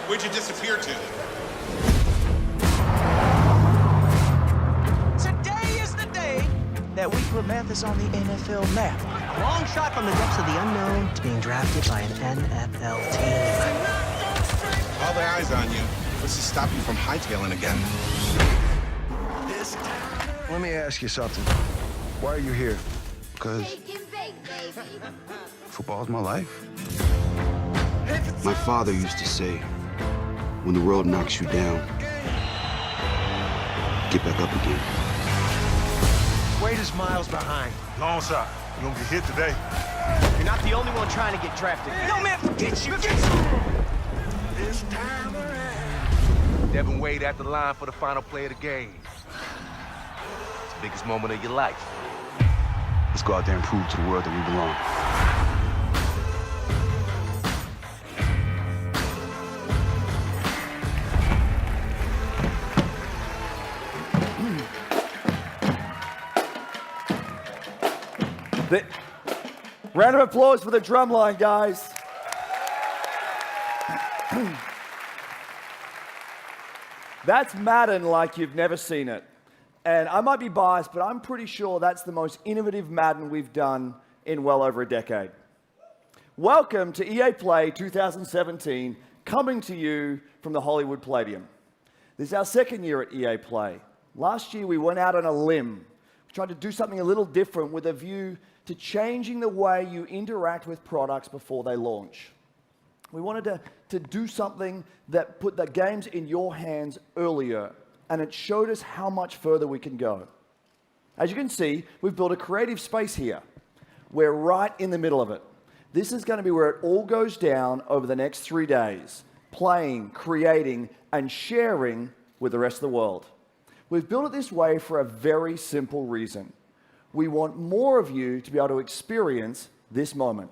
Where'd you disappear to? Today is the day that we put Mathis on the NFL map. A long shot from the depths of the unknown to being drafted by an NFL team. All the eyes on you. What's to stop you from hightailing again? Let me ask you something. Why are you here? Because football's my life. My father used to say, when the world knocks you down, get back up again. Wade is miles behind. Longshot, you're gonna get hit today. You're not the only one trying to get drafted. No, man, forget you! This time around. Devin Wade at the line for the final play of the game. It's the biggest moment of your life. Let's go out there and prove to the world that we belong. Round of applause for the drumline, guys. That's Madden like you've never seen it. And I might be biased, but I'm pretty sure that's the most innovative Madden we've done in well over a decade. Welcome to EA Play 2017, coming to you from the Hollywood Palladium. This is our second year at EA Play. Last year we went out on a limb. We tried to do something a little different with a view to changing the way you interact with products before they launch. We wanted to do something that put the games in your hands earlier, and it showed us how much further we can go. As you can see, we've built a creative space here. We're right in the middle of it. This is going to be where it all goes down over the next 3 days, playing, creating, and sharing with the rest of the world. We've built it this way for a very simple reason. We want more of you to be able to experience this moment.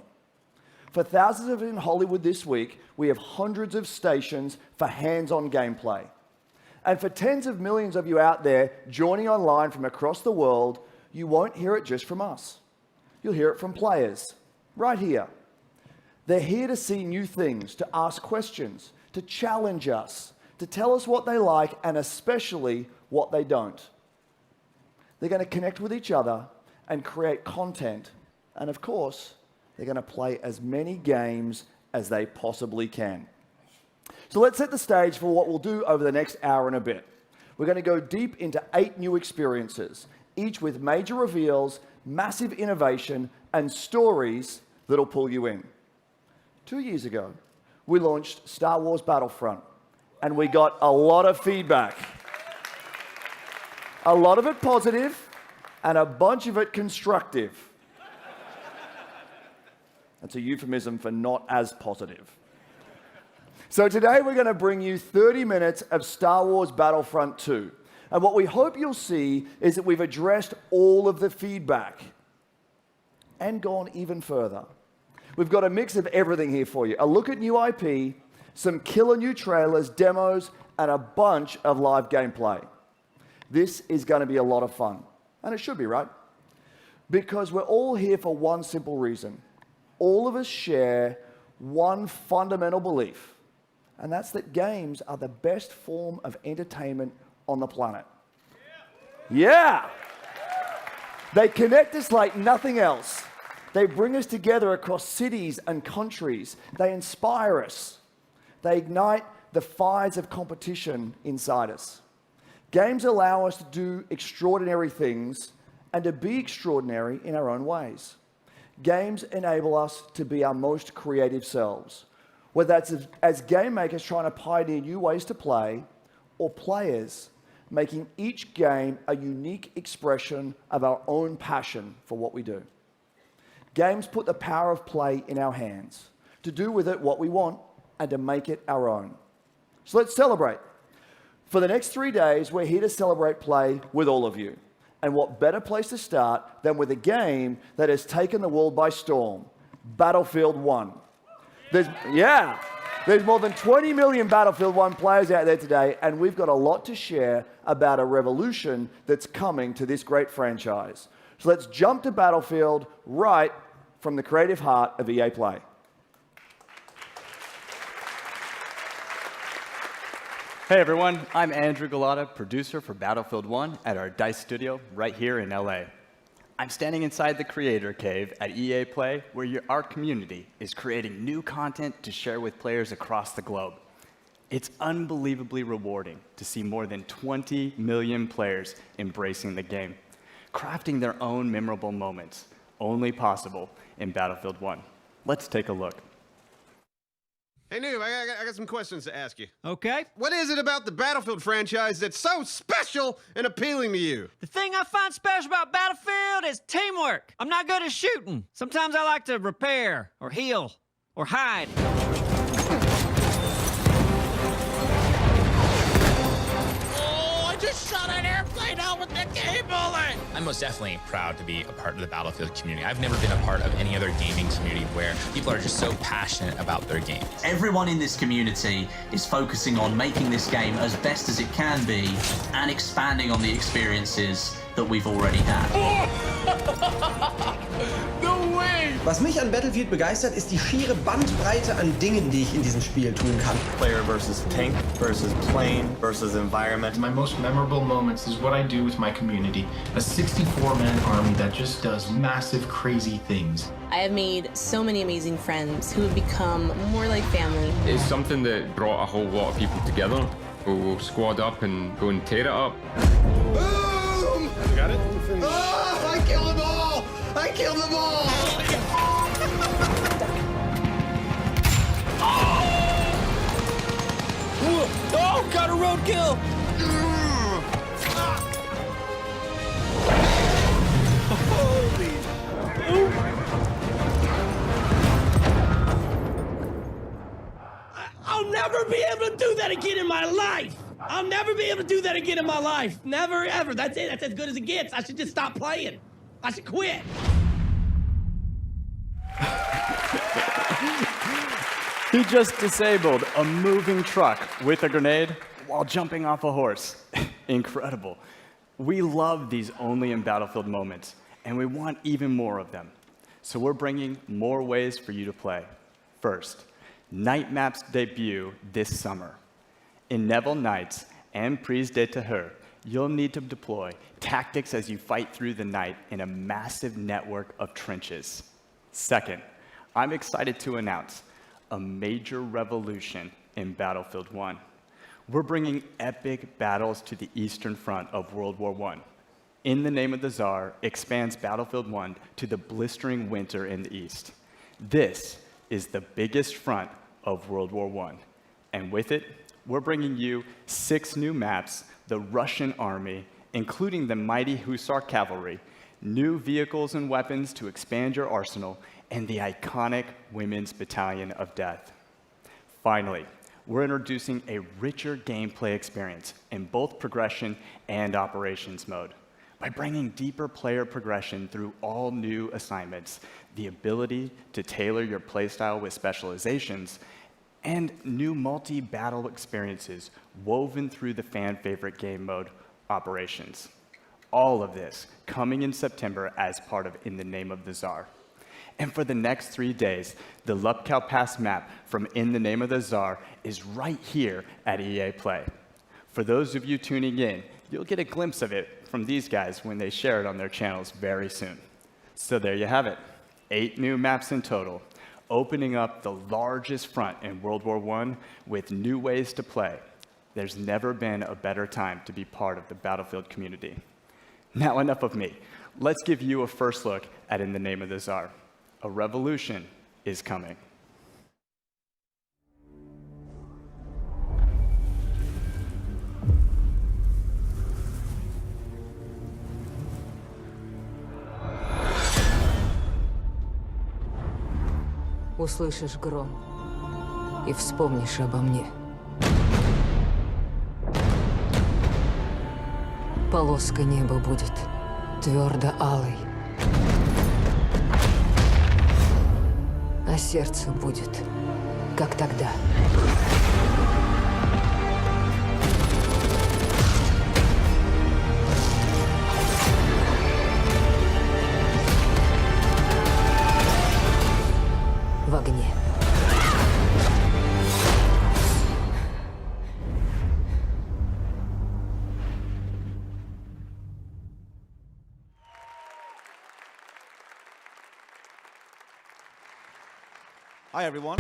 For thousands of you in Hollywood this week, we have hundreds of stations for hands-on gameplay. And for tens of millions of you out there joining online from across the world, you won't hear it just from us. You'll hear it from players, right here. They're here to see new things, to ask questions, to challenge us, to tell us what they like, and especially what they don't. They're going to connect with each other and create content. And of course, they're going to play as many games as they possibly can. So let's set the stage for what we'll do over the next hour and a bit. We're going to go deep into 8 new experiences, each with major reveals, massive innovation, and stories that'll pull you in. 2 years ago, we launched Star Wars Battlefront, and we got a lot of feedback. A lot of it positive, and a bunch of it constructive. That's a euphemism for not as positive. So today we're going to bring you 30 minutes of Star Wars Battlefront 2. And what we hope you'll see is that we've addressed all of the feedback and gone even further. We've got a mix of everything here for you. A look at new IP, some killer new trailers, demos, and a bunch of live gameplay. This is going to be a lot of fun. And it should be, right? Because we're all here for one simple reason. All of us share one fundamental belief, and that's that games are the best form of entertainment on the planet. Yeah! They connect us like nothing else. They bring us together across cities and countries. They inspire us. They ignite the fires of competition inside us. Games allow us to do extraordinary things and to be extraordinary in our own ways. Games enable us to be our most creative selves, whether that's as game makers trying to pioneer new ways to play, or players making each game a unique expression of our own passion for what we do. Games put the power of play in our hands, to do with it what we want and to make it our own. So let's celebrate. For the next 3 days, we're here to celebrate play with all of you. And what better place to start than with a game that has taken the world by storm, Battlefield 1. There's more than 20 million Battlefield 1 players out there today, and we've got a lot to share about a revolution that's coming to this great franchise. So let's jump to Battlefield right from the creative heart of EA Play. Hey everyone, I'm Andrew Galata, producer for Battlefield 1 at our DICE studio right here in LA. I'm standing inside the Creator Cave at EA Play, where our community is creating new content to share with players across the globe. It's unbelievably rewarding to see more than 20 million players embracing the game, crafting their own memorable moments, only possible in Battlefield 1. Let's take a look. Hey, Noob, I got some questions to ask you. Okay. What is it about the Battlefield franchise that's so special and appealing to you? The thing I find special about Battlefield is teamwork. I'm not good at shooting. Sometimes I like to repair, or heal, or hide. Oh, I just shot an airplane out with the gay bullet! I'm most definitely proud to be a part of the Battlefield community. I've never been a part of any other gaming community where people are just so passionate about their games. Everyone in this community is focusing on making this game as best as it can be and expanding on the experiences that we've already had. No way! Was mich an Battlefield begeistert, ist die schiere Bandbreite an Dingen, die ich in diesem Spiel tun kann. Player versus tank versus plane versus environment. My most memorable moments is what I do with my community. A 64-man army that just does massive, crazy things. I have made so many amazing friends who have become more like family. It's something that brought a whole lot of people together who will squad up and go and tear it up. Boom! You got it? Oh, I killed them all! I killed them all! Oh, got a roadkill! I'll never be able to do that again in my life! I'll never be able to do that again in my life. Never, ever. That's it. That's as good as it gets. I should just stop playing. I should quit. He just disabled a moving truck with a grenade while jumping off a horse. Incredible. We love these only in Battlefield moments, and we want even more of them. So we're bringing more ways for you to play. First, Night Maps debut this summer. In Neville Nights and Prise de Terreur, you'll need to deploy tactics as you fight through the night in a massive network of trenches. Second, I'm excited to announce a major revolution in Battlefield 1. We're bringing epic battles to the Eastern Front of World War I. In the Name of the Tsar expands Battlefield 1 to the blistering winter in the East. This is the biggest front of World War I, and with it, we're bringing you 6 new maps, the Russian army, including the mighty Hussar cavalry, new vehicles and weapons to expand your arsenal, and the iconic Women's Battalion of Death. Finally, we're introducing a richer gameplay experience in both progression and operations mode. By bringing deeper player progression through all new assignments, the ability to tailor your playstyle with specializations, and new multi-battle experiences woven through the fan-favorite game mode, Operations. All of this coming in September as part of In the Name of the Tsar. And for the next 3 days, the Lupkow Pass map from In the Name of the Tsar is right here at EA Play. For those of you tuning in, you'll get a glimpse of it from these guys when they share it on their channels very soon. So there you have it, 8 new maps in total, opening up the largest front in World War I with new ways to play. There's never been a better time to be part of the Battlefield community. Now enough of me. Let's give you a first look at In the Name of the Tsar. A revolution is coming. Услышишь гром и вспомнишь обо мне. Полоска неба будет твердо алой, а сердце будет, как тогда. В огне. Hi, everyone.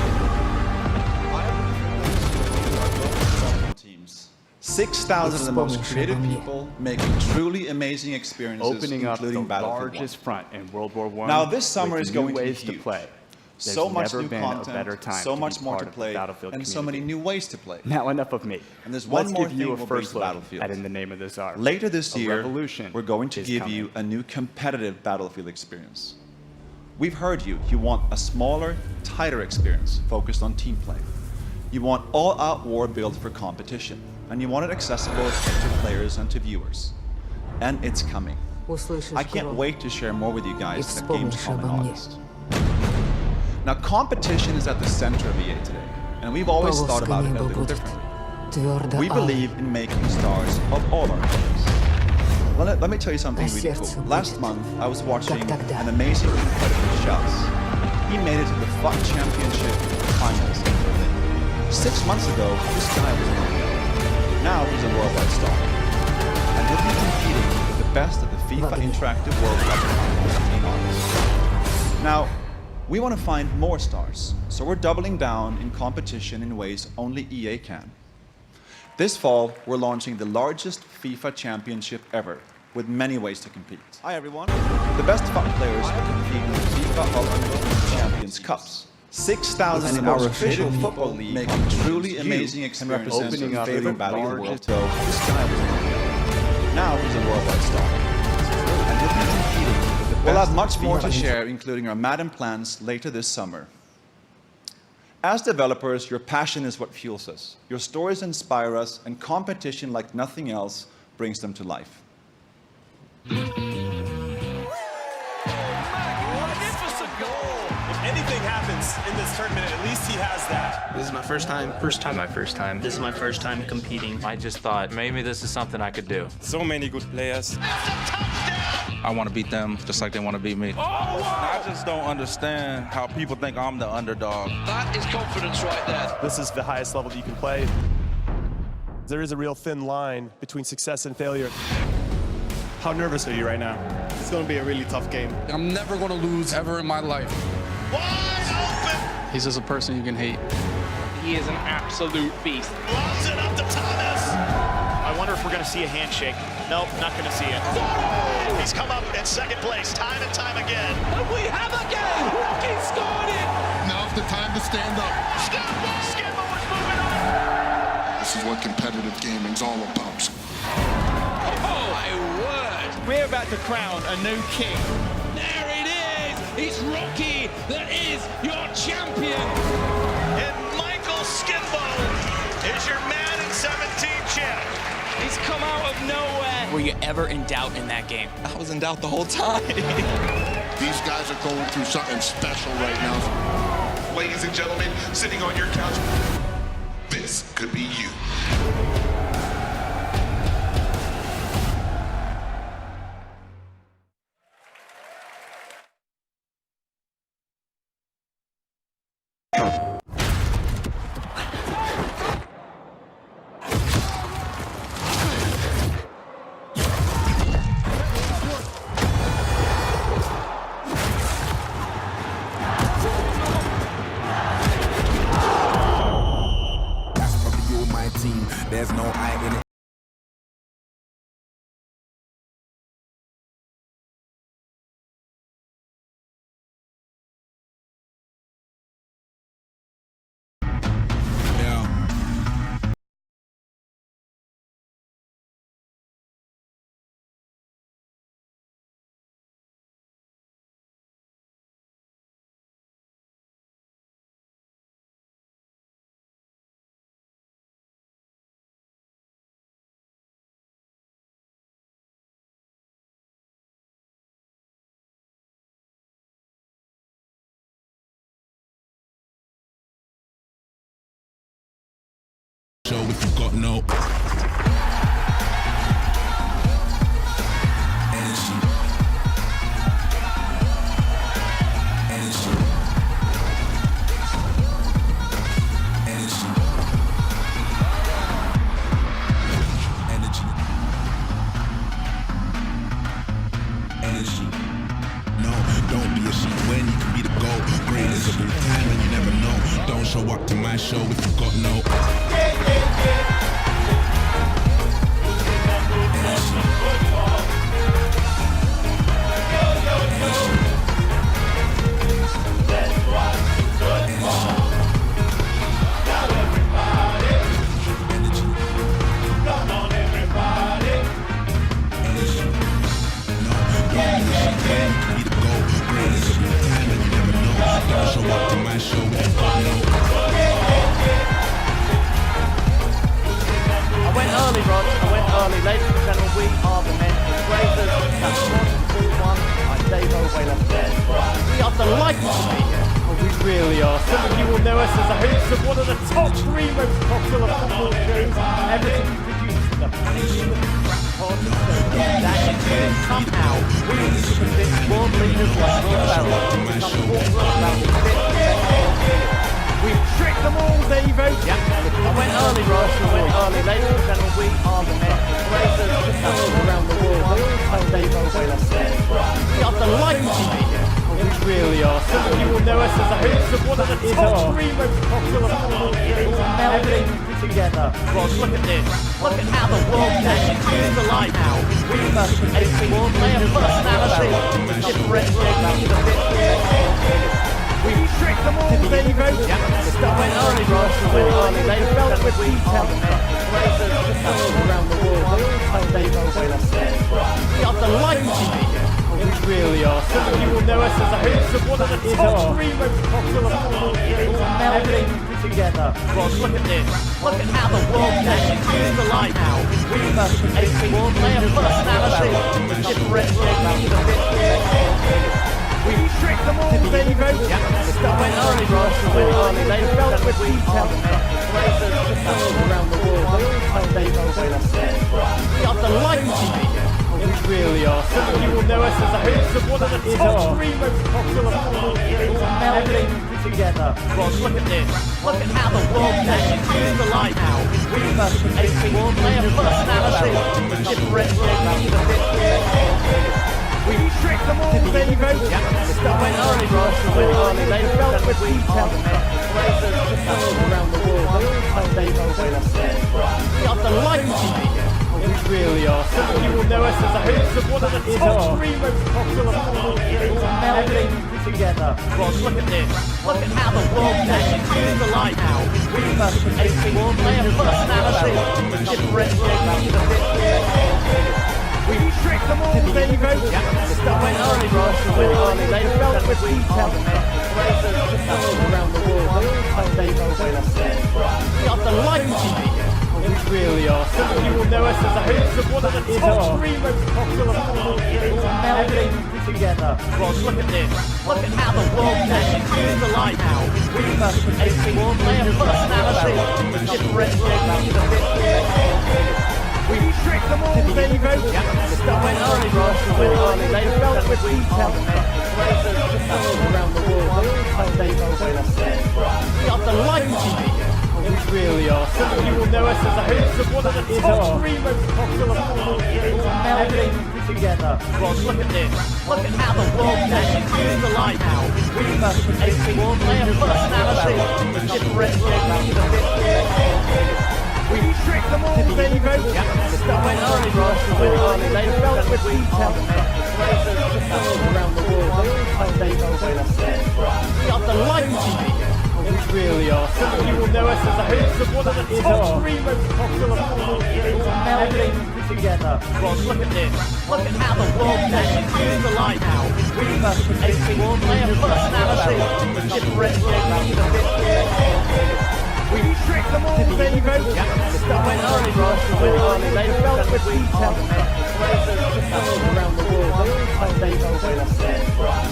Teams. 6,000 of the most creative people making truly amazing experiences, Opening up the including Battlefield largest 1. front in World War I. Now, this summer is going to be ways huge. to play. So much never new been a content, better time so to much be more part to of the play, Battlefield and so many community. new ways to play. Now enough of me. And there's Let's one more give you thing a we'll bring first to look Battlefield. at In the Name of the Czar. Later this A year, revolution we're going to is give coming. you a new competitive Battlefield experience. We've heard you. You want a smaller, tighter experience focused on team play. You want all-out war built for competition, and you want it accessible to players and to viewers. And it's coming. I can't wait to share more with you guys at Gamescom in August. Now, competition is at the center of EA today, and we've always thought about it a little differently. We believe in making stars of all our players. Well, let me tell you something really cool. Last month, I was watching an amazing competitor, Shells. He made it to the FUT Championship finals in Berlin. 6 months ago, this guy was an unknown. Now he's a worldwide star. And he'll be competing with the best of the FIFA Interactive World Cup finals in August. Now, we want to find more stars, so we're doubling down in competition in ways only EA can. This fall, we're launching the largest FIFA championship ever, with many ways to compete. Hi, everyone. The best FUT players will compete in the FIFA Ultimate Team Champions Cups. 6,000 in our official football league making truly amazing experiences opening your favorite battle of the world. So this guy was now he's a worldwide star. And he'll be competing with the best. We'll have much more to share, including our Madden plans later this summer. As developers, your passion is what fuels us. Your stories inspire us, and competition like nothing else brings them to life. Magnificent goal! If anything happens in this tournament, at least he has that. This is my first time. My first time. This is my first time competing. I just thought maybe this is something I could do. So many good players. I want to beat them just like they want to beat me. Oh, wow. I just don't understand how people think I'm the underdog. That is confidence right there. This is the highest level that you can play. There is a real thin line between success and failure. How nervous are you right now? It's going to be a really tough game. I'm never going to lose ever in my life. Wide open! He's just a person you can hate. He is an absolute beast. Loves it up to Thomas! I wonder if we're going to see a handshake. Nope, not going to see it. He's come up in second place time and time again. And we have a game! Rocky scored it! Now's the time to stand up. Skidmore is moving on! This is what competitive gaming's all about. Oh, my word! We're about to crown a new king. There it is! It's Rocky that is your champion! And Michael Skidmore is your Madden 17 champ. He's come out of nowhere. Were you ever in doubt in that game? I was in doubt the whole time. These guys are going through something special right now. Ladies and gentlemen, sitting on your couch, this could be you. There's no I in it. So if you got no energy, no, don't be a sheep when you can be the goal. Great is a brutal time and you never know. early, ladies and gentlemen, we are the Raiders. That's 1-1. I'm Dave O'Wayler. We are delighted to be here. Oh, we really are. Some of you will know us as the hosts of one of the top 3 most popular football shows. Everything produced in the somehow we need to convince world leaders like Ronaldo to become forefront about the fit. We've tricked them all, Davo. Yep. I went early, Ross. I went early. Ladies and gentlemen, we are the Raiders around the world. They all tell Dave O'Wayler. We are delighted to be here. Oh, we really are. Some of you will know us as the hosts of one of the top 3 most popular football shows. Everything together. Ross, look at this. Look at how the world actually comes to life now. We've a single player personality. Differentiating the fit. We've tricked them all, Davo. Yep. I went early, Ross. I went early. They felt with detail. Raiders around the world. They all tell Dave O'Wayler. We are delighted to be here. Oh, we really are. Some of you will know us as the hosts of one of the top 3 most popular football shows. Everything together. Ross, look at this. Look at how the world actually comes to life now. We've a single player personality. Differentiating the fit. We've tricked them all, Davo. Yep. I went early, Ross. I went early. They felt with detail. Raiders around the world. They all tell Dave O'Wayler. We are delighted to be here. Oh, we really are. Some of you will know us as the hosts of one of the top 3 most popular football shows. Everything together. Ross, look at this. Look at how the world actually comes to life now. We've a single player personality. Differentiating the fit. We've tricked them all, Davo. Yep. I went early, Ross. I went early. They felt with detail. Raiders around the world. They all tell Dave O'Wayler. We are delighted to be here. Oh, we really are. Some of you will know us as the hosts of one of the top 3 most popular football shows. Everything together. Ross, look at this. Look at how the world actually comes to life now. We've a single player personality. Differentiating the fit. We've tricked them all, Davo. Yep. I went early, Ross. I went early. They felt with detail. Raiders around the world. They all tell Dave O'Wayler. We are delighted to be here. Oh, we really are. Some of you will know us as the hosts of one of the top 3 most popular football shows. Everything together. Ross, look at this. Look at how the world actually comes to life now. We've a single player personality. Differentiating the fit. We've tricked them all, Davo. Yep. I went early, Ross. I went early. They felt with detail. Raiders around the world. They all tell Dave O'Wayler. We are delighted to be here. Oh, we really are. Some of you will know us as the hosts of one of the top 3 most popular football shows. Everything together. Ross, look at this. Look at how the world actually comes to life now. We've a single player personality. Differentiating the fit. We've tricked them all, Davo. Yep. I went early, Ross. I went early. They felt with detail. Raiders around the world. They all tell Dave O'Wayler. We are delighted to be here. Oh, we really are. Some of you will know us as the hosts of one of the top 3 most popular football shows. Everything together. Ross, look at this. Look at how the world actually comes to life now. We've a single player personality. Differentiating the fit. We've tricked them all, Davo. Yep. I went early, Ross. I went early. They felt with detail. Raiders around the world. They all tell Dave O'Wayler.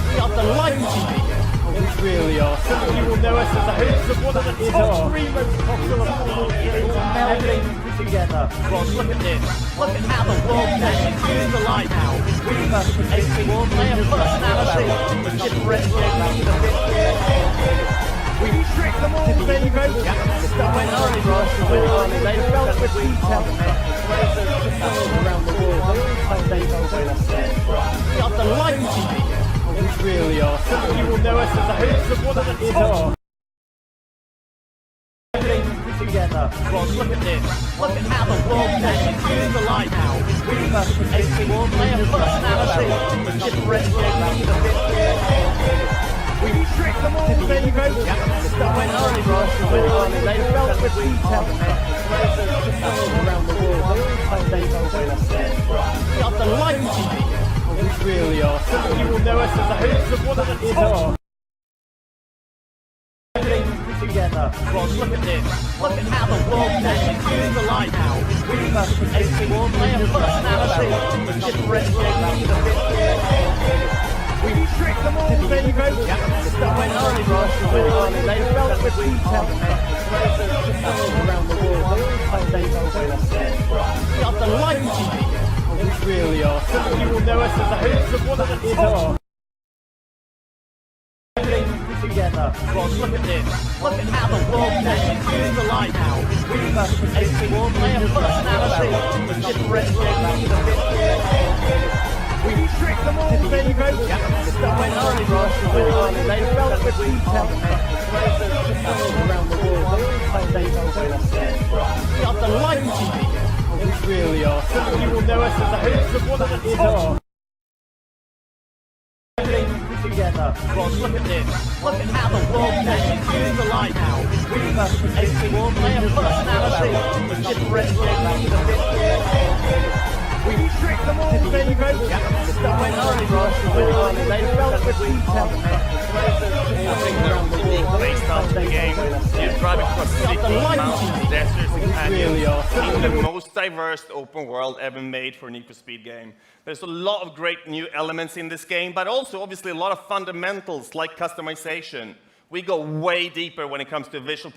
We are delighted to be here. Oh, we really are. Some of you will know us as the hosts of one of the top 3 most popular football shows. Everything together. Ross, look at this. Look at how the world actually comes to life now. We've a single player personality. Differentiating the fit. We've tricked them all, Davo. Yep. I went early, Ross. I went early. They felt with detail. Raiders around the world. They all tell Dave O'Wayler. We are delighted to be here. Oh, we really are. Some of you will know us as the hosts of one of the top. Everything together. Ross, look at this. Look at how the world actually comes to life now. We've a single player personality. Differentiating the fit. We've tricked them all, Davo. Yep. I went early, Ross. I went early. They felt with detail. Raiders around the world. They all tell Dave O'Wayler. We are delighted to be here. Oh, we really are. Some of you will know us as the hosts of one of the top. Everything together. Ross, look at this. Look at how the world actually comes to life now. FIFA 84 player personality. Differentiate the we tricked them all, baby. That went early, Ross. They felt with detail. Around the world, they are delighted. We really are. Some of you will know us as the hosts of one of the top. Together. Ross, look at this. Look at how the world nation is alive now. FIFA 84 player personality. Differentiate the we tricked them all, baby. That went early, Ross. They felt with detail. Around the world, they are delighted. We really are. Some of you will know us as the hosts of one of the top. Together. Ross, look at this. Look at how the world nation is alive now. FIFA 84 player personality. Differentiate the we tricked them all, baby. That went early, Ross. They felt with detail. They started the game. You're driving across cities, mountains, deserts, and canyons in the most diverse open world ever made for a Need for Speed game. There's a lot of great new elements in this game, but also obviously a lot of fundamentals like customization. We go way deeper when it comes to visual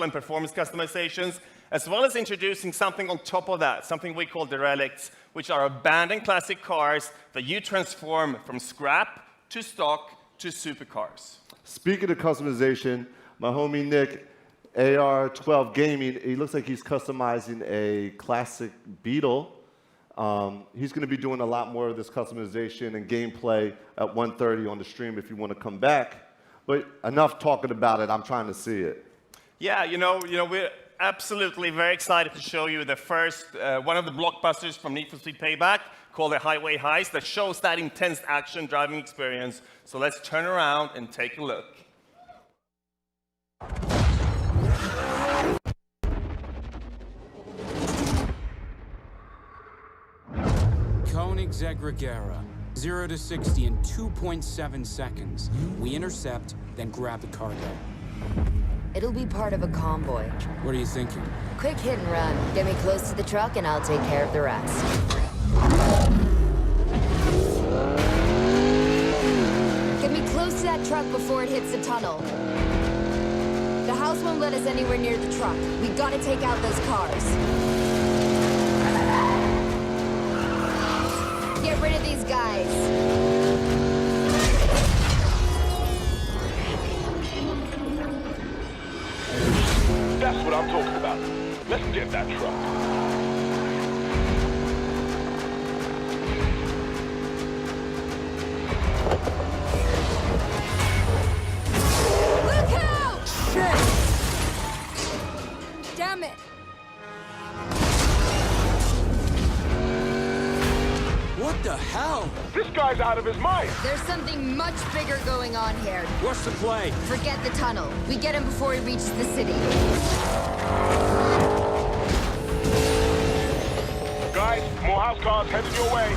and performance customizations, as well as introducing something on top of that, something we call derelicts, which are abandoned classic cars that you transform from scrap to stock to supercars. Speaking of customization, my homie Nick, AR12 Gaming, he looks like he's customizing a classic Beetle. He's going to be doing a lot more of this customization and gameplay at 1:30 on the stream if you want to come back. But enough talking about it, I'm trying to see it. Yeah, we're absolutely very excited to show you the first, one of the blockbusters from Need for Speed Payback, called the Highway Heist, that shows that intense action driving experience. So let's turn around and take a look. Exmachinagamma, 0 to 60 in 2.7 seconds. We intercept, then grab the cargo. It'll be part of a convoy. What are you thinking? Quick hit and run. Get me close to the truck and I'll take care of the rest. Get me close to that truck before it hits the tunnel. The house won't let us anywhere near the truck. We gotta take out those cars. Get rid of these guys. That's what I'm talking about. Let's get that truck. Look out! Shit! Damn it! What the hell? This guy's out of his mind. There's something much bigger going on here. What's the play? Forget the tunnel. We get him before he reaches the city. Guys, more house cars headed your way.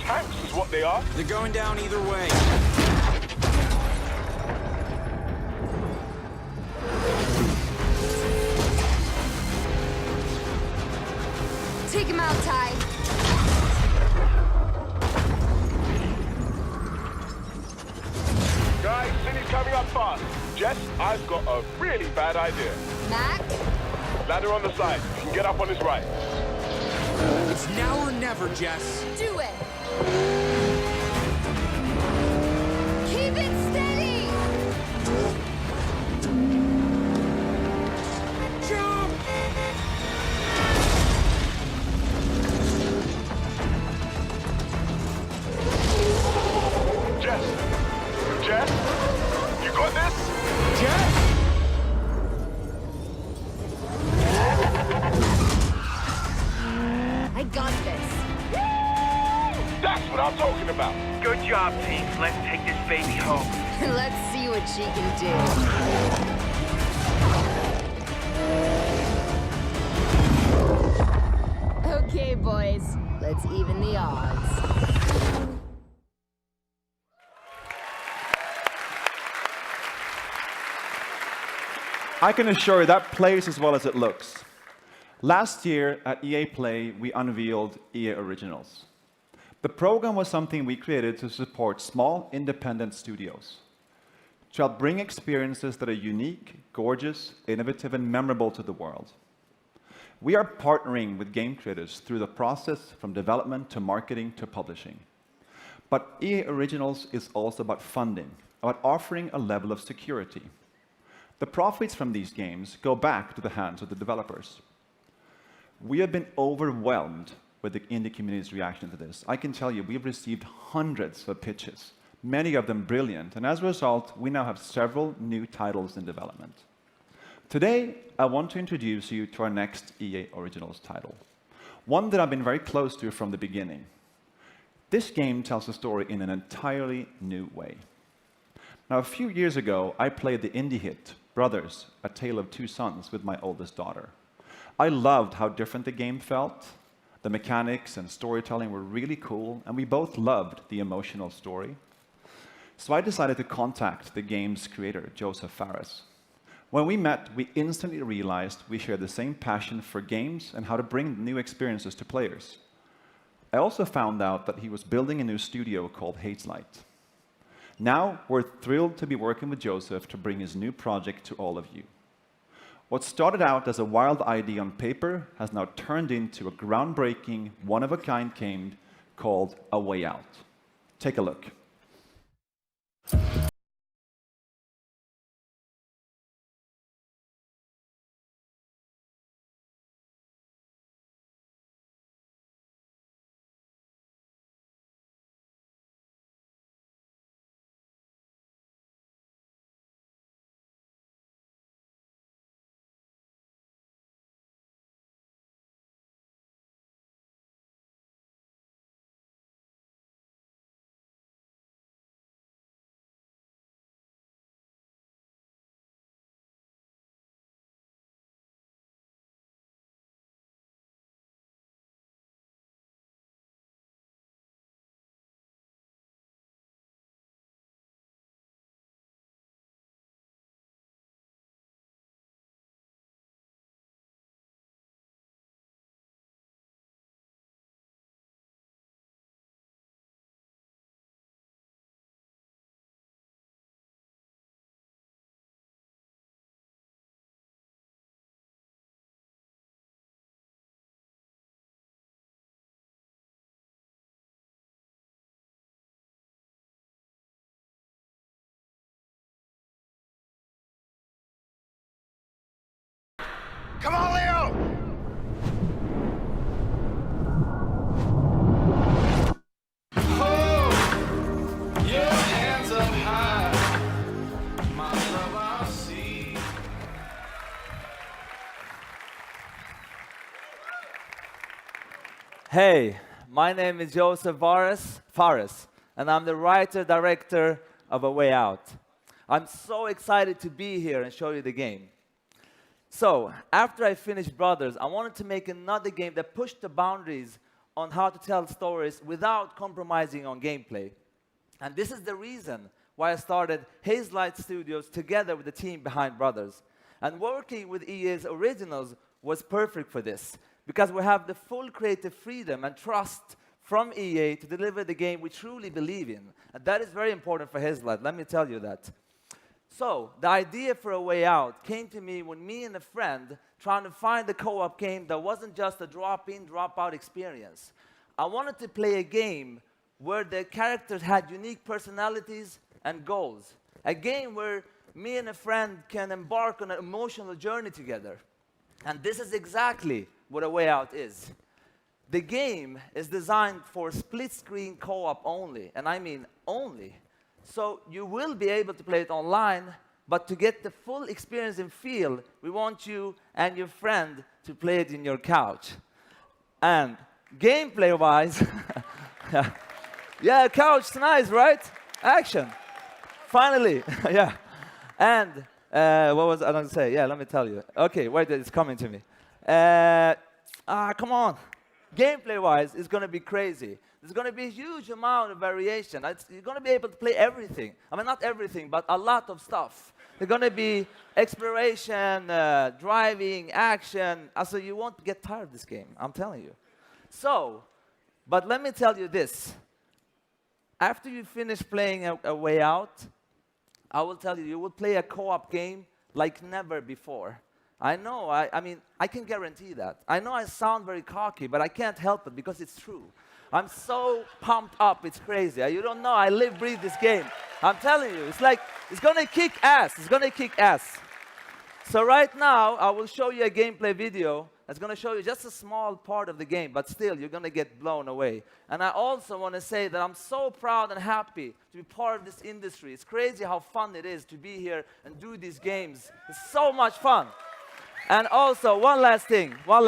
Tanks is what they are. They're going down either way. Take him out, Ty. Guys, city's coming up fast. Jess, I've got a really bad idea. Mac? Ladder on the side. You can get up on his right. It's now or never, Jess. Do it. Keep it steady! Jump! Jess! Jess? You got this? Jess! I got this. That's what I'm talking Good job, team. Let's take this baby home. Let's see what she can do. Okay, boys. Let's even the odds. I can assure you that plays as well as it looks. Last year at EA Play, we unveiled EA Originals. The program was something we created to support small, independent studios, to help bring experiences that are unique, gorgeous, innovative, and memorable to the world. We are partnering with game creators through the process from development to marketing to publishing. But EA Originals is also about funding, about offering a level of security. The profits from these games go back to the hands of the developers. We have been overwhelmed with the indie community's reaction to this. I can tell you, we've received hundreds of pitches, many of them brilliant, and as a result, we now have several new titles in development. Today, I want to introduce you to our next EA Originals title, one that I've been very close to from the beginning. This game tells a story in an entirely new way. Now, a few years ago, I played the indie hit, Brothers, A Tale of Two Sons, with my oldest daughter. I loved how different the game felt. The mechanics and storytelling were really cool, and we both loved the emotional story. So I decided to contact the game's creator, Joseph Fares. When we met, we instantly realized we shared the same passion for games and how to bring new experiences to players. I also found out that he was building a new studio called Hazelight. Now, we're thrilled to be working with Joseph to bring his new project to all of you. What started out as a wild idea on paper has now turned into a groundbreaking, one-of-a-kind game called A Way Out. Take a look. Come on, Leo! Hold your hands up high. My love, I see. Hey, my name is Joseph Fares, and I'm the writer-director of A Way Out. I'm so excited to be here and show you the game. So, after I finished Brothers, I wanted to make another game that pushed the boundaries on how to tell stories without compromising on gameplay. And this is the reason why I started Hazelight Studios together with the team behind Brothers. And working with EA's Originals was perfect for this, because we have the full creative freedom and trust from EA to deliver the game we truly believe in. And that is very important for Hazelight, let me tell you that. So, the idea for A Way Out came to me when me and a friend trying to find a co-op game that wasn't just a drop-in, drop-out experience. I wanted to play a game where the characters had unique personalities and goals. A game where me and a friend can embark on an emotional journey together. And this is exactly what A Way Out is. The game is designed for split-screen co-op only, and I mean only. So you will be able to play it online, but to get the full experience and feel, we want you and your friend to play it in your couch. And gameplay-wise, Yeah, couch, nice, right? Action. Finally, yeah. And what was I going to say? Yeah, let me tell you. Okay, wait, it's coming to me. Come on. Gameplay-wise, it's going to be crazy. There's going to be a huge amount of variation. You're going to be able to play everything. I mean, not everything, but a lot of stuff. There's going to be exploration, driving, action. Also, you won't get tired of this game, I'm telling you. So, but let me tell you this. After you finish playing a Way Out, I will tell you, you will play a co-op game like never before. I know, I mean, I can guarantee that. I know I sound very cocky, but I can't help it because it's true. I'm so pumped up, it's crazy. You don't know, I live, breathe this game. I'm telling you, it's like, it's gonna kick ass. It's gonna kick ass. So right now, I will show you a gameplay video that's gonna show you just a small part of the game, but still, you're gonna get blown away. And I also wanna say that I'm so proud and happy to be part of this industry. It's crazy how fun it is to be here and do these games. It's so much fun. And also, one last thing. I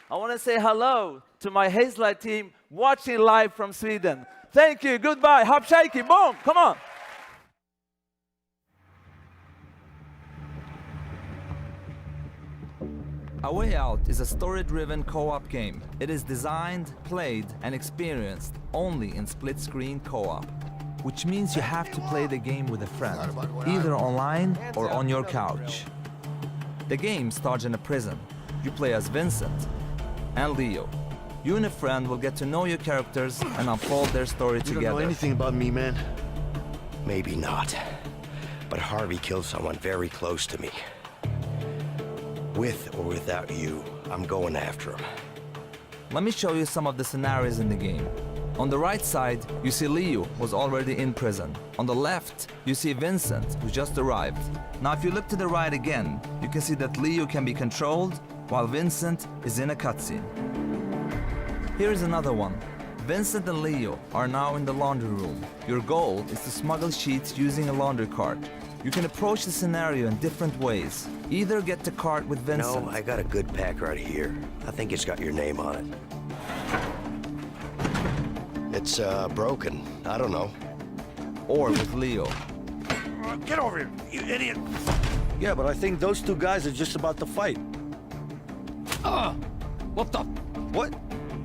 wanna say hello to my Hazelight team watching live from Sweden. Thank you, goodbye, hop shaky, boom, come on. A Way Out is a story-driven co-op game. It is designed, played, and experienced only in split-screen co-op, which means you have to play the game with a friend, either online or on your couch. The game starts in a prison. You play as Vincent and Leo. You and a friend will get to know your characters and unfold their story together. You don't know anything about me, man. Maybe not. But Harvey killed someone very close to me. With or without you, I'm going after him. Let me show you some of the scenarios in the game. On the right side, you see Leo was already in prison. On the left, you see Vincent, who just arrived. Now if you look to the right again, you can see that Leo can be controlled, while Vincent is in a cutscene. Here is another one. Vincent and Leo are now in the laundry room. Your goal is to smuggle sheets using a laundry cart. You can approach the scenario in different ways. Either get the cart with Vincent. No, I got a good pack right here. I think it's got your name on it. It's broken. I don't know. Or with Leo. Get over here, you idiot! Yeah, but I think those two guys are just about to fight. What the? What?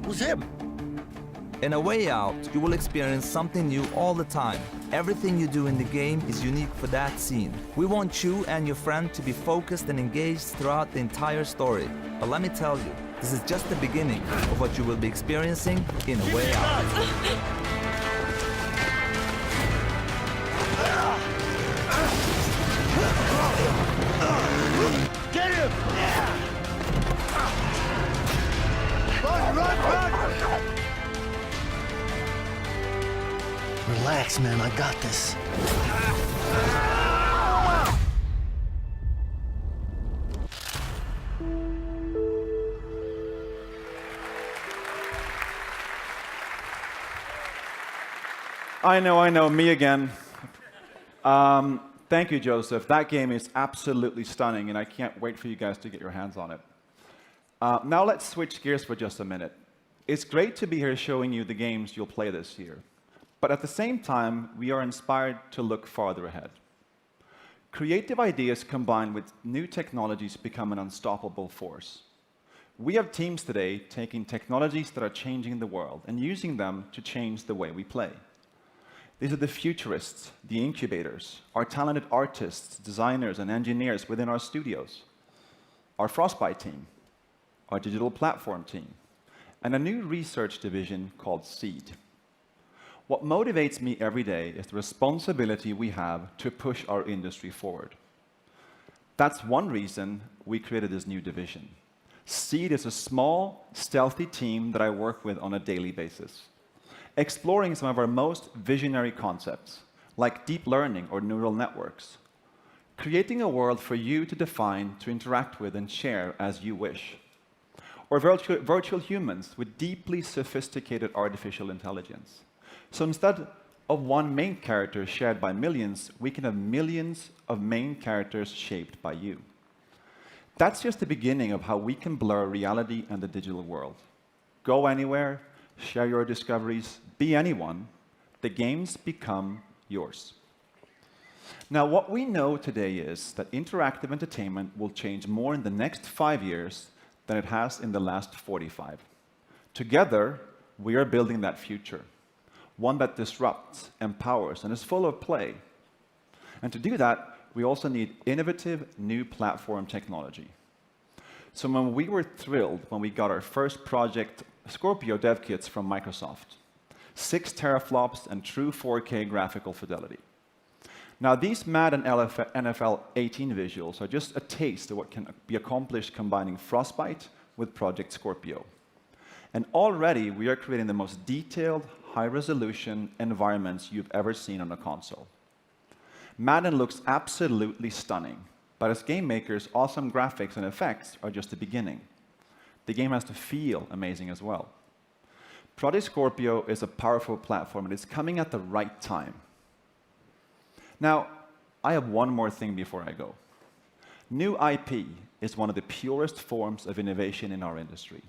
Who's him? In A Way Out, you will experience something new all the time. Everything you do in the game is unique for that scene. We want you and your friend to be focused and engaged throughout the entire story. But let me tell you, this is just the beginning of what you will be experiencing in A Way Out. Get him! Run! Relax, man, I got this. I know, me again. Thank you, Joseph. That game is absolutely stunning, and I can't wait for you guys to get your hands on it. Now let's switch gears for just a minute. It's great to be here showing you the games you'll play this year. But at the same time, we are inspired to look farther ahead. Creative ideas combined with new technologies become an unstoppable force. We have teams today taking technologies that are changing the world and using them to change the way we play. These are the futurists, the incubators, our talented artists, designers, and engineers within our studios, our Frostbite team, our digital platform team, and a new research division called Seed. What motivates me every day is the responsibility we have to push our industry forward. That's one reason we created this new division. Seed is a small, stealthy team that I work with on a daily basis, exploring some of our most visionary concepts, like deep learning or neural networks, creating a world for you to define, to interact with, and share as you wish, or virtual humans with deeply sophisticated artificial intelligence. So instead of one main character shared by millions, we can have millions of main characters shaped by you. That's just the beginning of how we can blur reality and the digital world. Go anywhere, share your discoveries, be anyone, The games become yours. Now, what we know today is that interactive entertainment will change more in the next 5 years than it has in the last 45. Together, we are building that future, one that disrupts, empowers, and is full of play. And to do that, we also need innovative new platform technology. So when we were thrilled when we got our first project Scorpio dev kits from Microsoft, 6 teraflops and true 4K graphical fidelity. Now, these Madden NFL 18 visuals are just a taste of what can be accomplished combining Frostbite with Project Scorpio. And already, we are creating the most detailed, high-resolution environments you've ever seen on a console. Madden looks absolutely stunning, but as game makers, awesome graphics and effects are just the beginning. The game has to feel amazing as well. Project Scorpio is a powerful platform, and it's coming at the right time. Now, I have one more thing before I go. New IP is one of the purest forms of innovation in our industry.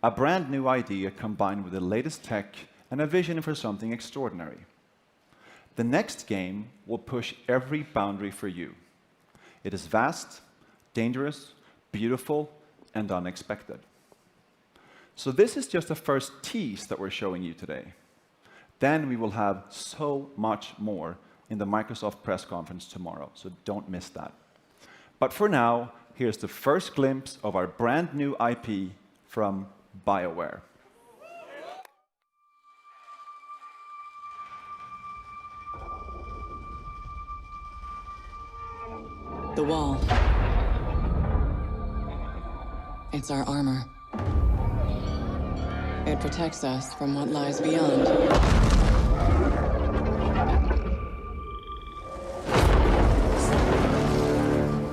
A brand new idea combined with the latest tech and a vision for something extraordinary. The next game will push every boundary for you. It is vast, dangerous, beautiful, and unexpected. So this is just the first tease that we're showing you today. Then we will have so much more in the Microsoft press conference tomorrow, so don't miss that. But for now, here's the first glimpse of our brand new IP from BioWare. The wall. It's our armor. It protects us from what lies beyond.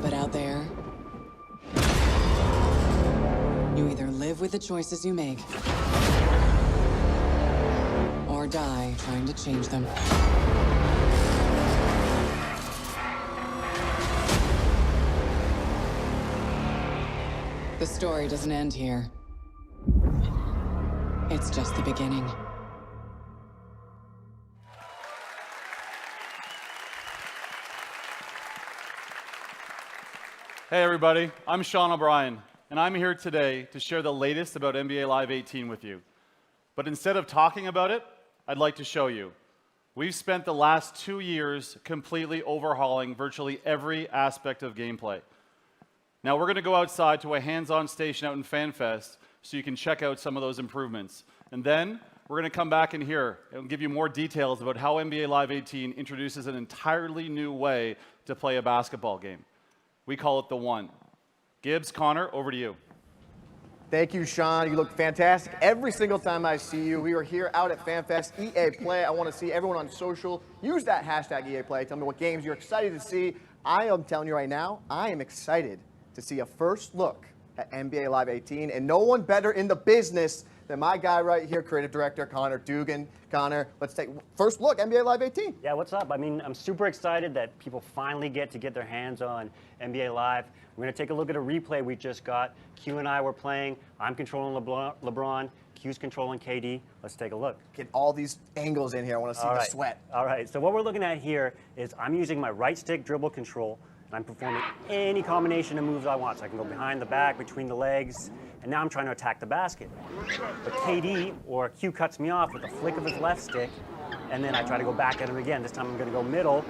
But out there, you either live with the choices you make, or die trying to change them. The story doesn't end here. It's just the beginning. Hey everybody, I'm Sean O'Brien, and I'm here today to share the latest about NBA Live 18 with you. But instead of talking about it, I'd like to show you. We've spent the last 2 years completely overhauling virtually every aspect of gameplay. Now we're going to go outside to a hands-on station out in FanFest so you can check out some of those improvements. And then we're going to come back in here and give you more details about how NBA Live 18 introduces an entirely new way to play a basketball game. We call it the One. Gibbs, Connor, over to you. Thank you, Sean. You look fantastic every single time I see you. We are here out at FanFest, EA Play. I want to see everyone on social. Use that hashtag EA Play. Tell me what games you're excited to see. I am telling you right now, I am excited to see a first look at NBA Live 18, and no one better in the business than my guy right here, creative director Connor Dugan. Connor, let's take first look, NBA Live 18. Yeah, what's up? I mean, I'm super excited that people finally get their hands on NBA Live. We're going to take a look at a replay we just got. Q and I were playing. I'm controlling LeBron. Q's controlling KD. Let's take a look. Get all these angles in here. I want to see the sweat. All right, so what we're looking at here is I'm using my right stick dribble control. I'm performing any combination of moves I want. So I can go behind the back, between the legs, and now I'm trying to attack the basket. But KD, or Q, cuts me off with a flick of his left stick, and then I try to go back at him again. This time I'm gonna go middle,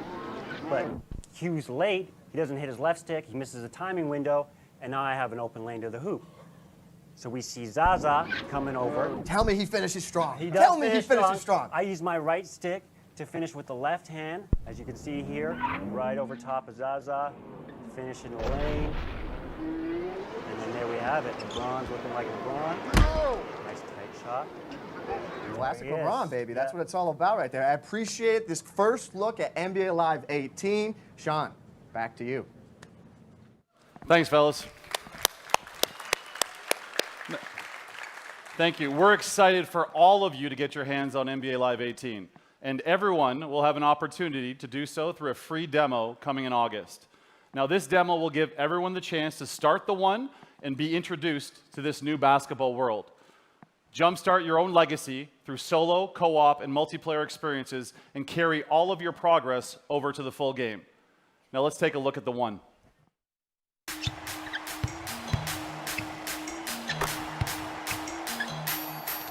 but Q's late. He doesn't hit his left stick, he misses a timing window, and now I have an open lane to the hoop. So we see Zaza coming over. Tell me he finishes strong. Tell me he finishes strong. I use my right stick to finish with the left hand, as you can see here, right over top of Zaza, finish in the lane, and then there we have it. LeBron's looking like LeBron. Nice tight shot. Classic LeBron, baby. That's what it's all about right there. I appreciate this first look at NBA Live 18. Sean, back to you. Thanks, fellas. Thank you. We're excited for all of you to get your hands on NBA Live 18. And everyone will have an opportunity to do so through a free demo coming in August. Now, this demo will give everyone the chance to start the One and be introduced to this new basketball world. Jumpstart your own legacy through solo, co-op, and multiplayer experiences and carry all of your progress over to the full game. Now let's take a look at the one.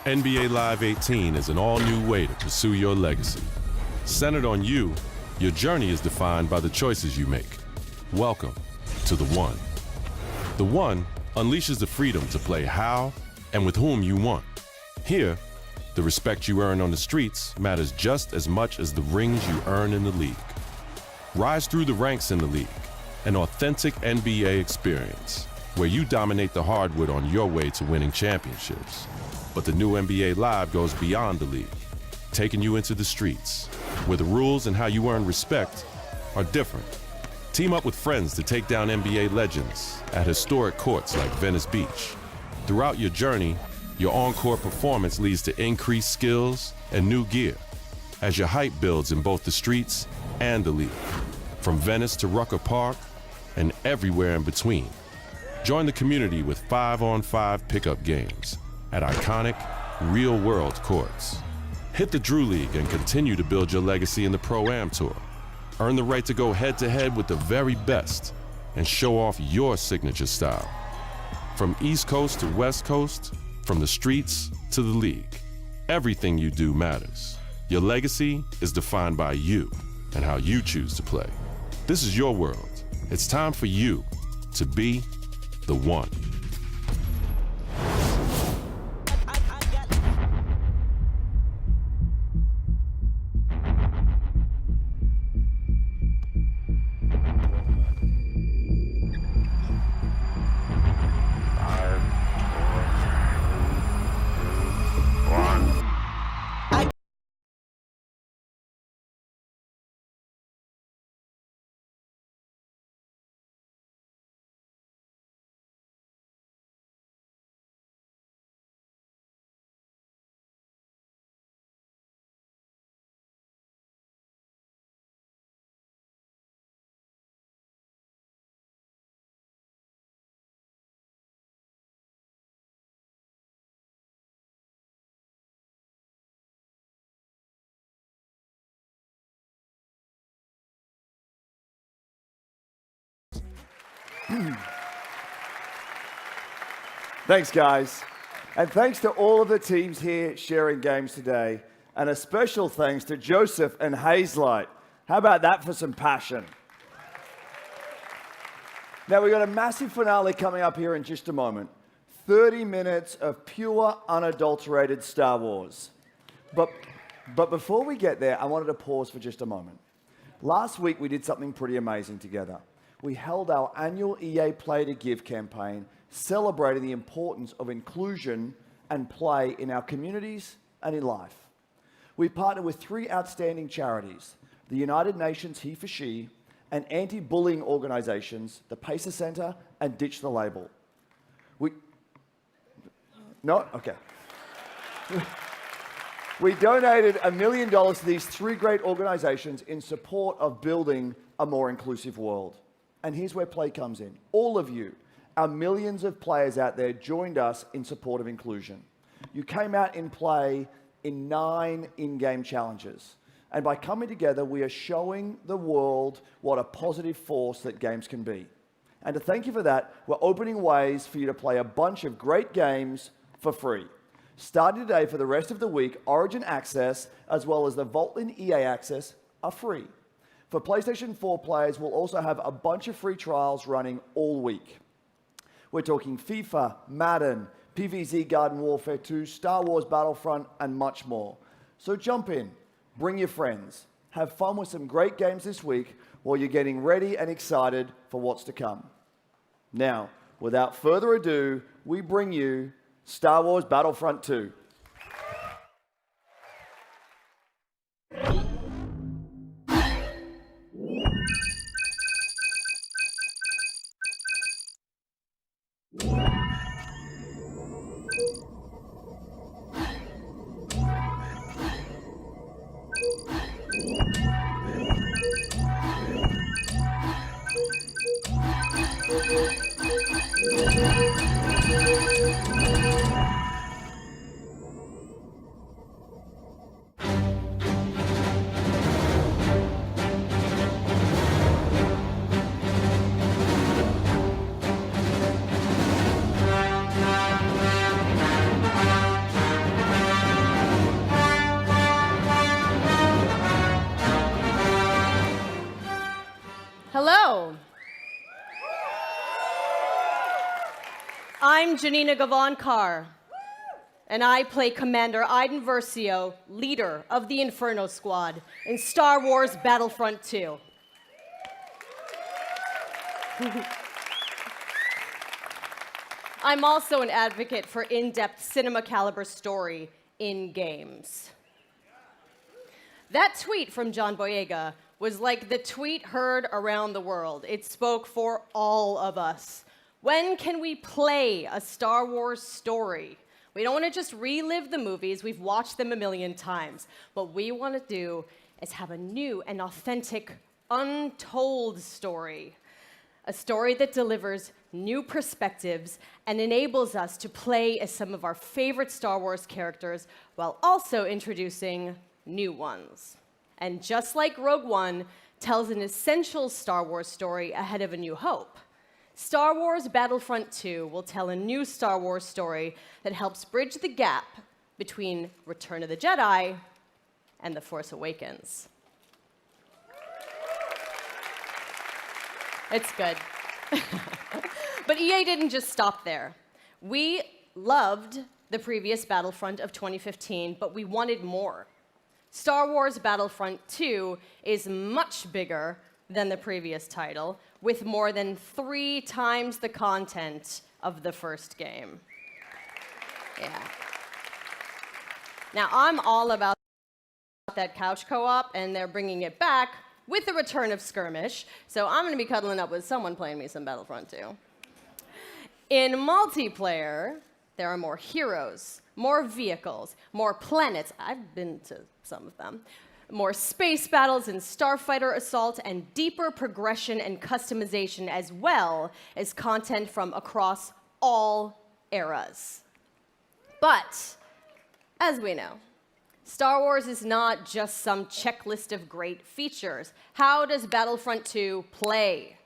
NBA Live 18 is an all-new way to pursue your legacy. Centered on you, your journey is defined by the choices you make. Welcome to The One. The One unleashes the freedom to play how and with whom you want. Here, the respect you earn on the streets matters just as much as the rings you earn in the league. Rise through the ranks in the league, an authentic NBA experience where you dominate the hardwood on your way to winning championships. But the new NBA Live goes beyond the league, taking you into the streets, where the rules and how you earn respect are different. Team up with friends to take down NBA legends at historic courts like Venice Beach. Throughout your journey, your on-court performance leads to increased skills and new gear as your hype builds in both the streets and the league, from Venice to Rucker Park and everywhere in between. Join the community with 5-on-5 pickup games at iconic, real-world courts. Hit the Drew League and continue to build your legacy in the Pro-Am Tour. Earn the right to go head-to-head with the very best and show off your signature style. From East Coast to West Coast, from the streets to the league, everything you do matters. Your legacy is defined by you and how you choose to play. This is your world. It's time for you to be the one. Thanks, guys. And thanks to all of the teams here sharing games today. And a special thanks to Joseph and Hazelight. How about that for some passion? Now, we've got a massive finale coming up here in just a moment. 30 minutes of pure, unadulterated Star Wars. But before we get there, I wanted to pause for just a moment. Last week, we did something pretty amazing together. We held our annual EA Play to Give campaign, celebrating the importance of inclusion and play in our communities and in life. We partnered with 3 outstanding charities, the United Nations He for She, and anti-bullying organizations, the Pacer Center and Ditch the Label. Okay. We donated $1 million to these 3 great organizations in support of building a more inclusive world. And here's where play comes in. All of you, our millions of players out there, joined us in support of inclusion. You came out in play in 9 in-game challenges. And by coming together, we are showing the world what a positive force that games can be. And to thank you for that, we're opening ways for you to play a bunch of great games for free. Starting today for the rest of the week, Origin Access, as well as the Vault-in EA Access, are free. For PlayStation 4 players, we'll also have a bunch of free trials running all week. We're talking FIFA, Madden, PvZ Garden Warfare 2, Star Wars Battlefront, and much more. So jump in, bring your friends, have fun with some great games this week while you're getting ready and excited for what's to come. Now, without further ado, we bring you Star Wars Battlefront 2. Hello. I'm Janina Gavankar, and I play Commander Iden Versio, leader of the Inferno Squad in Star Wars Battlefront 2. I'm also an advocate for in-depth cinema caliber story in games. That tweet from John Boyega was like the tweet heard around the world. It spoke for all of us. When can we play a Star Wars story? We don't want to just relive the movies. We've watched them a million times. What we want to do is have a new and authentic, untold story. A story that delivers new perspectives and enables us to play as some of our favorite Star Wars characters while also introducing new ones. And just like Rogue One tells an essential Star Wars story ahead of A New Hope, Star Wars Battlefront 2 will tell a new Star Wars story that helps bridge the gap between Return of the Jedi and The Force Awakens. It's good. But EA didn't just stop there. We loved the previous Battlefront of 2015, but we wanted more. Star Wars Battlefront 2 is much bigger than the previous title, with more than 3 times the content of the first game. Yeah. Now, I'm all about that couch co-op, and they're bringing it back with the return of Skirmish, so I'm going to be cuddling up with someone playing me some Battlefront 2. In multiplayer, there are more heroes, more vehicles, more planets. I've been to some of them. More space battles and starfighter assault, and deeper progression and customization, as well as content from across all eras. But, as we know, Star Wars is not just some checklist of great features. How does Battlefront 2 play?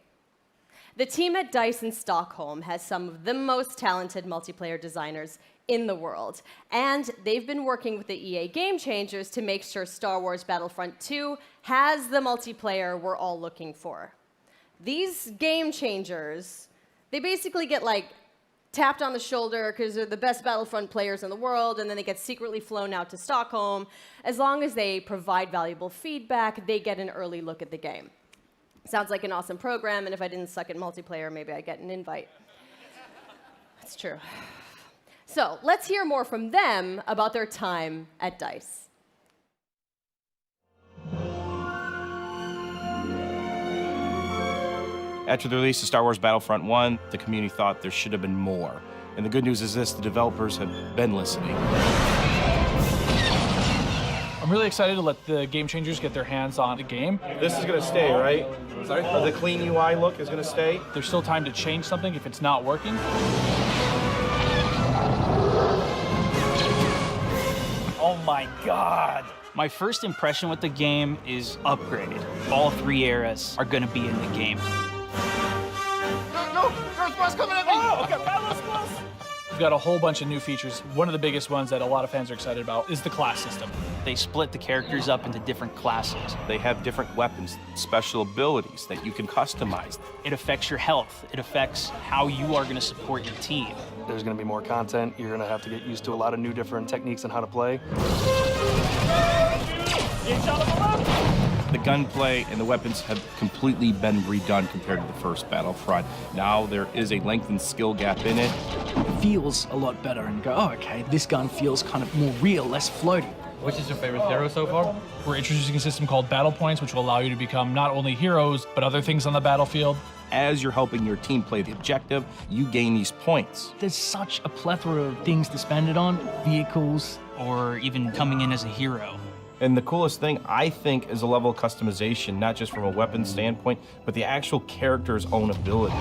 The team at DICE in Stockholm has some of the most talented multiplayer designers in the world, and they've been working with the EA Game Changers to make sure Star Wars Battlefront 2 has the multiplayer we're all looking for. These Game Changers, they basically get like tapped on the shoulder because they're the best Battlefront players in the world, and then they get secretly flown out to Stockholm. As long as they provide valuable feedback, they get an early look at the game. Sounds like an awesome program, and if I didn't suck at multiplayer, maybe I'd get an invite. That's true. So let's hear more from them about their time at DICE. After the release of Star Wars Battlefront 1, the community thought there should have been more. And the good news is this, the developers have been listening. I'm really excited to let the Game Changers get their hands on the game. This is going to stay, right? Sorry? The clean UI look is going to stay? There's still time to change something if it's not working. Oh my God! My first impression with the game is upgraded. All 3 eras are going to be in the game. No! Earth Boss coming at me! Oh, okay, Battle Squad! We've got a whole bunch of new features. One of the biggest ones that a lot of fans are excited about is the class system. They split the characters up into different classes. They have different weapons, special abilities that you can customize. It affects your health. It affects how you are going to support your team. There's going to be more content. You're going to have to get used to a lot of new different techniques on how to play. The gunplay and the weapons have completely been redone compared to the first Battlefront. Now there is a lengthened skill gap in it. It feels a lot better and go, oh, okay, this gun feels kind of more real, less floaty. Which is your favorite hero so far? We're introducing a system called Battle Points, which will allow you to become not only heroes, but other things on the battlefield. As you're helping your team play the objective, you gain these points. There's such a plethora of things to spend it on, vehicles, or even coming in as a hero. And the coolest thing, I think, is a level of customization, not just from a weapon standpoint, but the actual character's own abilities.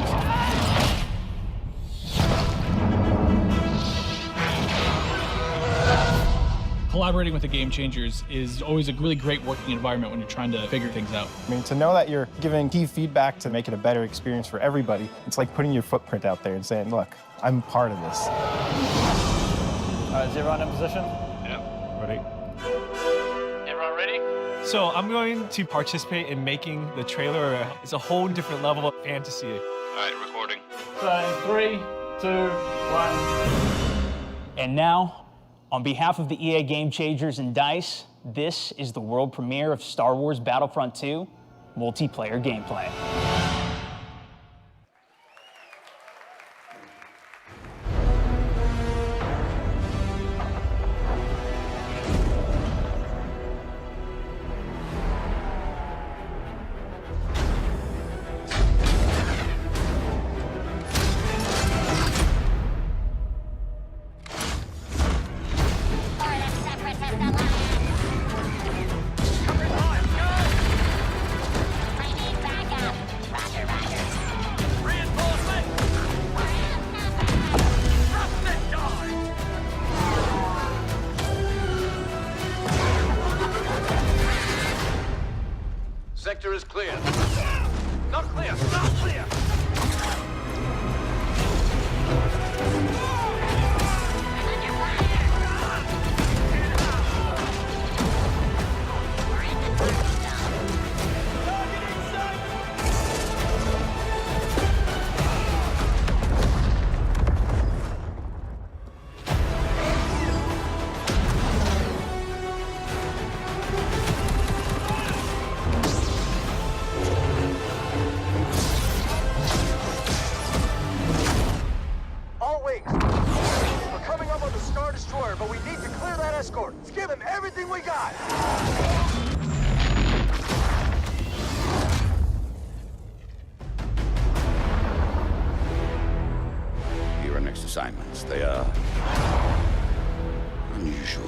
Collaborating with the Game Changers is always a really great working environment when you're trying to figure things out. I mean, to know that you're giving key feedback to make it a better experience for everybody, it's like putting your footprint out there and saying, look, I'm part of this. All right, is everyone in position? Yeah. Ready? Everyone ready? So I'm going to participate in making the trailer. It's a whole different level of fantasy. All right, recording. So 3, 2, 1. And now, on behalf of the EA Game Changers and DICE, this is the world premiere of Star Wars Battlefront 2 multiplayer gameplay. Sector is clear. Not clear! Not clear! But we need to clear that escort. Let's give him everything we got. Your next assignments, they are unusual.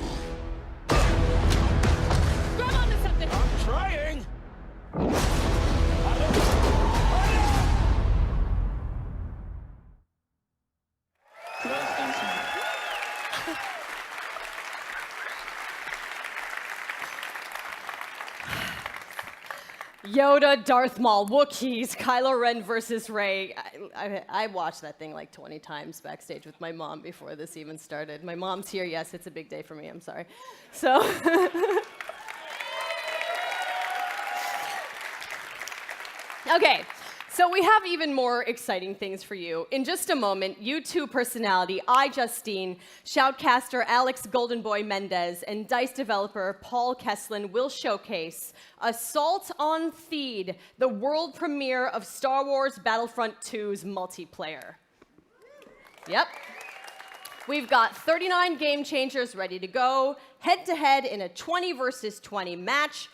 Grab onto something! I'm trying! Yoda, Darth Maul, Wookiees, Kylo Ren versus Rey. I watched that thing like 20 times backstage with my mom before this even started. My mom's here, yes, it's a big day for me, I'm sorry. So, okay, so we have even more exciting things for you. In just a moment, YouTube personality iJustine, shoutcaster Alex Goldenboy Mendez, and DICE developer Paul Kesslin will showcase Assault on Theed, the world premiere of Star Wars Battlefront 2's multiplayer. Yep. We've got 39 game changers ready to go, head-to-head in a 20 versus 20 match,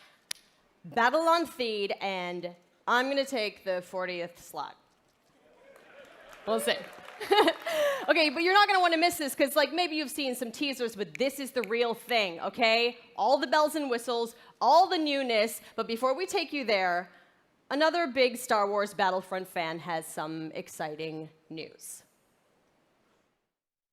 Battle on Theed, and I'm going to take the 40th slot. We'll see. Okay, but you're not going to want to miss this because, like, maybe you've seen some teasers, but this is the real thing, okay? All the bells and whistles, all the newness. But before we take you there, another big Star Wars Battlefront fan has some exciting news.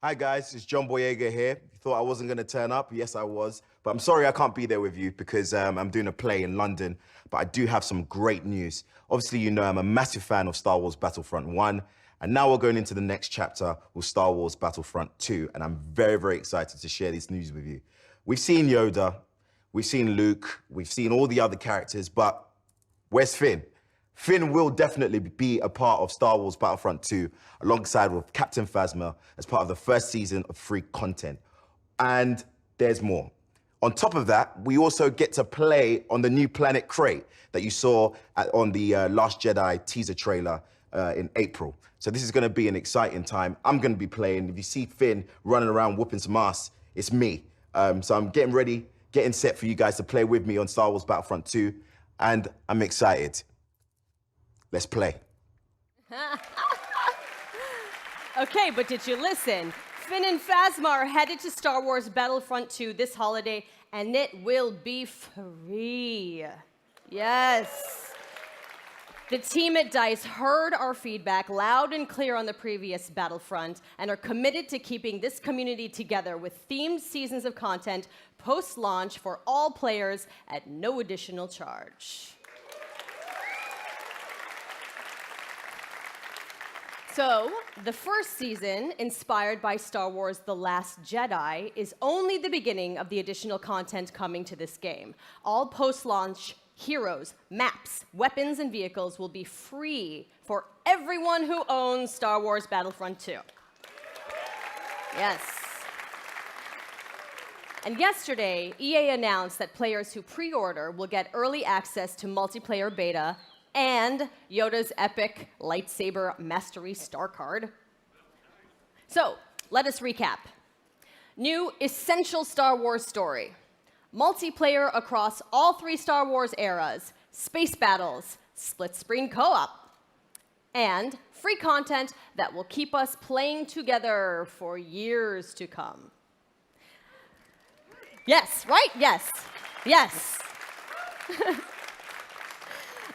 Hi guys, it's John Boyega here. You thought I wasn't going to turn up? Yes, I was. But I'm sorry I can't be there with you because I'm doing a play in London. But I do have some great news. Obviously, you know I'm a massive fan of Star Wars Battlefront 1. And now we're going into the next chapter with Star Wars Battlefront 2. And I'm very, very excited to share this news with you. We've seen Yoda, we've seen Luke, we've seen all the other characters, but where's Finn? Finn will definitely be a part of Star Wars Battlefront 2 alongside with Captain Phasma as part of the first season of free content. And there's more. On top of that, we also get to play on the new planet Crate that you saw on the Last Jedi teaser trailer in April. So this is going to be an exciting time. I'm going to be playing. If you see Finn running around whooping some ass, it's me. So I'm getting ready, getting set for you guys to play with me on Star Wars Battlefront 2, and I'm excited. Let's play. Okay, but did you listen? Finn and Phasma are headed to Star Wars Battlefront 2 this holiday, and it will be free. Yes. The team at DICE heard our feedback loud and clear on the previous Battlefront and are committed to keeping this community together with themed seasons of content post-launch for all players at no additional charge. So, the first season, inspired by Star Wars The Last Jedi, is only the beginning of the additional content coming to this game. All post-launch heroes, maps, weapons, and vehicles will be free for everyone who owns Star Wars Battlefront 2. Yes. And yesterday, EA announced that players who pre-order will get early access to multiplayer beta and Yoda's epic lightsaber mastery star card. So, let us recap. New essential Star Wars story. Multiplayer across all 3 Star Wars eras, space battles, split-screen co-op, and free content that will keep us playing together for years to come. Yes, right? Yes. Yes.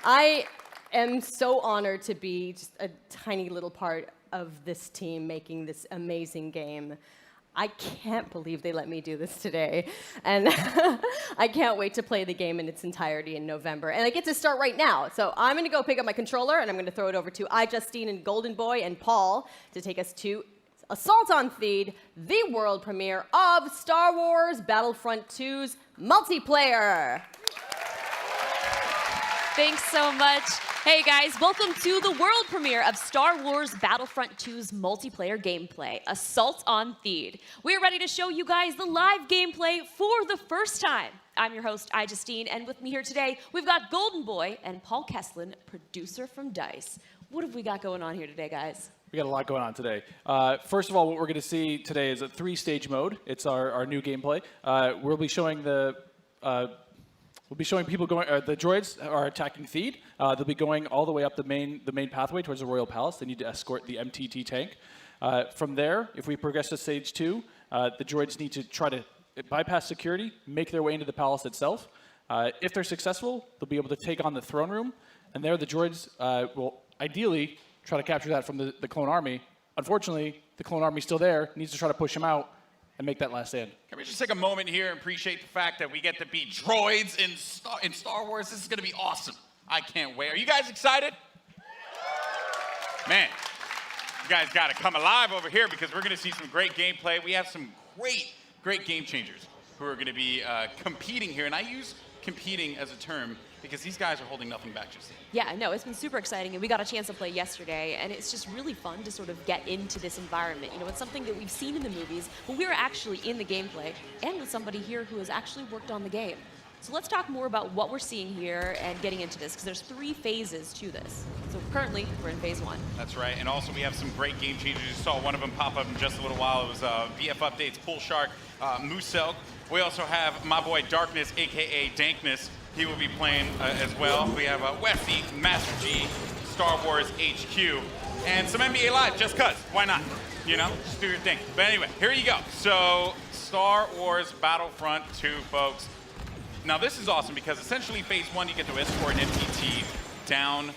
I am so honored to be just a tiny little part of this team making this amazing game. I can't believe they let me do this today. And I can't wait to play the game in its entirety in November. And I get to start right now. So I'm going to go pick up my controller, and I'm going to throw it over to iJustine and Golden Boy and Paul to take us to Assault on Theed, the world premiere of Star Wars Battlefront 2's multiplayer. Thanks so much. Hey guys, welcome to the world premiere of Star Wars Battlefront 2's multiplayer gameplay, Assault on Theed. We're ready to show you guys the live gameplay for the first time. I'm your host, iJustine, and with me here today, we've got Golden Boy and Paul Kesslin, producer from DICE. What have we got going on here today, guys? We got a lot going on today. First of all, what we're going to see today is a 3-stage mode. It's our new gameplay. We'll be showing people going. The droids are attacking Theed. They'll be going all the way up the main pathway towards the Royal Palace. They need to escort the MTT tank. From there, if we progress to stage 2, the droids need to try to bypass security, make their way into the palace itself. If they're successful, they'll be able to take on the throne room, and there the droids will ideally try to capture that from the clone army. Unfortunately, the clone army's still there, needs to try to push them out and make that last stand. Can we just take a moment here and appreciate the fact that we get to be droids in Star Wars? This is going to be awesome. I can't wait. Are you guys excited? Man, you guys got to come alive over here because we're going to see some great gameplay. We have some great game changers who are going to be competing here. And I use competing as a term because these guys are holding nothing back, Justine. Yeah, no, it's been super exciting, and we got a chance to play yesterday, and it's just really fun to sort of get into this environment. You know, it's something that we've seen in the movies, but we're actually in the gameplay, and with somebody here who has actually worked on the game. So let's talk more about what we're seeing here and getting into this, because there's 3 phases to this. So currently, we're in phase 1. That's right, and also we have some great game changers. You saw one of them pop up in just a little while. It was BF Updates, Pool Shark, Moosel. We also have my boy Darkness, a.k.a. Dankness. He will be playing as well. We have Westy, Master G, Star Wars HQ, and some NBA Live, just cuz. Why not? You know, just do your thing. But anyway, here you go. So, Star Wars Battlefront 2, folks. Now, this is awesome because essentially phase 1, you get to escort an MTT down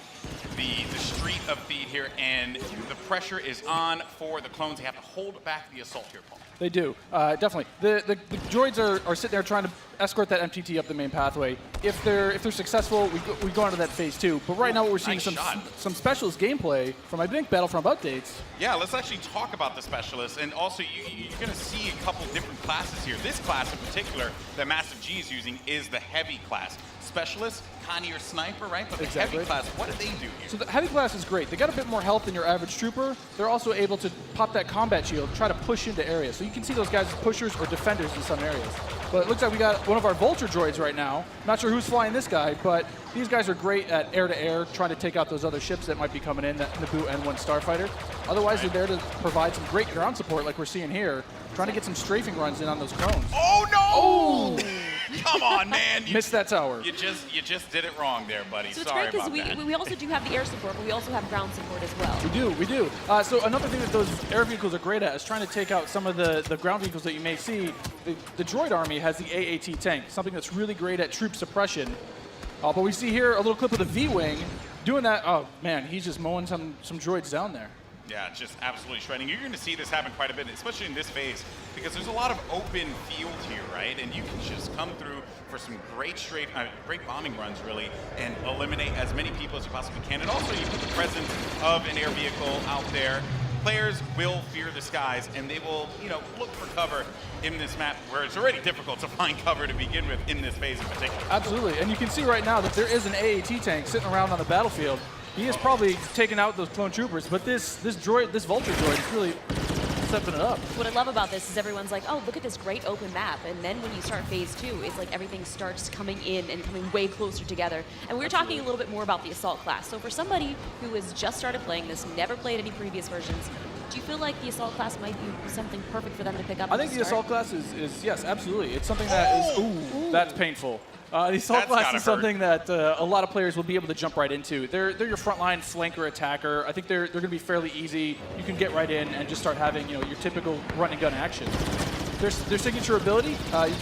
the street of Theed here, and the pressure is on for the clones. They have to hold back the assault here, Paul. They do, definitely. The droids are sitting there trying to escort that MTT up the main pathway. If they're successful, we go on to that phase 2. But right now, what we're seeing is some specialist gameplay from, I think, Battlefront updates. Yeah, let's actually talk about the specialists, and also you're going to see a couple different classes here. This class in particular that Massive G is using is the heavy class. Specialist, kind of your sniper, right? But the heavy class, what do they do here? So the heavy class is great. They got a bit more health than your average trooper. They're also able to pop that combat shield, try to push into areas. So you can see those guys as pushers or defenders in some areres. But it looks like we got one of our Vulture droids right now. Not sure who's flying this guy, but these guys are great at air-to-air, trying to take out those other ships that might be coming in, that Naboo N1 Starfighter. Otherwise, they're there to provide some great ground support like we're seeing here, trying to get some strafing runs in on those clones. Oh, no! Oh! Come on, man. Missed that tower. You just did it wrong there, buddy. So it's Sorry great about that. because we also do have the air support, but we also have ground support as well. We do. So another thing that those air vehicles are great at is trying to take out some of the ground vehicles that you may see. The droid army has the AAT tank, something that's really great at troop suppression. But we see here a little clip of the V-Wing doing that. Oh, man, he's just mowing some droids down there. Yeah, just absolutely shredding. You're going to see this happen quite a bit, especially in this phase, because there's a lot of open field here, right? And you can just come through for some great great bombing runs, really, and eliminate as many people as you possibly can. And also, you put the presence of an air vehicle out there. Players will fear the skies, and they will, look for cover in this map where it's already difficult to find cover to begin with in this phase in particular. Absolutely, and you can see right now that there is an AAT tank sitting around on the battlefield. He is probably taking out those clone troopers, but this Vulture droid is really stepping it up. What I love about this is everyone's like, oh, look at this great open map. And then when you start phase 2, it's like everything starts coming in and coming way closer together. And we were talking a little bit more about the Assault class. So for somebody who has just started playing this, never played any previous versions, do you feel like the Assault class might be something perfect for them to pick up? I think the Assault class is yes, absolutely. It's something that is, ooh, that's painful. The Assault class is something that a lot of players will be able to jump right into. They're your frontline flanker attacker. I think they're going to be fairly easy. You can get right in and just start having your typical run and gun action. Their signature ability,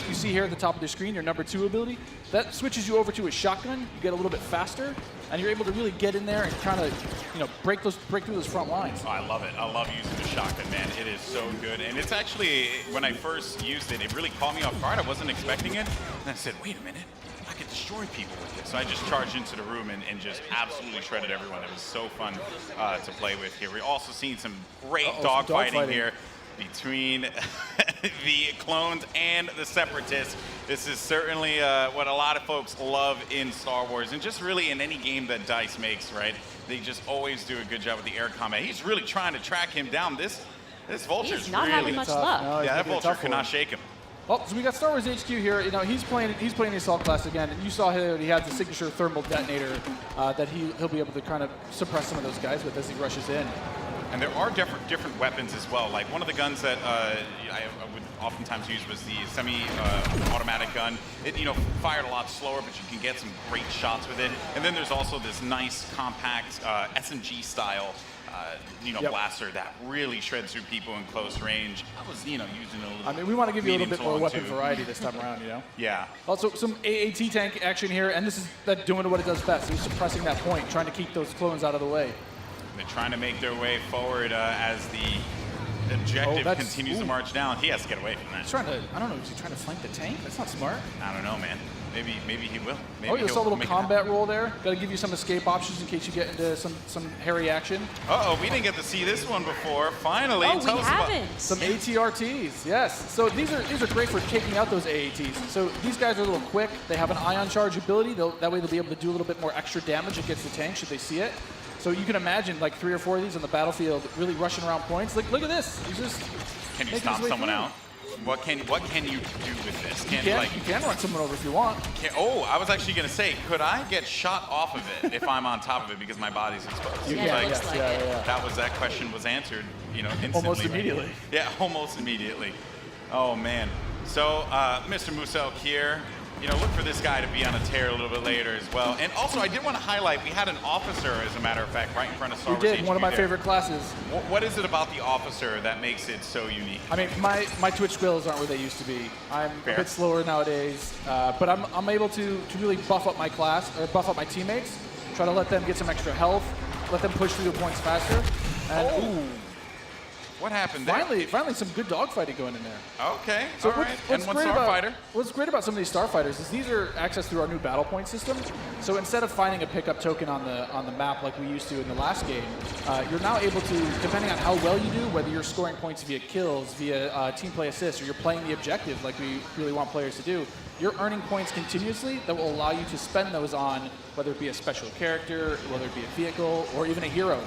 you see here at the top of the screen, your number 2 ability, that switches you over to a shotgun. You get a little bit faster, and you're able to really get in there and kind of break through those front lines. Oh, I love it. I love using the shotgun, man. It is so good. And it's actually, when I first used it, it really caught me off guard. I wasn't expecting it. And I said, wait a minute. I could destroy people with this. So I just charged into the room and just absolutely shredded everyone. It was so fun to play with here. We're also seeing some great dogfighting here between the clones and the separatists. This is certainly what a lot of folks love in Star Wars, and just really in any game that DICE makes, right? They just always do a good job with the air combat. He's really trying to track him down. This Vulture's not really having much luck. No, yeah, that Vulture cannot shake him. Well, so we got Star Wars HQ here. He's playing the Assault class again, and you saw here he has the signature thermal detonator that he'll be able to kind of suppress some of those guys with as he rushes in. And there are different weapons as well. Like one of the guns that I would oftentimes use was the semi-automatic gun. It fired a lot slower, but you can get some great shots with it. And then there's also this nice compact SMG style blaster that really shreds through people in close range. I was using it a little. We want to give you a little bit more weapon variety this time around. Yeah. Also, some AAT tank action here, and this is doing what it does best. He's suppressing that point, trying to keep those clones out of the way. They're trying to make their way forward as the objective continues to march down. He has to get away from that. He's trying to, I don't know, is he trying to flank the tank? That's not smart. I don't know, man. Maybe he will. Maybe you saw a little combat roll there. Got to give you some escape options in case you get into some hairy action. Uh-oh, we didn't get to see this one before. Finally, we haven't. Some ATRTs, yes. So these are great for taking out those AATs. So these guys are a little quick. They have an ion charge ability. That way they'll be able to do a little bit more extra damage against the tank should they see it. So you can imagine like 3 or 4 of these on the battlefield really rushing around points. Look at this. He's just Can you stop someone out? What can you do with this? You can run someone over if you want. I was actually going to say, could I get shot off of it if I'm on top of it because my body's exposed? That question was answered, instantly. Almost immediately. Yeah, almost immediately. Oh man. So Mr. Muselk here. Look for this guy to be on a tear a little bit later as well. And also, I did want to highlight, we had an officer, as a matter of fact, right in front of Star Wars. We did, HQ one of my there. favorite classes. What is it about the officer that makes it so unique? My Twitch skills aren't where they used to be. I'm a bit slower nowadays, but I'm able to really buff up my class, or buff up my teammates, try to let them get some extra health, let them push through the points faster. And, what happened there? Finally some good dogfighting going in there. Okay, all right. And one starfighter. What's great about some of these starfighters is these are accessed through our new battle point system. So instead of finding a pickup token on the map like we used to in the last game, you're now able to, depending on how well you do, whether you're scoring points via kills, via team play assists, or you're playing the objective like we really want players to do, you're earning points continuously that will allow you to spend those on whether it be a special character, whether it be a vehicle, or even a hero.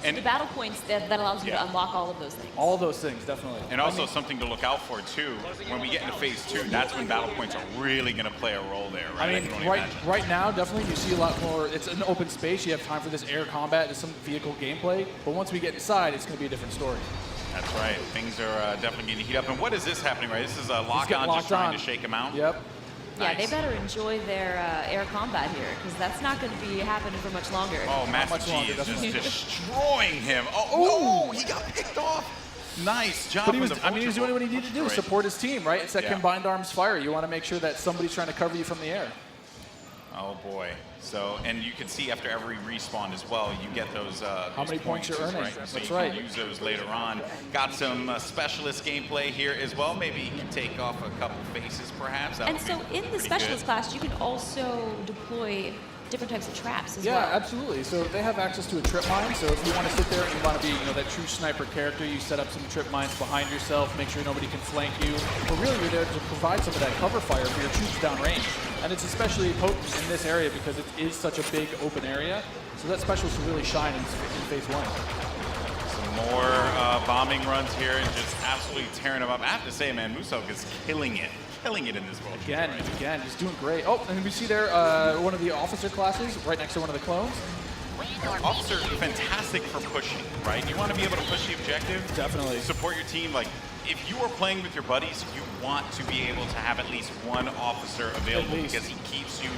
And the battle points that allows you to unlock all of those things. All of those things, definitely. And also something to look out for too. When we get into phase 2, that's when battle points are really going to play a role there, right? Right now, definitely you see a lot more. It's an open space. You have time for this air combat, there's some vehicle gameplay. But once we get inside, it's going to be a different story. That's right. Things are definitely going to heat up. And what is this happening, right? This is a lock-on just trying to shake him out? Yep. Yeah, they better enjoy their air combat here, because that's not going to be happening for much longer. Oh, Master G is just destroying him. Oh, he got picked off. Nice job. But he was doing what he needed to do, support his team, right? It's that combined arms fire. You want to make sure that somebody's trying to cover you from the air. Oh, boy. So, and you can see after every respawn as well, you get those how many points you're earning. Right? So That's you right. can use those later on. Got some specialist gameplay here as well. Maybe you can take off a couple faces, perhaps. That And would so be in the pretty specialist good. class, you can also deploy different types of traps as Yeah, well. absolutely. So they have access to a trip mine. So if you want to sit there and you want to be, that true sniper character, you set up some trip mines behind yourself, make sure nobody can flank you. But really, you're there to provide some of that cover fire for your troops downrange. And it's especially potent in this area because it is such a big open area. So that specialist will really shine in phase 1. Some more bombing runs here and just absolutely tearing them up. I have to say, man, Musok is killing it in this world. Again, he's doing great. Oh, and we see there one of the officer classes right next to one of the clones. Officer, fantastic for pushing, right? You want to be able to push the objective. Definitely. Support your team. Like, if you are playing with your buddies, you want to be able to have at least one officer available because he keeps you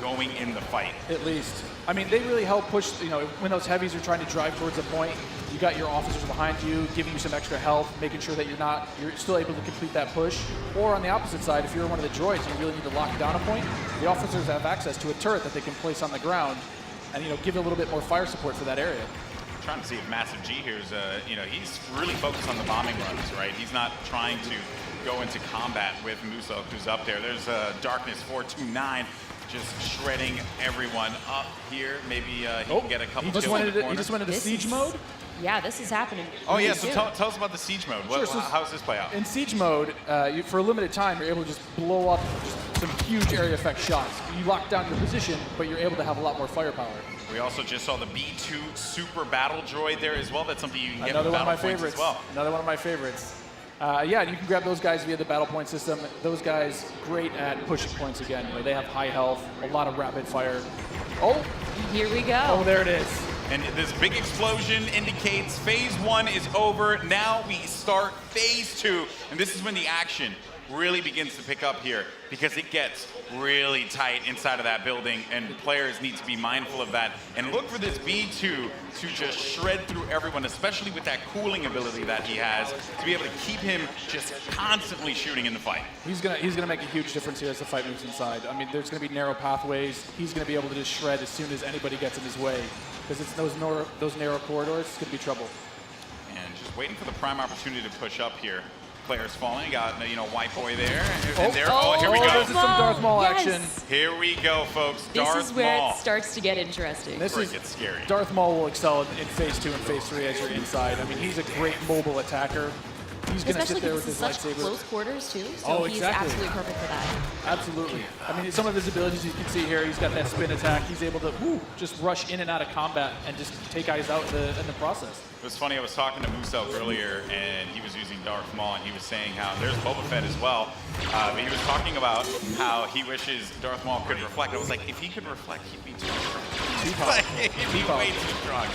going in the fight. At least. I mean, they really help push, when those heavies are trying to drive towards a point, you got your officers behind you, giving you some extra health, making sure that you're still able to complete that push. Or on the opposite side, if you're one of the droids and you really need to lock down a point, the officers have access to a turret that they can place on the ground and, give a little bit more fire support for that area. I'm trying to see if Massive G here is, he's really focused on the bombing runs, right? He's not trying to go into combat with Musok, who's up there. There's Darkness 429. Just shredding everyone up here. Maybe he can get a couple kills in the corner. He just went into siege mode? Yeah, this is happening. Oh, yeah, so tell us about the siege mode. Sure, so how does this play out? In siege mode, for a limited time, you're able to just blow up just some huge area effect shots. You lock down your position, but you're able to have a lot more firepower. We also just saw the B2 Super Battle Droid there as well. That's something you can get Another with one of my battle points favorites. as well. Another one of my favorites. Yeah, and you can grab those guys via the battle point system. Those guys, great at pushing points again. They have high health, a lot of rapid fire. Oh! Here we go. Oh, there it is. And this big explosion indicates phase 1 is over. Now we start phase 2. And this is when the action really begins to pick up here because it gets really tight inside of that building and players need to be mindful of that and look for this B2 to just shred through everyone, especially with that cooling ability that he has, to be able to keep him just constantly shooting in the fight. He's gonna make a huge difference here as the fight moves inside. I mean, there's gonna be narrow pathways. He's gonna be able to just shred as soon as anybody gets in his way because it's those narrow corridors. It's gonna be trouble. And just waiting for the prime opportunity to push up here. Players falling. Got White Boy there. And there. Oh, here we go. This is some Darth Maul action. Here we go, folks. This Darth is where Maul. it starts to get interesting. This is gets scary. Darth Maul will excel in phase 2 and phase 3 as you're inside. I mean, he's a great mobile attacker. He's going to sit there with his such lightsaber. close quarters too, so he's absolutely perfect for that. Absolutely. I mean, some of his abilities you can see here. He's got that spin attack. He's able to just rush in and out of combat and just take guys out in the process. It was funny. I was talking to Musok earlier, and he was using Darth Maul, and he was saying how there's Boba Fett as well. But he was talking about how he wishes Darth Maul could reflect. I was like, if he could reflect, he'd be too strong. He'd be way too strong.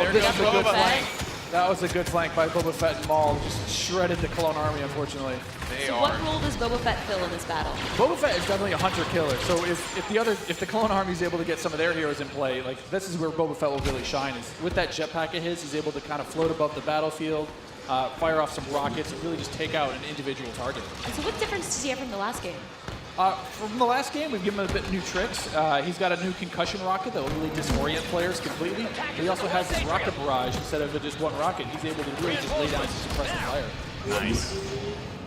There this goes is a good Boba. flank. That was a good flank by Boba Fett and Maul. Just shredded the clone army, unfortunately. So what role does Boba Fett fill in this battle? Boba Fett is definitely a hunter-killer. So if the clone army is able to get some of their heroes in play, like this is where Boba Fett will really shine. Is with that jetpack of his, he's able to kind of float above the battlefield, fire off some rockets, and really just take out an individual target. And so what difference does he have from the last game? From the last game, we've given him a bit new tricks. He's got a new concussion rocket that will really disorient players completely. But he also has this rocket barrage instead of just one rocket. He's able to really just lay down some suppressive fire. Nice.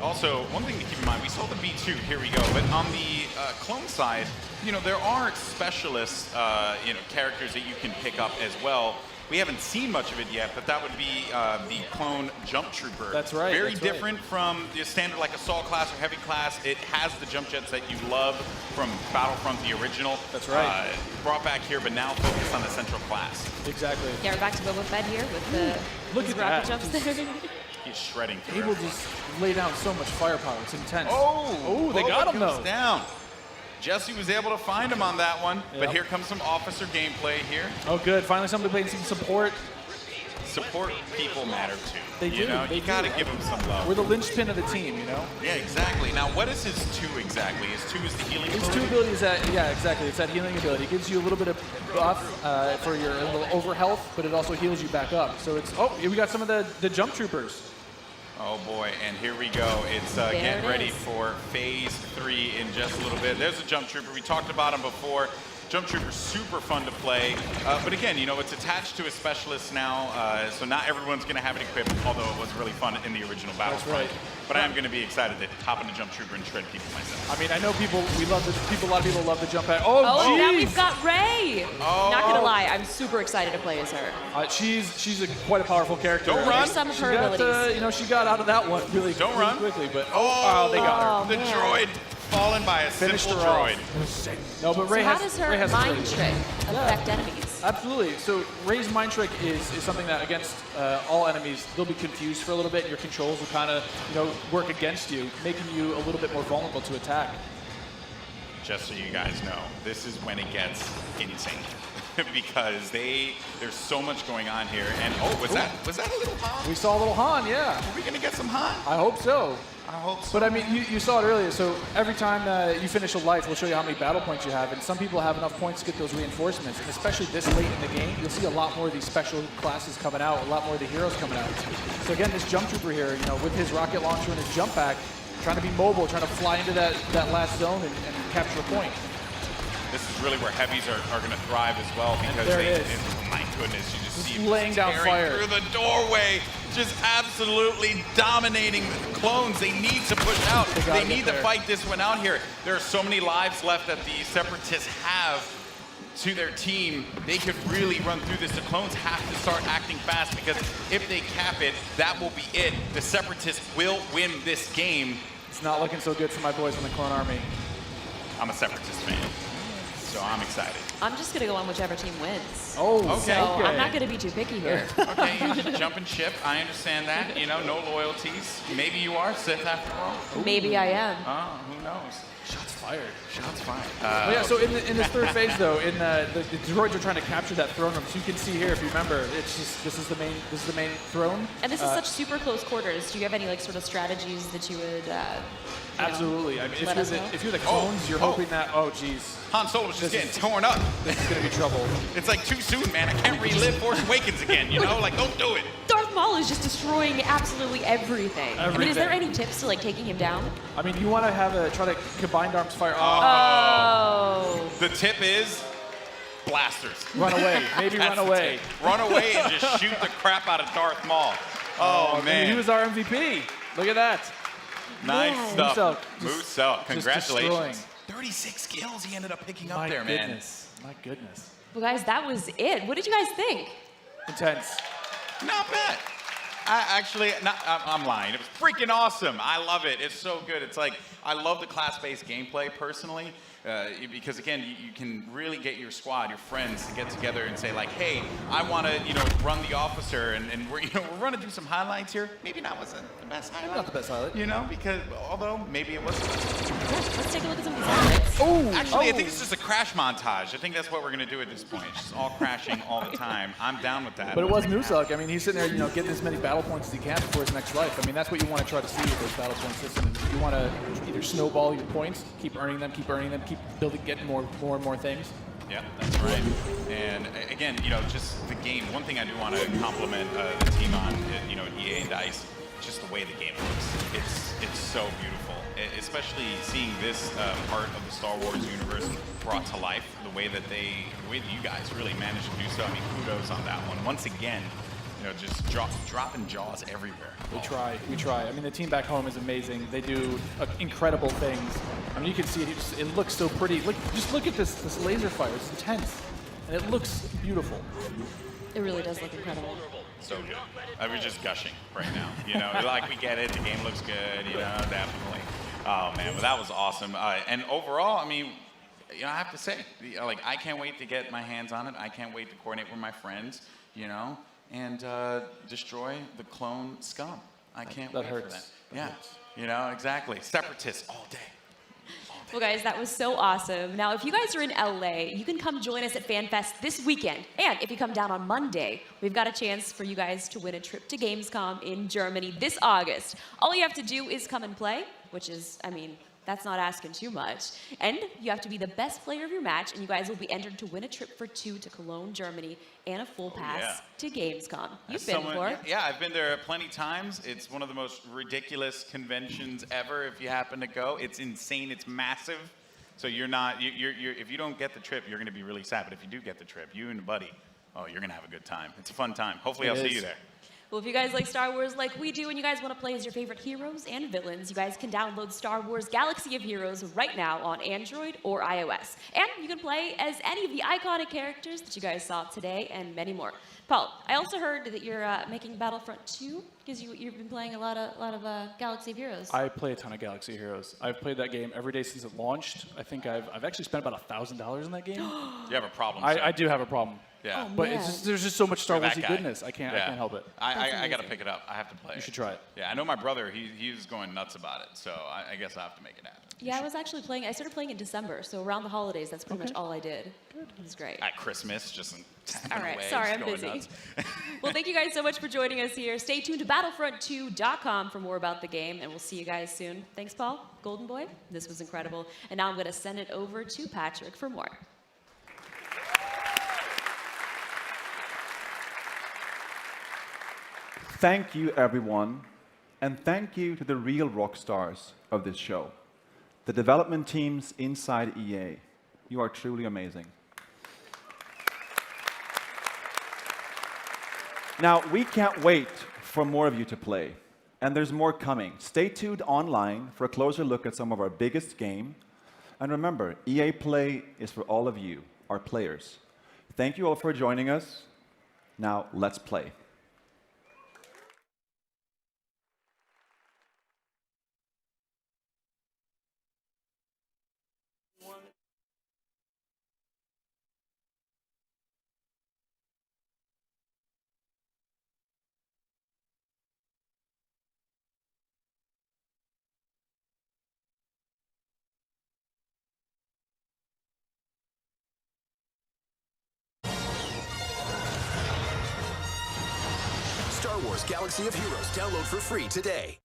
Also, one thing to keep in mind, we saw the B2, here we go, but on the clone side, there are specialist, characters that you can pick up as well. We haven't seen much of it yet, but that would be the clone jump trooper. That's right. Very different from the standard like assault class or heavy class. It has the jump jets that you love from Battlefront, the original. That's right. Brought back here, but now focused on the central class. Exactly. Yeah, we're back to Boba Fett here with the Look at rocket that. jumps there. He's shredding through. He will just lay down so much firepower. It's intense. Oh, they got him goes though. Down. Jesse was able to find him on that one, Yep. but here comes some officer gameplay here. Oh, good. Finally, somebody playing some support. Support people matter too. They do. You gotta give them some love. We're the linchpin of the team, Yeah, exactly. Now, what is his 2 exactly? His 2 is the healing His ability? 2 ability is that, yeah, exactly. It's that healing ability. It gives you a little bit of buff for your little over health, but it also heals you back up. So it's, we got some of the jump troopers. Oh boy, and here we go. It's getting ready for phase 3 in just a little bit. There's a jump trooper. We talked about him before. Jump Trooper, super fun to play. But again, you know, it's attached to a specialist now, so not everyone's going to have it equipped, although it was really fun in the original Battlefront. Right. But I am going to be excited to hop into Jump Trooper and shred people myself. I mean, I know a lot of people love the jump pad. Oh, geez. now we've got Ray. Oh. Not gonna lie, I'm super excited to play as her. She's quite a powerful character. Don't run. Some of her abilities. You know, she got out of that one really quickly, but they got her. The droid fallen by a simple droid. No, but Ray So how has, does her Ray has mind ability. trick affect enemies? Absolutely. So Ray's mind trick is something that against all enemies, they'll be confused for a little bit, and your controls will kind of, you know, work against you, making you a little bit more vulnerable to attack. Just so you guys know, this is when it gets insane. Because there's so much going on here. And was that a little Han? We saw a little Han, yeah. Are we gonna get some Han? I hope so. I hope so. But I mean, you saw it earlier. So every time you finish a life, we'll show you how many battle points you have. And some people have enough points to get those reinforcements. And especially this late in the game, you'll see a lot more of these special classes coming out, a lot more of the heroes coming out. So again, this Jump Trooper here, you know, with his rocket launcher and his jump pack, trying to be mobile, trying to fly into that last zone and capture a point. This is really where heavies are going to thrive as well, because my goodness, you just see laying down fire through the doorway, just absolutely dominating the clones. They need to push out. They need to fight this one out here. There are so many lives left that the Separatists have to their team. They could really run through this. The clones have to start acting fast, because if they cap it, that will be it. The Separatists will win this game. It's not looking so good for my boys in the Clone Army. I'm a Separatist fan, so I'm excited. I'm just gonna go on whichever team wins. Oh, so I'm not gonna be too picky here. Okay, jump and ship. I understand that. You know, no loyalties. Maybe you are Sith after all. Maybe I am. Oh, who knows? Shots fired. Shots fired. Yeah, so in this third phase though, in the droids are trying to capture that throne room. So you can see here, if you remember, it's just this is the main throne. And this is such super close quarters. Do you have any like sort of strategies that you would? Absolutely. I mean, if you're the Oh, clones, you're hoping that. Oh, geez. Han Solo was just getting torn up. This is gonna be trouble. It's like too soon, man. I can't relive Force Awakens again. You know, like don't do it. Darth Maul is just destroying absolutely everything. I mean, is there any tips to like taking him down? I mean, you want to try to combined arms fire. Oh. The tip is blasters. Run away. Maybe run away. Run away and just shoot the crap out of Darth Maul. Oh man, he was our MVP. Look at that. Nice stuff. Moose congratulations. Destroying. 36 kills he ended up picking up My there, goodness. Man. My goodness. Well, guys, that was it. What did you guys think? Intense. Not bad. I'm lying. It was freaking awesome. I love it. It's so good. It's like, I love the class-based gameplay personally, because again, you can really get your squad, your friends to get together and say like, hey, I want to, run the officer, and we're running through some highlights here. Maybe not was the best highlight. Not the best highlight. Because although maybe it was. Let's take a look at some of these highlights. Actually, I think it's just a crash montage. I think that's what we're going to do at this point. It's just all crashing all the time. I'm down with that. But it was Musak. I mean, he's sitting there, getting as many battle points as he can before his next life. I mean, that's what you want to try to see with those battle point systems. You want to either snowball your points, keep earning them, keep building, getting more and more things. Yeah, that's right. And again, just the game. One thing I do want to compliment the team on, EA and DICE, just the way the game looks. It's so beautiful, especially seeing this part of the Star Wars universe brought to life. The way that you guys really managed to do so. I mean, kudos on that one. Once again, just dropping jaws everywhere. We try. I mean, the team back home is amazing. They do incredible things. I mean, you can see it looks so pretty. Just look at this laser fire. It's intense, and it looks beautiful. It really does look incredible. So good. I was just gushing right now. Like we get it. The game looks good. Definitely. Oh man, well that was awesome. And overall, I mean, I have to say, I can't wait to get my hands on it. I can't wait to coordinate with my friends. And destroy the clone scum. I can't wait for that. Yeah, exactly. Separatists all day. Well, guys, that was so awesome. Now, if you guys are in LA, you can come join us at FanFest this weekend. And if you come down on Monday, we've got a chance for you guys to win a trip to Gamescom in Germany this August. All you have to do is come and play, which is, that's not asking too much. And you have to be the best player of your match, and you guys will be entered to win a trip for 2 to Cologne, Germany, and a full pass to Gamescom. You've been before. Yeah, I've been there plenty times. It's one of the most ridiculous conventions ever if you happen to go. It's insane. It's massive. So you're not, if you don't get the trip, you're going to be really sad. But if you do get the trip, you and a buddy, oh, you're going to have a good time. It's a fun time. Hopefully I'll see you there. Well, if you guys like Star Wars like we do and you guys want to play as your favorite heroes and villains, you guys can download Star Wars Galaxy of Heroes right now on Android or iOS. And you can play as any of the iconic characters that you guys saw today and many more. Paul, I also heard that you're making Battlefront 2 because you've been playing a lot of Galaxy of Heroes. I play a ton of Galaxy of Heroes. I've played that game every day since it launched. I think I've actually spent about $1,000 in that game. You have a problem, I do have a problem. Yeah. But it's just, there's just so much Star Warsy goodness. I can't help it. I got to pick it up. I have to play it. You should try it. Yeah, I know my brother, he's going nuts about it, so I guess I have to make it happen. Yeah, I started playing in December, so around the holidays, that's pretty much all I did. It was great. At Christmas, just all right, away, sorry, just I'm going busy. nuts. Well, thank you guys so much for joining us here. Stay tuned to Battlefront2.com for more about the game, and we'll see you guys soon. Thanks, Paul. Golden Boy, this was incredible. And now I'm going to send it over to Patrick for more. Thank you, everyone, and thank you to the real rock stars of this show, the development teams inside EA. You are truly amazing. Now, we can't wait for more of you to play, and there's more coming. Stay tuned online for a closer look at some of our biggest game. And remember, EA Play is for all of you, our players. Thank you all for joining us. Now, let's play. Star Wars Galaxy of Heroes. Download for free today.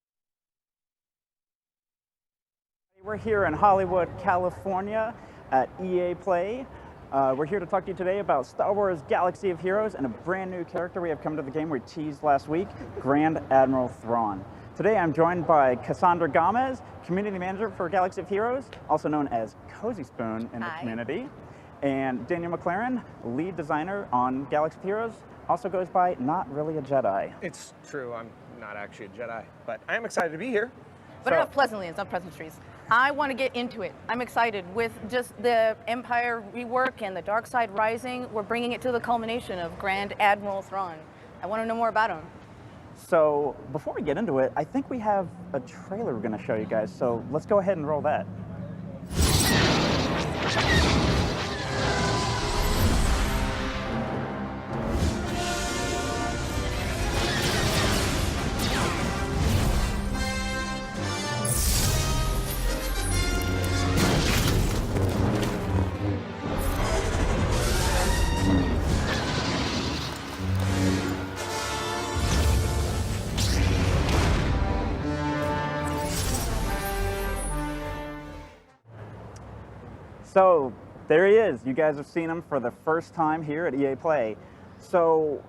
We're here in Hollywood, California at EA Play. We're here to talk to you today about Star Wars Galaxy of Heroes and a brand new character we have come to the game we teased last week, Grand Admiral Thrawn. Today I'm joined by Cassandra Gomez, Community Manager for Galaxy of Heroes, also known as Cozy Spoon in the community, and Daniel McLaren, Lead Designer on Galaxy of Heroes, also goes by Not Really a Jedi. It's true, I'm not actually a Jedi, but I am excited to be here. But enough pleasantly, it's not pleasantries. I want to get into it. I'm excited with just the Empire rework and the Dark Side Rising. We're bringing it to the culmination of Grand Admiral Thrawn. I want to know more about him. So before we get into it, I think we have a trailer we're going to show you guys, so let's go ahead and roll that. So there he is. You guys have seen him for the first time here at EA Play. So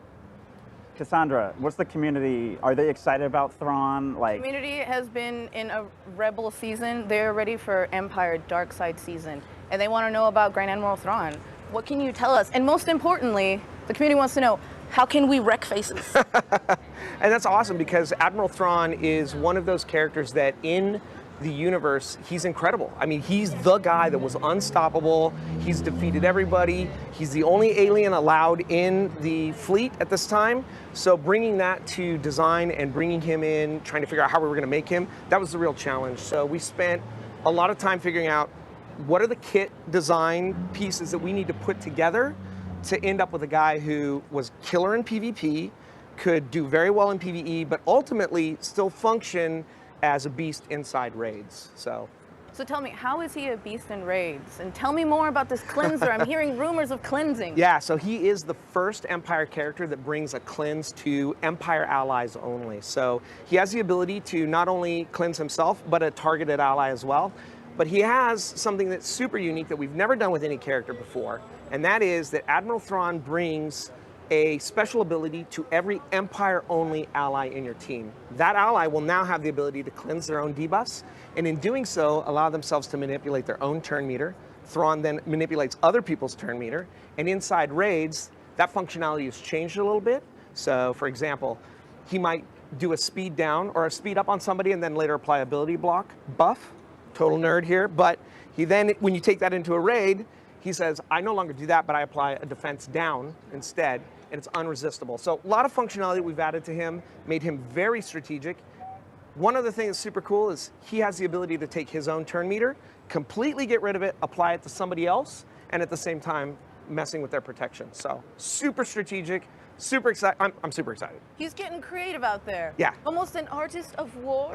Cassandra, what's the community? Are they excited about Thrawn? Community has been in a Rebel season. They're ready for Empire Dark Side season. And they want to know about Grand Admiral Thrawn. What can you tell us? And most importantly, the community wants to know, how can we wreck faces? And that's awesome because Admiral Thrawn is one of those characters that in the universe, he's incredible. I mean, he's the guy that was unstoppable. He's defeated everybody. He's the only alien allowed in the fleet at this time. So bringing that to design and bringing him in, trying to figure out how we were going to make him, that was the real challenge. So we spent a lot of time figuring out what are the kit design pieces that we need to put together to end up with a guy who was killer in PvP, could do very well in PvE, but ultimately still function as a beast inside raids. So tell me, how is he a beast in raids? And tell me more about this cleanser. I'm hearing rumors of cleansing. Yeah, so he is the first Empire character that brings a cleanse to Empire allies only. So he has the ability to not only cleanse himself, but a targeted ally as well. But he has something that's super unique that we've never done with any character before, and that is that Admiral Thrawn brings a special ability to every Empire-only ally in your team. That ally will now have the ability to cleanse their own debuffs, and in doing so, allow themselves to manipulate their own turn meter. Thrawn then manipulates other people's turn meter, and inside raids, that functionality has changed a little bit. So, for example, he might do a speed down or a speed up on somebody and then later apply ability block buff. Total nerd here, but he then, when you take that into a raid, he says, I no longer do that, but I apply a defense down instead, and it's unresistible. So a lot of functionality we've added to him, made him very strategic. One other thing that's super cool is he has the ability to take his own turn meter, completely get rid of it, apply it to somebody else, and at the same time, messing with their protection. So super strategic, super excited. I'm super excited. He's getting creative out there. Yeah. Almost an artist of war.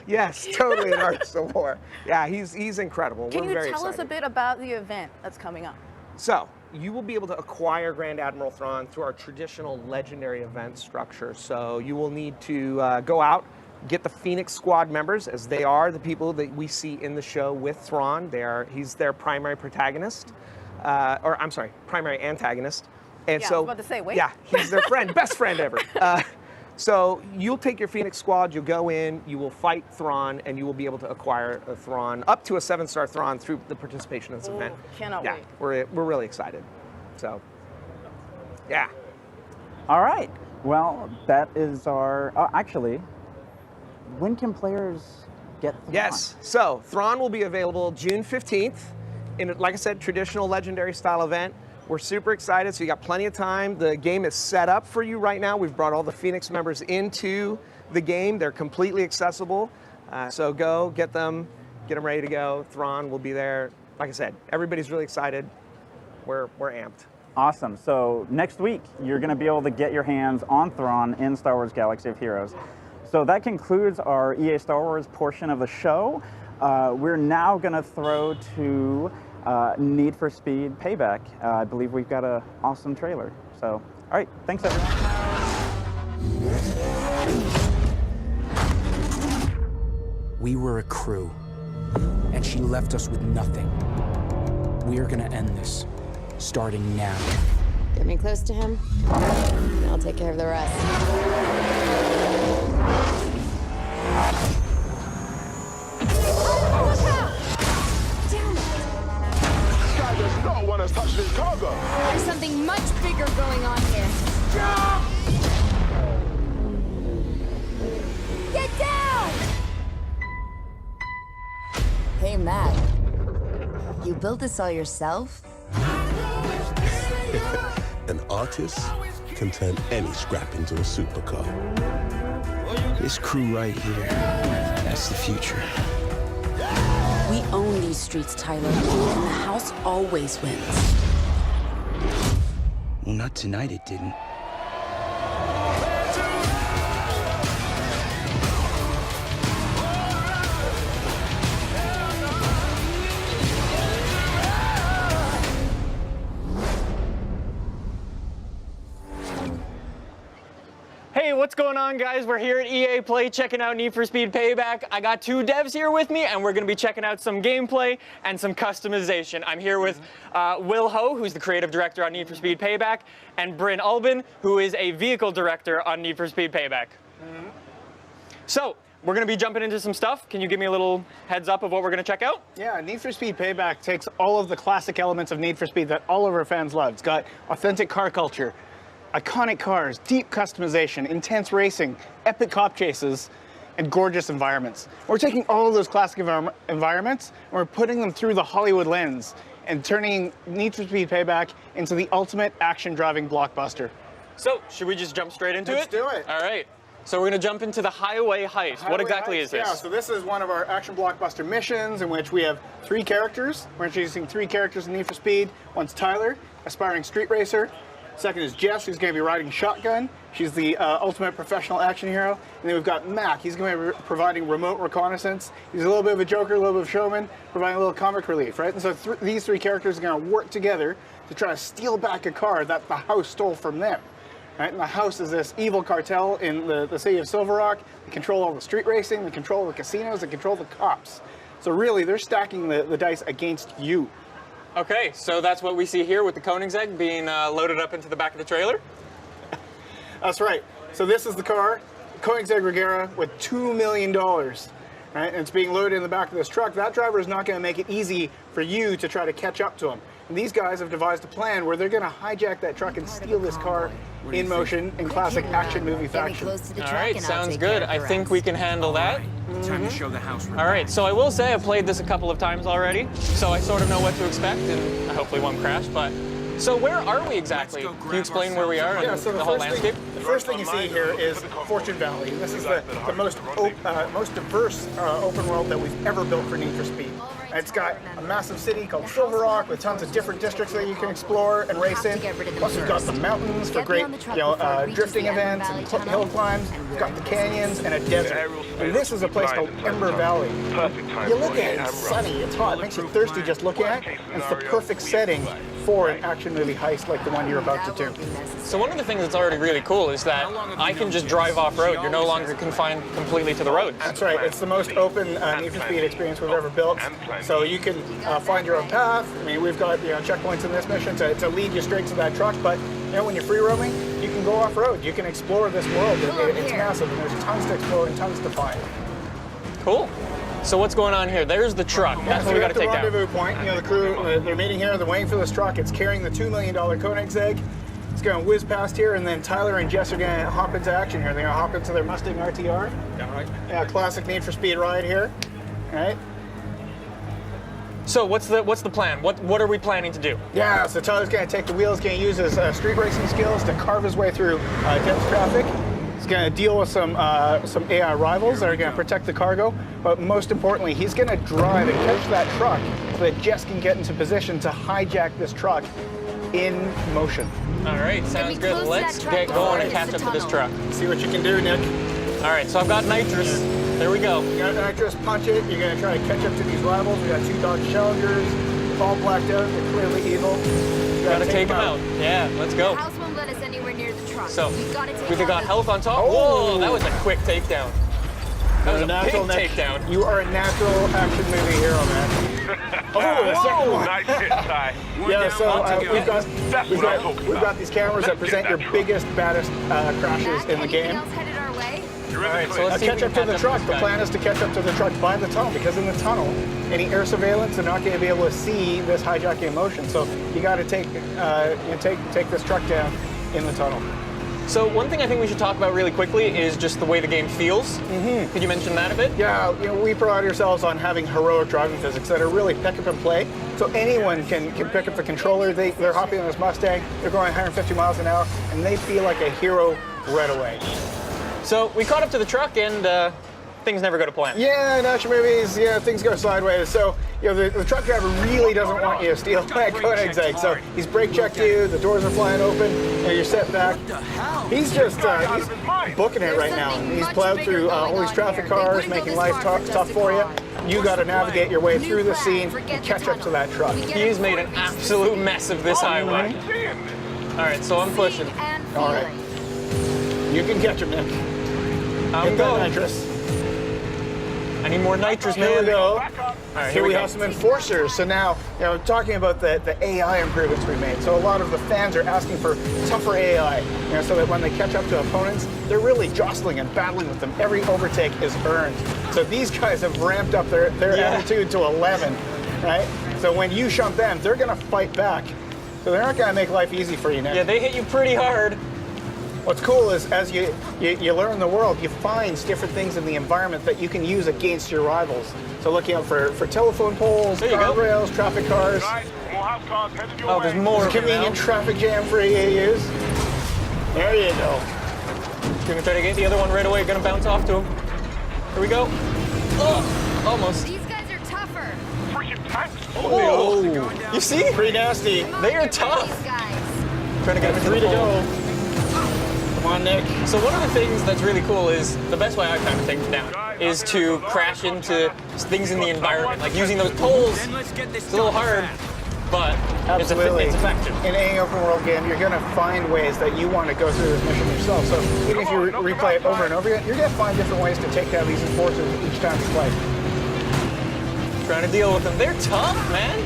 Yes, totally an artist of war. Yeah, he's incredible. Can We're you very tell us excited. a bit about the event that's coming up? So, you will be able to acquire Grand Admiral Thrawn through our traditional legendary event structure. So you will need to go out, get the Phoenix Squad members, as they are the people that we see in the show with Thrawn. He's their primary protagonist, or I'm sorry, primary antagonist. And Yeah, so, I was about to say, wait. yeah, he's their friend, best friend ever. So you'll take your Phoenix Squad, you'll go in, you will fight Thrawn, and you will be able to acquire a Thrawn, up to a 7-star Thrawn through the participation in this event. Cannot Yeah, wait. we're really excited. So, yeah. All right. Well, that is our. Actually, when can players get Thrawn? Yes. So Thrawn will be available June 15th in, like I said, traditional legendary style event. We're super excited, so you got plenty of time. The game is set up for you right now. We've brought all the Phoenix members into the game. They're completely accessible. So go, get them ready to go. Thrawn will be there. Like I said, everybody's really excited. We're amped. Awesome. So next week, you're going to be able to get your hands on Thrawn in Star Wars Galaxy of Heroes. So that concludes our EA Star Wars portion of the show. We're now going to throw to Need for Speed Payback. I believe we've got an awesome trailer. So, all right, thanks everyone. We were a crew, and she left us with nothing. We are gonna end this, starting now. Get me close to him, and I'll take care of the rest. No one has touched this cargo. There's something much bigger going on here. Get down! Hey, Matt. You built this all yourself? An artist can turn any scrap into a supercar. This crew right here, that's the future. We own these streets, Tyler, and the house always wins. Well, not tonight it didn't. Hey, what's going on, guys? We're here at EA Play checking out Need for Speed Payback. I got two devs here with me, and we're going to be checking out some gameplay and some customization. I'm here with Will Ho, who's the creative director on Need for Speed Payback, and Bryn Albin, who is a vehicle director on Need for Speed Payback. So, we're going to be jumping into some stuff. Can you give me a little heads up of what we're going to check out? Yeah, Need for Speed Payback takes all of the classic elements of Need for Speed that all of our fans love. It's got authentic car culture, iconic cars, deep customization, intense racing, epic cop chases, and gorgeous environments. We're taking all of those classic environments and we're putting them through the Hollywood lens and turning Need for Speed Payback into the ultimate action-driving blockbuster. So, should we just jump straight into Let's it? do it. All right. So we're going to jump into the Highway Heist. What exactly is this? Yeah, so this is one of our action blockbuster missions in which we have 3 characters. We're introducing 3 characters in Need for Speed. One's Tyler, aspiring street racer. Second is Jess, who's going to be riding shotgun. She's the ultimate professional action hero. And then we've got Mac. He's going to be providing remote reconnaissance. He's a little bit of a joker, a little bit of a showman, providing a little comic relief, right? And so these 3 characters are going to work together to try to steal back a car that the house stole from them. Right? And the house is this evil cartel in the city of Silver Rock. They control all the street racing, they control the casinos, they control the cops. So really, they're stacking the dice against you. Okay, so that's what we see here with the Koenigsegg being loaded up into the back of the trailer? That's right. So this is the car, Koenigsegg Regera, with $2 million. Right? And it's being loaded in the back of this truck. That driver is not going to make it easy for you to try to catch up to him. And these guys have devised a plan where they're going to hijack that truck and steal this car in motion in classic action movie fashion. All right, sounds good. I think we can handle that. Time to show the house. All right, so I will say I've played this a couple of times already, so I sort of know what to expect, and I hopefully won't crash, but... So where are we exactly? Can you explain where we are and the whole landscape? The first thing you see here is Fortune Valley. This is the most diverse open world that we've ever built for Need for Speed. It's got a massive city called Silver Rock with tons of different districts that you can explore and race in. Plus, we've got the mountains for great, drifting events and hill climbs. We've got the canyons and a desert. And this is a place called Ember Valley. You look at it, it's sunny, it's hot, it makes you thirsty just looking at it. And it's the perfect setting for an action movie heist like the one you're about to do. So one of the things that's already really cool is that I can just drive off-road. You're no longer confined completely to the roads. That's right. It's the most open Need for Speed experience we've ever built. So you can find your own path. I mean, we've got checkpoints in this mission to lead you straight to that truck. But when you're free roaming, you can go off-road. You can explore this world. It's massive, and there's tons to explore and tons to find. Cool. So what's going on here? There's the truck. That's what we got to take down. The rendezvous point. The crew, they're meeting here. They're waiting for this truck. It's carrying the $2 million Koenigsegg. It's going to whiz past here, and then Tyler and Jess are going to hop into action here. They're going to hop into their Mustang RTR. Yeah, right. Yeah, classic Need for Speed ride here. All right. So what's the plan? What are we planning to do? Yeah, so Tyler's going to take the wheels, going to use his street racing skills to carve his way through dense traffic. He's going to deal with some AI rivals that are going to protect the cargo, but most importantly, he's going to drive and catch that truck so that Jess can get into position to hijack this truck in motion. All right, sounds good. Let's get going and catch up to this truck. See what you can do, Nick. All right, so I've got nitrous. There we go. You got nitrous, punch it. You're going to try to catch up to these rivals. We got 2 Dodge Challengers, all blacked out. They're clearly evil. Gotta take them out. Yeah, let's go. The house won't let us anywhere near the truck. So, we've got health on top. Oh. Whoa, that was a quick takedown. That was a natural big takedown. You are a natural action movie hero, man. Oh, the second one. Nice hit, Ty. Yeah, so we've got these cameras that present your biggest, baddest crashes in the game. All right, so let's catch up to the truck. The plan is to catch up to the truck by the tunnel, because in the tunnel, any air surveillance, they're not going to be able to see this hijacking in motion. So you got to take this truck down in the tunnel. So one thing I think we should talk about really quickly is just the way the game feels. Mm-hmm. Could you mention that a bit? Yeah, we pride ourselves on having heroic driving physics that are really pick up and play. So anyone can pick up the controller. They're hopping on this Mustang. They're going 150 miles an hour, and they feel like a hero right away. So we caught up to the truck, and things never go to plan. Yeah, in action movies, things go sideways. So, the truck driver really doesn't want you to steal that Koenigsegg. So he's brake checked you, the doors are flying open, you're set back. He's just he's booking it right now. He's plowed through all these traffic cars, making life tough for you. You got to navigate your way through the scene and catch up to that truck. He's made an absolute mess of this highway. All right, so I'm pushing. All right. You can catch him, Nick. I'm going. Nitrous. I need more nitrous, man. Here we go. All right, here we have some enforcers. So now, talking about the AI improvements we made. So a lot of the fans are asking for tougher AI, so that when they catch up to opponents, they're really jostling and battling with them. Every overtake is earned. So these guys have ramped up their attitude to 11, right? So when you shunt them, they're going to fight back. So they're not going to make life easy for you, Nick. Yeah, they hit you pretty hard. What's cool is as you learn the world, you find different things in the environment that you can use against your rivals. So looking out for telephone poles, guardrails, traffic cars. Oh, there's more. There's a convenient traffic jam for you to use. There you go. Gonna try to get the other one right away. Gonna bounce off to him. Here we go. Oh, almost. These guys are tougher. Oh, you see? Pretty nasty. They are tough. Trying to get him 3 to go. Come on, Nick. So one of the things that's really cool is, the best way I kind of take it down, is to crash into things in the environment. Like using those poles, it's a little hard, but it's effective. In any open world game, you're going to find ways that you want to go through this mission yourself. So even if you replay it over and over again, you're going to find different ways to take down these enforcers each time you play. Trying to deal with them. They're tough, man.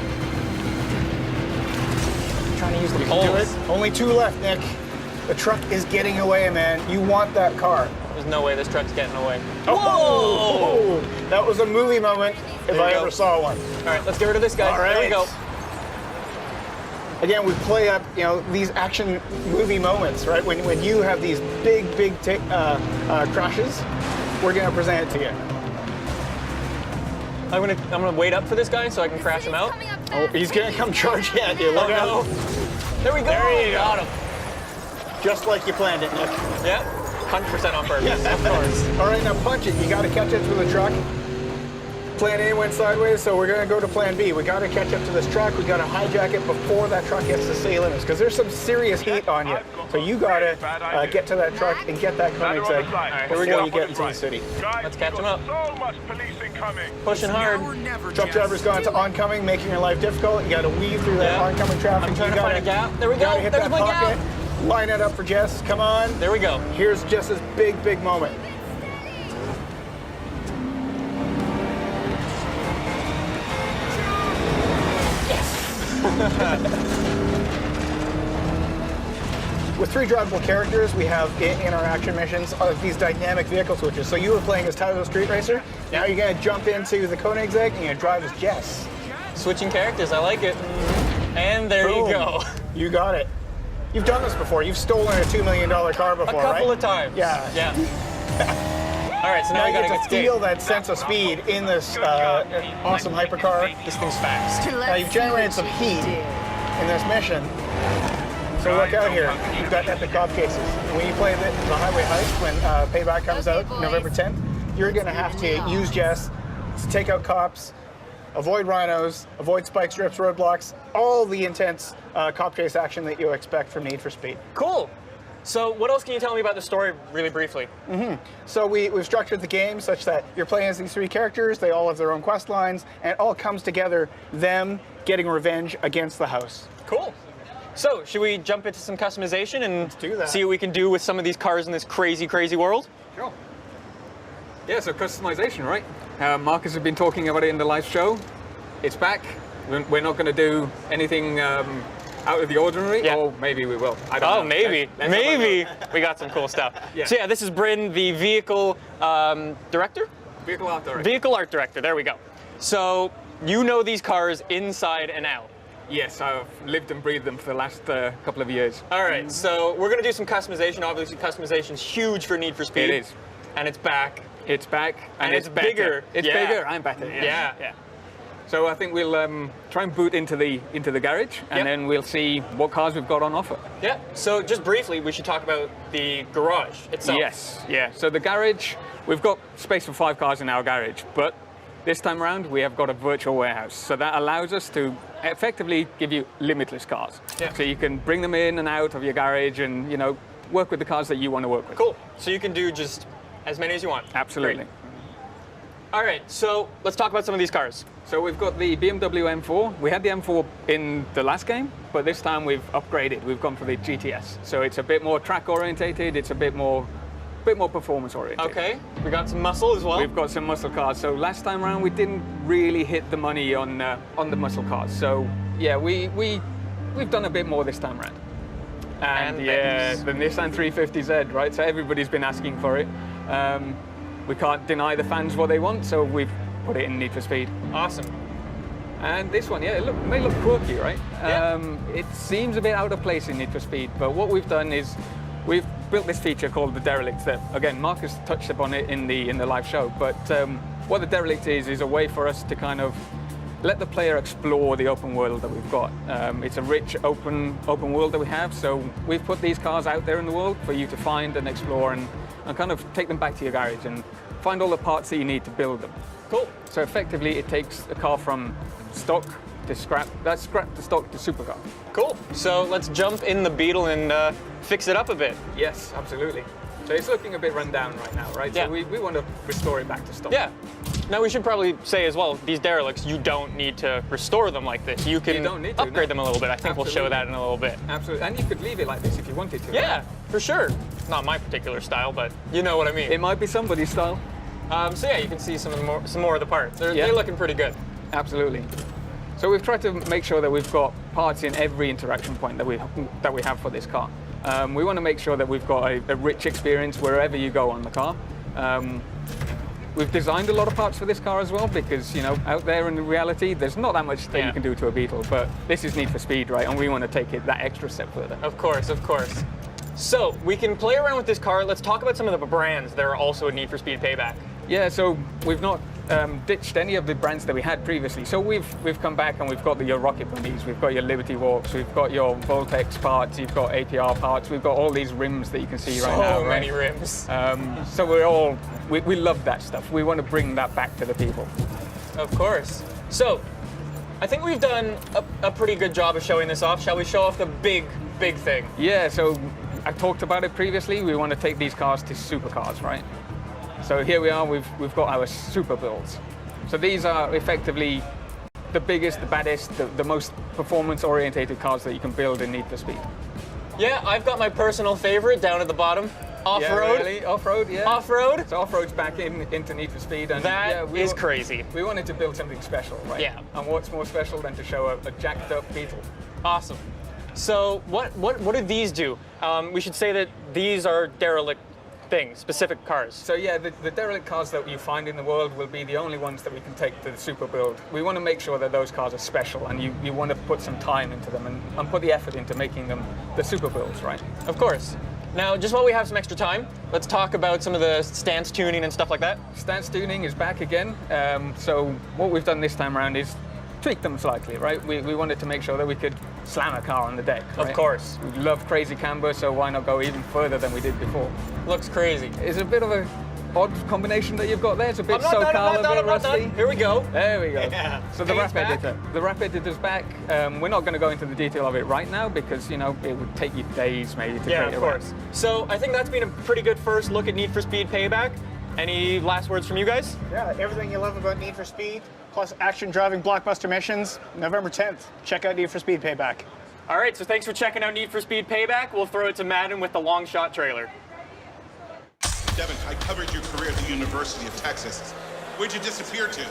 trying to use the You poles. can do it. Only 2 left, Nick. The truck is getting away, man. You want that car. There's no way this truck's getting away. Oh! Whoa! That was a movie moment if I ever saw one. All right, let's get rid of this guy. All right. There we go. Again, we play up, these action movie moments, right? When you have these big crashes, we're gonna present it to you. I'm gonna wait up for this guy so I can crash him out. Oh, he's gonna come charging at you. Look out! There we go. There you got him. Just like you planned it, Nick. Yeah, 100% on purpose. Of course. All right, now punch it. You got to catch up to the truck. Plan A went sideways, so we're going to go to plan B. We got to catch up to this truck. We got to hijack it before that truck gets to city limits, because there's some serious heat on you. So you got to get to that truck and get that Koenigsegg before you get into the city. Let's catch him up. So much police incoming. Pushing hard. Truck driver's gone to oncoming, making your life difficult. You got to weave through that oncoming traffic. I'm trying to find a gap. There we go. Hit There's that my pocket. gap. Line it up for Jess. Come on. There we go. Here's Jess's big moment. With 3 drivable characters, we have in our action missions these dynamic vehicle switches. So you were playing as Tyler the Street Racer. Now you're going to jump into the Koenigsegg and you're going to drive as Jess. Switching characters, I like it. And there Boom. you go. You got it. You've done this before. You've stolen a $2 million car before, right? A couple of times. Yeah. All right, so now we you gotta get get to feel that sense of speed in this awesome hypercar. This thing's fast. Now you've generated some heat in this mission. So look out here. You've got epic cop cases. When you play the highway heist, when Payback comes out November 10th, you're going to have to use Jess to take out cops, avoid rhinos, avoid spike strips, roadblocks, all the intense cop chase action that you expect from Need for Speed. Cool. So what else can you tell me about the story really briefly? So we've structured the game such that you're playing as these 3 characters, they all have their own quest lines, and it all comes together, them getting revenge against the house. Cool. So should we jump into some customization and do that. see what we can do with some of these cars in this crazy, crazy world? Sure. Yeah, so customization, right? Marcus has been talking about it in the live show. It's back. We're not going to do anything out of the ordinary, or maybe we will. I don't know. Maybe. Maybe we got some cool stuff. Yeah. So yeah, this is Bryn, the vehicle director? Vehicle art director. Vehicle art director, there we go. So you know these cars inside and out. Yes, I've lived and breathed them for the last couple of years. All right, so we're going to do some customization. Obviously, customization's huge for Need for Speed. It is. And it's back. It's back. And it's better. bigger. It's Yeah. bigger and better. Yes. Yeah. So I think we'll try and boot into the garage, and then we'll see what cars we've got on offer. Yeah. So just briefly, we should talk about the garage itself. Yes. Yeah. So the garage, we've got space for 5 cars in our garage, but this time around we have got a virtual warehouse. So that allows us to effectively give you limitless cars. Yeah. So you can bring them in and out of your garage, and work with the cars that you want to work with. Cool. So you can do just as many as you want. Absolutely. Great. All right, so let's talk about some of these cars. So we've got the BMW M4. We had the M4 in the last game, but this time we've upgraded. We've gone for the GTS. So it's a bit more track orientated. It's a bit more performance oriented. Okay, we got some muscle as well. We've got some muscle cars. So last time around we didn't really hit the money on the muscle cars. So yeah, we've done a bit more this time around. And yeah, the Nissan 350Z, right? So everybody's been asking for it. We can't deny the fans what they want, so we've put it in Need for Speed. Awesome. And this one, yeah, it may look quirky, right? Yeah. It seems a bit out of place in Need for Speed, but what we've done is we've built this feature called the Derelict that, again, Marcus touched upon it in the live show, but what the Derelict is a way for us to kind of let the player explore the open world that we've got. It's a rich open world that we have, so we've put these cars out there in the world for you to find and explore and kind of take them back to your garage and find all the parts that you need to build them. Cool. So effectively, it takes a car from stock to scrap. That's scrap to stock to supercar. Cool. So let's jump in the Beetle and fix it up a bit. Yes, absolutely. So it's looking a bit run down right now, right? Yeah. So we want to restore it back to stock. Yeah. Now we should probably say as well, these derelicts, you don't need to restore them like this. You can upgrade them a little bit. I think we'll show that in a little bit. Absolutely. And you could leave it like this if you wanted to. Yeah, right? for sure. Not my particular style, but you know what I mean. It might be somebody's style. So yeah, you can see some more of the parts. They're looking pretty good. Absolutely. So we've tried to make sure that we've got parts in every interaction point that we have for this car. We want to make sure that we've got a rich experience wherever you go on the car. We've designed a lot of parts for this car as well because, you know, out there in reality, there's not that much that you can do to a Beetle, but this is Need for Speed, right? And we want to take it that extra step further. Of course, of course. So we can play around with this car. Let's talk about some of the brands that are also in Need for Speed Payback. Yeah, so we've not ditched any of the brands that we had previously. So we've come back and we've got your Rocket Bunnies, we've got your Liberty Walks, we've got your Voltex parts, you've got APR parts, we've got all these rims that you can see right now. So many rims. So we love that stuff. We want to bring that back to the people. Of course. So I think we've done a pretty good job of showing this off. Shall we show off the big thing? Yeah, so I talked about it previously. We want to take these cars to supercars, right? So here we are, we've got our super builds. So these are effectively the biggest, the baddest, the most performance-orientated cars that you can build in Need for Speed. Yeah, I've got my personal favorite down at the bottom. Off-road. Yeah, really? Off-road, yeah. Off-road? So off-road's back into Need for Speed. And that is crazy. We wanted to build something special, right? Yeah. And what's more special than to show a jacked up Beetle? Awesome. So what do these do? We should say that these are derelict things, specific cars. So yeah, the derelict cars that you find in the world will be the only ones that we can take to the super build. We want to make sure that those cars are special, and you want to put some time into them and put the effort into making them the super builds, right? Of course. Now, just while we have some extra time, let's talk about some of the stance tuning and stuff like that. Stance tuning is back again. So what we've done this time around is tweak them slightly, right? We wanted to make sure that we could slam a car on the deck, right? Of course. We love crazy camber, so why not go even further than we did before? Looks crazy. It's a bit of a odd combination that you've got there. It's a bit SoCal, a bit rusty. Here we go. There we go. Yeah. So the wrap editor. The wrap editor's back. We're not going to go into the detail of it right now because, you know, it would take you days maybe to create of a course. wrap. So I think that's been a pretty good first look at Need for Speed Payback. Any last words from you guys? Yeah, everything you love about Need for Speed, plus action driving blockbuster missions, November 10th. Check out Need for Speed Payback. All right, so thanks for checking out Need for Speed Payback. We'll throw it to Madden with the Longshot trailer. Devin, I covered your career at the University of Texas. Where'd you disappear to?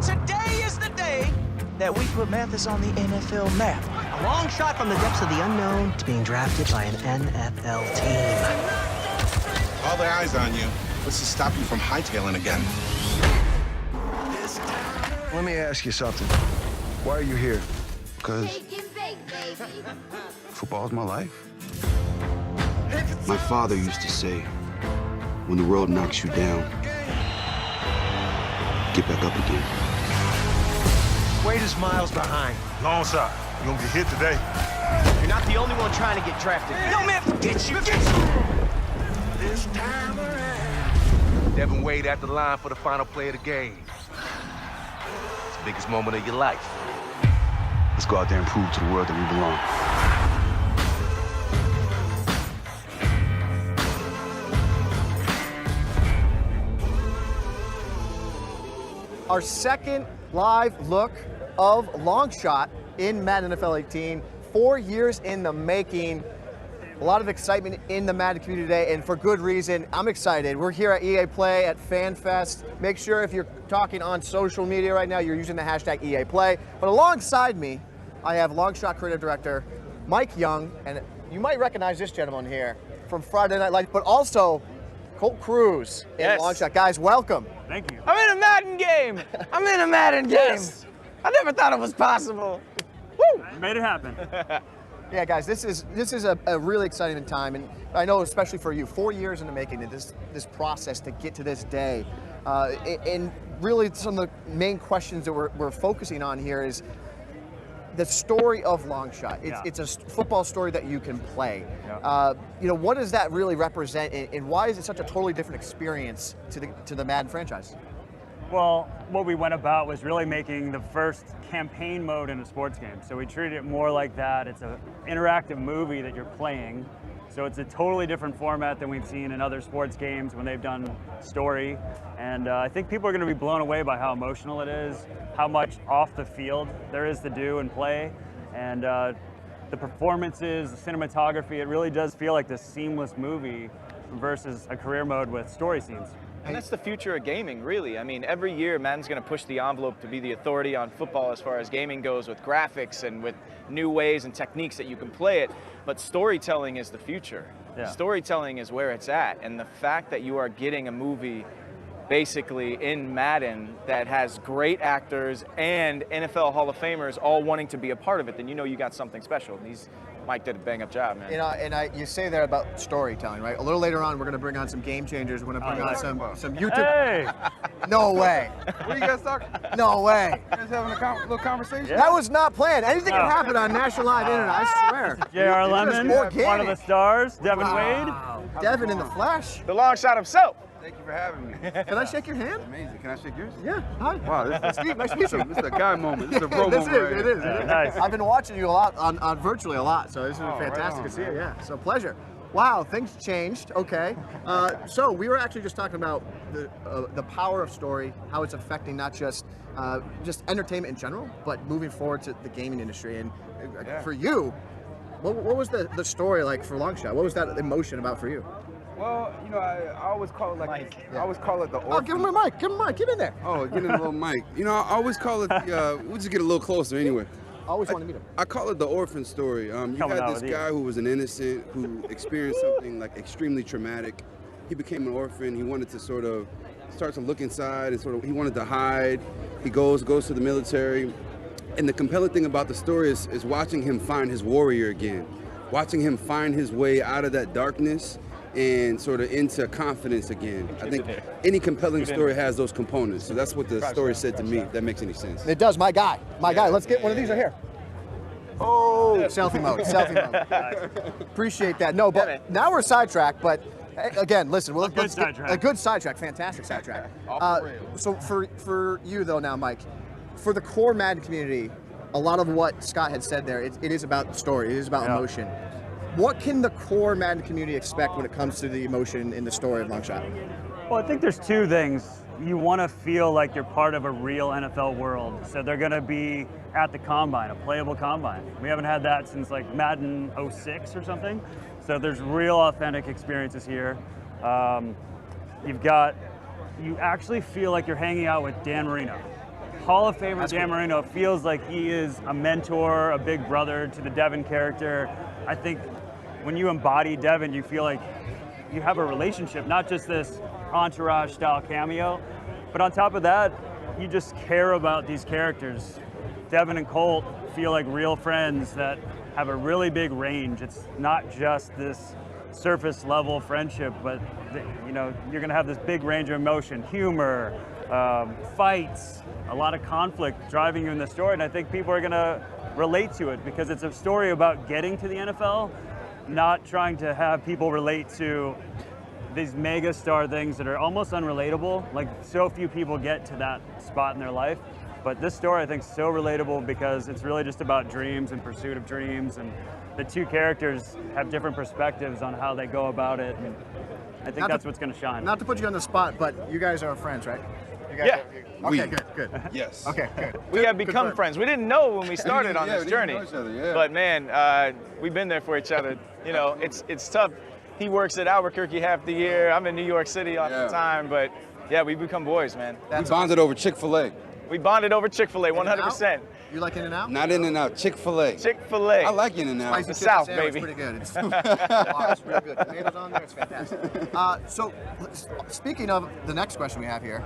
Today is the day that we put Mathis on the NFL map. A long shot from the depths of the unknown to being drafted by an NFL team. All the eyes on you. What's to stop you from hightailing again? Let me ask you something. Why are you here? Because football's my life. My father used to say, when the world knocks you down, get back up again. Wade is miles behind. Longshot, you gonna get hit today? You're not the only one trying to get drafted. No, man, forget you! This time around. Devin Wade at the line for the final play of the game. It's the biggest moment of your life. Let's go out there and prove to the world that we belong. Our second live look of Longshot in Madden NFL 18. 4 years in the making. A lot of excitement in the Madden community today, and for good reason. I'm excited. We're here at EA Play at FanFest. Make sure if you're talking on social media right now, you're using the hashtag EA Play. But alongside me, I have Longshot creative director Mike Young, and you might recognize this gentleman here from Friday Night Lights, but also Colt Cruz in Longshot. Guys, welcome. Thank you. I'm in a Madden game. I'm in a Madden game. Yes. I never thought it was possible. Woo! Made it happen. Yeah, guys, this is a really exciting time, and I know especially for you, 4 years in the making of this process to get to this day. And really some of the main questions that we're focusing on here is the story of Longshot. It's a football story that you can play. You know, what does that really represent, and why is it such a totally different experience to the Madden franchise? Well, what we went about was really making the first campaign mode in a sports game. So we treated it more like that. It's an interactive movie that you're playing. So it's a totally different format than we've seen in other sports games when they've done story. And I think people are going to be blown away by how emotional it is, how much off the field there is to do and play. And the performances, the cinematography, it really does feel like this seamless movie versus a career mode with story scenes. And that's the future of gaming, really. I mean, every year Madden's going to push the envelope to be the authority on football as far as gaming goes, with graphics and with new ways and techniques that you can play it. But storytelling is the future. Yeah. Storytelling is where it's at. And the fact that you are getting a movie basically in Madden that has great actors and NFL Hall of Famers all wanting to be a part of it, then you know you got something special. And Mike did a bang-up job, man. You say there about storytelling, right? A little later on, we're going to bring on some game changers. We're going to bring on some YouTube. Hey! No way. What are you guys talking? No way. You guys having a little conversation? That was not planned. Anything can happen on National Live Internet, I swear. J.R. Lemon, one of the stars, Devin Wade. Devin in the flesh. The long shot himself. Thank you for having me. Can I shake your hand? Amazing. Can I shake yours? Yeah. Hi. Wow, this is Steve, nice to meet you. This is a guy moment. This is a bro This moment. is, right it here. is. It is. Nice. I've been watching you a lot on virtually a lot, so this is Oh, fantastic right on, to see you. man. Yeah. So pleasure. Wow, things changed. Okay. So we were actually just talking about the power of story, how it's affecting not just entertainment in general, but moving forward to the gaming industry. And for you, what was the story like for Longshot? What was that emotion about for you? Well, you know, I always call it like I always call it the orphan. Oh, give him a mic. Give him a mic. Get in there. Oh, get in a little mic. You know, I always call it we'll just get a little closer anyway. Always want to meet him. I call it the orphan story. You had this guy who was an innocent, who experienced something like extremely traumatic. He became an orphan. He wanted to sort of start to look inside and he wanted to hide. He goes to the military. And the compelling thing about the story is watching him find his warrior again, watching him find his way out of that darkness and sort of into confidence again. I think any compelling story has those components. So that's what the story said to me, if that makes any sense. It does, my guy. Let's get one of these right here. Oh, selfie mode, selfie mode. Appreciate that. No, but now we're sidetracked, but again, listen, a good sidetrack, fantastic sidetrack. So for you though now, Mike, for the core Madden community, a lot of what Scott had said there, it is about story, it is about emotion. What can the core Madden community expect when it comes to the emotion in the story of Longshot? Well, I think there's two things. You want to feel like you're part of a real NFL world. So they're going to be at the combine, a playable combine. We haven't had that since like Madden 06 or something. So there's real authentic experiences here. You actually feel like you're hanging out with Dan Marino. Hall of Famer Dan Marino feels like he is a mentor, a big brother to the Devin character. I think when you embody Devin, you feel like you have a relationship, not just this entourage style cameo, but on top of that, you just care about these characters. Devin and Colt feel like real friends that have a really big range. It's not just this surface level friendship, but you're gonna have this big range of emotion, humor, fights, a lot of conflict driving you in the story, and I think people are gonna relate to it because it's a story about getting to the NFL, not trying to have people relate to these mega star things that are almost unrelatable. Like so few people get to that spot in their life. But this story I think is so relatable because it's really just about dreams and pursuit of dreams, and the two characters have different perspectives on how they go about it. And I think that's what's gonna shine. Not to put you on the spot, but you guys are friends, right? Yeah. Okay, good. Yes. Okay, good. We have become friends. We didn't know when we started on this journey. But man, we've been there for each other. You know, it's tough. He works at Albuquerque half the year. I'm in New York City all the time. But yeah, we become boys, man. We bonded over Chick-fil-A. We bonded over Chick-fil-A, 100%. You like In-N-Out? Not In-N-Out, Chick-fil-A. Chick-fil-A. I like In-N-Out. It's the South, baby. It's pretty good. It's really good. Tomatoes on there, it's fantastic. So, speaking of the next question we have here,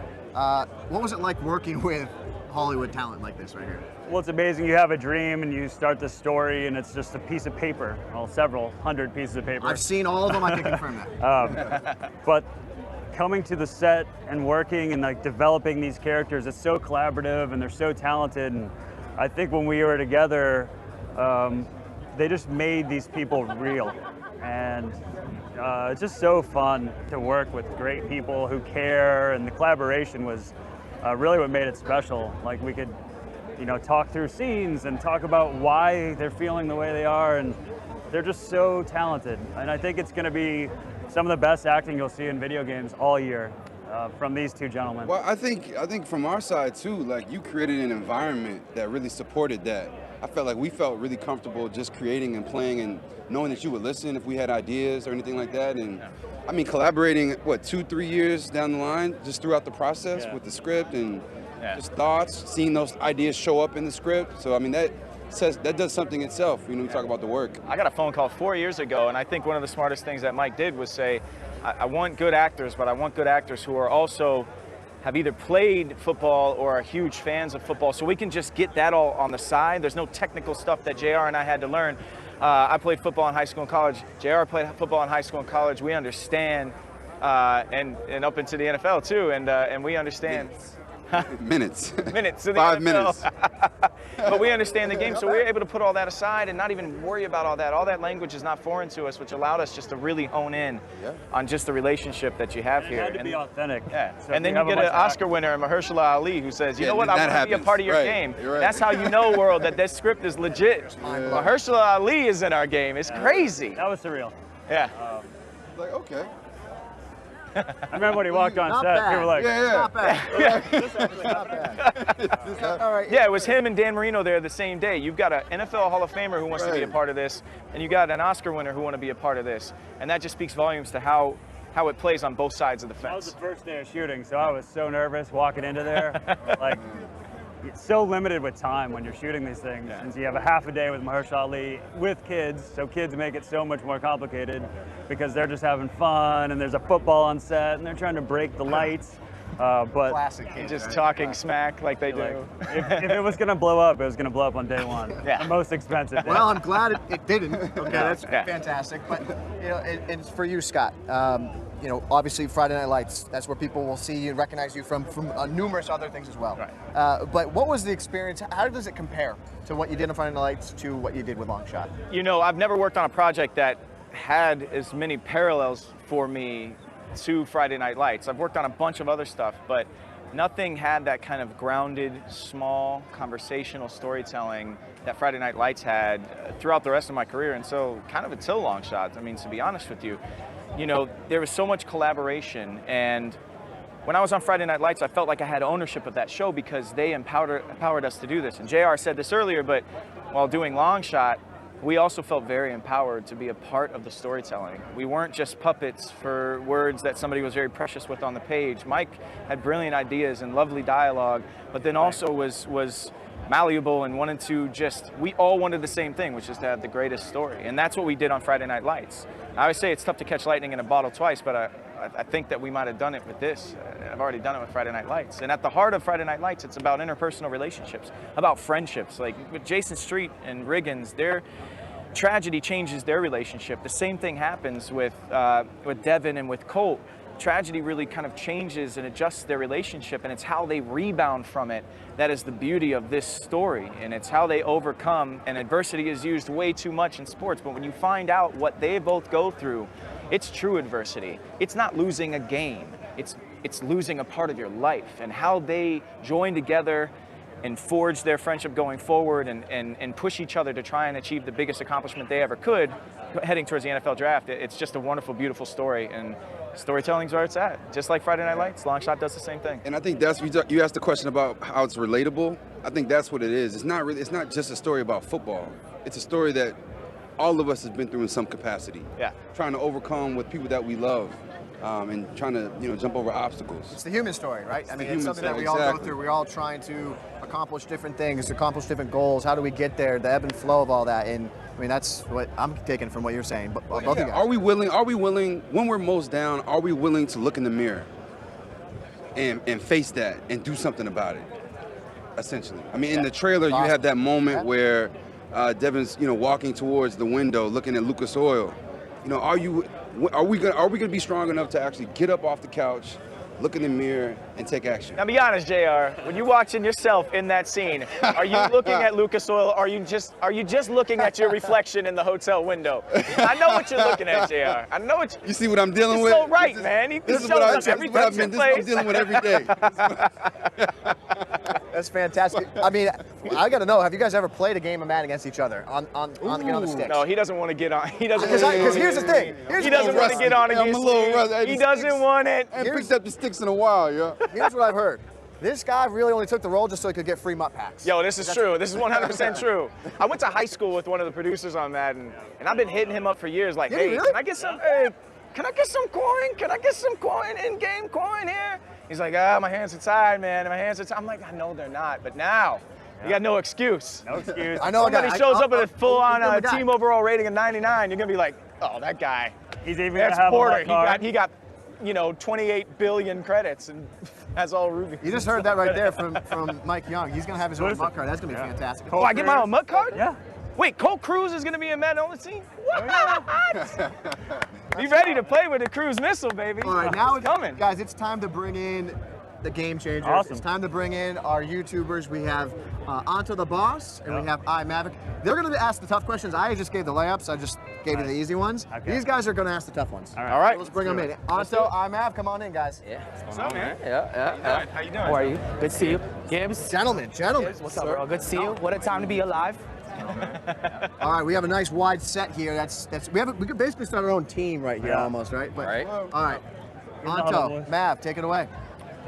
what was it like working with Hollywood talent like this right here? Well, it's amazing. You have a dream and you start the story and it's just a piece of paper, well, several hundred pieces of paper. I've seen all of them, I can confirm that. But coming to the set and working and like developing these characters, it's so collaborative and they're so talented. And I think when we were together, they just made these people real. And it's just so fun to work with great people who care, and the collaboration was really what made it special. Like we could, talk through scenes and talk about why they're feeling the way they are, and they're just so talented. And I think it's going to be some of the best acting you'll see in video games all year from these two gentlemen. Well, I think from our side too, like you created an environment that really supported that. I felt like we felt really comfortable just creating and playing and knowing that you would listen if we had ideas or anything like that. And I mean, collaborating, what, 2-3 years down the line, just throughout the process with the script and just thoughts, seeing those ideas show up in the script. So, I mean, that does something itself, when we talk about the work. I got a phone call 4 years ago, and I think one of the smartest things that Mike did was say, I want good actors, but I want good actors who are also have either played football or are huge fans of football, so we can just get that all on the side. There's no technical stuff that JR and I had to learn. I played football in high school and college. JR played football in high school and college. We understand, and up into the NFL too, and we understand. Minutes. Minutes. In the 5 NFL. minutes. But we understand the game, so we're able to put all that aside and not even worry about all that. All that language is not foreign to us, which allowed us just to really hone in on just the relationship that you have here. It had to be authentic. Yeah. So And then you get an Oscar winner, Mahershala Ali, who says, you know what, I want to be a part of your game. Right. That's how you know, world, that this script is legit. Mahershala Ali is in our game. It's crazy. That was surreal. Yeah. Like, okay. I remember when he walked on Not set, bad. people were like, Not bad. This actually not bad. All right. Yeah, it was him and Dan Marino there the same day. You've got an NFL Hall of Famer who wants to be a part of this, and you got an Oscar winner who want to be a part of this. And that just speaks volumes to how it plays on both sides of the that was fence. the first day of shooting, so I was so nervous walking into there. Like, it's so limited with time when you're shooting these things. And so you have a half a day with Mahershala Ali with kids, so kids make it so much more complicated because they're just having fun and there's a football on set and they're trying to break the lights. But Classic kids, just talking smack like they do. if it was going to blow up, it was going to blow up on day one. The most expensive day. Well, I'm glad it didn't. Okay, that's fantastic. But you know, and for you, Scott, you know, obviously Friday Night Lights. That's where people will see you and recognize you from numerous other things as well. Right. But what was the experience? How does it compare to what you did on Friday Night Lights to what you did with Longshot? You know, I've never worked on a project that had as many parallels for me to Friday Night Lights. I've worked on a bunch of other stuff, but nothing had that kind of grounded, small, conversational storytelling that Friday Night Lights had throughout the rest of my career, and so kind of until Longshot. I mean, to be honest with you, you know, there was so much collaboration, and when I was on Friday Night Lights, I felt like I had ownership of that show because they empowered us to do this. And JR said this earlier, but while doing Longshot, we also felt very empowered to be a part of the storytelling. We weren't just puppets for words that somebody was very precious with on the page. Mike had brilliant ideas and lovely dialogue, but then also was malleable and wanted to we all wanted the same thing, which is to have the greatest story. And that's what we did on Friday Night Lights. I always say it's tough to catch lightning in a bottle twice, but I think that we might have done it with this. I've already done it with Friday Night Lights. And at the heart of Friday Night Lights, it's about interpersonal relationships, about friendships. Like with Jason Street and Riggins, their tragedy changes their relationship. The same thing happens with Devin and with Colt. Tragedy really kind of changes and adjusts their relationship, and it's how they rebound from it that is the beauty of this story, and it's how they overcome. And adversity is used way too much in sports, but when you find out what they both go through, it's true adversity. It's not losing a game, it's losing a part of your life, and how they join together and forge their friendship going forward and push each other to try and achieve the biggest accomplishment they ever could heading towards the NFL draft. It's just a wonderful, beautiful story, and storytelling's where it's at. Just like Friday Night Lights, Longshot does the same thing. And I think that's, you asked the question about how it's relatable. I think that's what it is. It's not just a story about football. It's a story that all of us have been through in some capacity. Yeah. Trying to overcome with people that we love. And trying to, jump over obstacles. It's the human story, right? I mean, it's something that we all go through. We're all trying to accomplish different things, accomplish different goals. How do we get there? The ebb and flow of all that. And I mean, that's what I'm taking from what you're saying. But both of you guys. Are we willing, when we're most down, are we willing to look in the mirror and face that and do something about it, essentially? I mean, in the trailer, you have that moment where Devin's, walking towards the window, looking at Lucas Oil. Are we gonna be strong enough to actually get up off the couch, look in the mirror, and take action? Now, be honest, JR. When you're watching yourself in that scene, are you looking at Lucas Oil? Or are you just looking at your reflection in the hotel window? I know what you're looking at, JR. I know what you see what I'm dealing with. So right, man. He shows us every touch and play. I'm dealing with every day. That's fantastic. I mean, I got to know, have you guys ever played a game of Madden against each other on the sticks? No, he doesn't want to get on. He doesn't. Because here's the thing. He doesn't want to get on against me. He doesn't want it. I haven't picked up the sticks in a while, yeah. Here's what I've heard. This guy really only took the role just so he could get free MUT packs. Yo, this is true. This is 100% true. I went to high school with one of the producers on Madden, and I've been hitting him up for years, like, hey, really? can I get some? Hey, can I get some coin? Can I get some coin, in-game coin here? He's like, my hands are tired, man. My hands are tired. I'm like, I know they're not, but now you got no excuse. No excuse. I know a guy. Somebody shows up with a full-on guy. team overall rating of 99. You're gonna be like, oh, that guy. He's even That's gonna have Porter. a card. He got, 28 billion credits and has all rubies. You just heard that right there from Mike Young. He's gonna have his own MUT card. That's gonna be fantastic. Oh, I get my own MUT card? Yeah. Wait, Cole Cruz is gonna be a Madden on the team? What? Be ready to play with the Cruise missile, baby. All right, now it's coming. Guys, it's time to bring in the game changers. Awesome. It's time to bring in our YouTubers. We have Anto the Boss and we have iMavic. They're going to ask the tough questions. I just gave the layups. I just gave you the easy ones. Okay. These guys are going to ask the tough ones. All right. All right. So let's bring them in. Anto, iMav, come on in, guys. Yeah. What's up, man? Yeah. How you doing? How are you? Good to see you. Gibbs. Gentlemen. What's up, bro? Good to see you. What a time to be alive. All right, we have a nice wide set here. We could basically start our own team right here, almost, right? But, all right. Anto, Mav, take it away.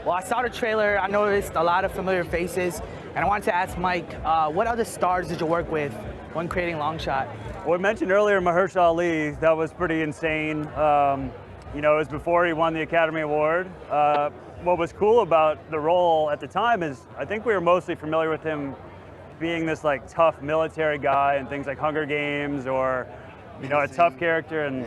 Well, I saw the trailer. I noticed a lot of familiar faces, and I wanted to ask Mike, what other stars did you work with when creating Longshot? Well, we mentioned earlier Mahershala Ali. That was pretty insane. It was before he won the Academy Award. What was cool about the role at the time is I think we were mostly familiar with him being this like tough military guy and things like Hunger Games or a tough character in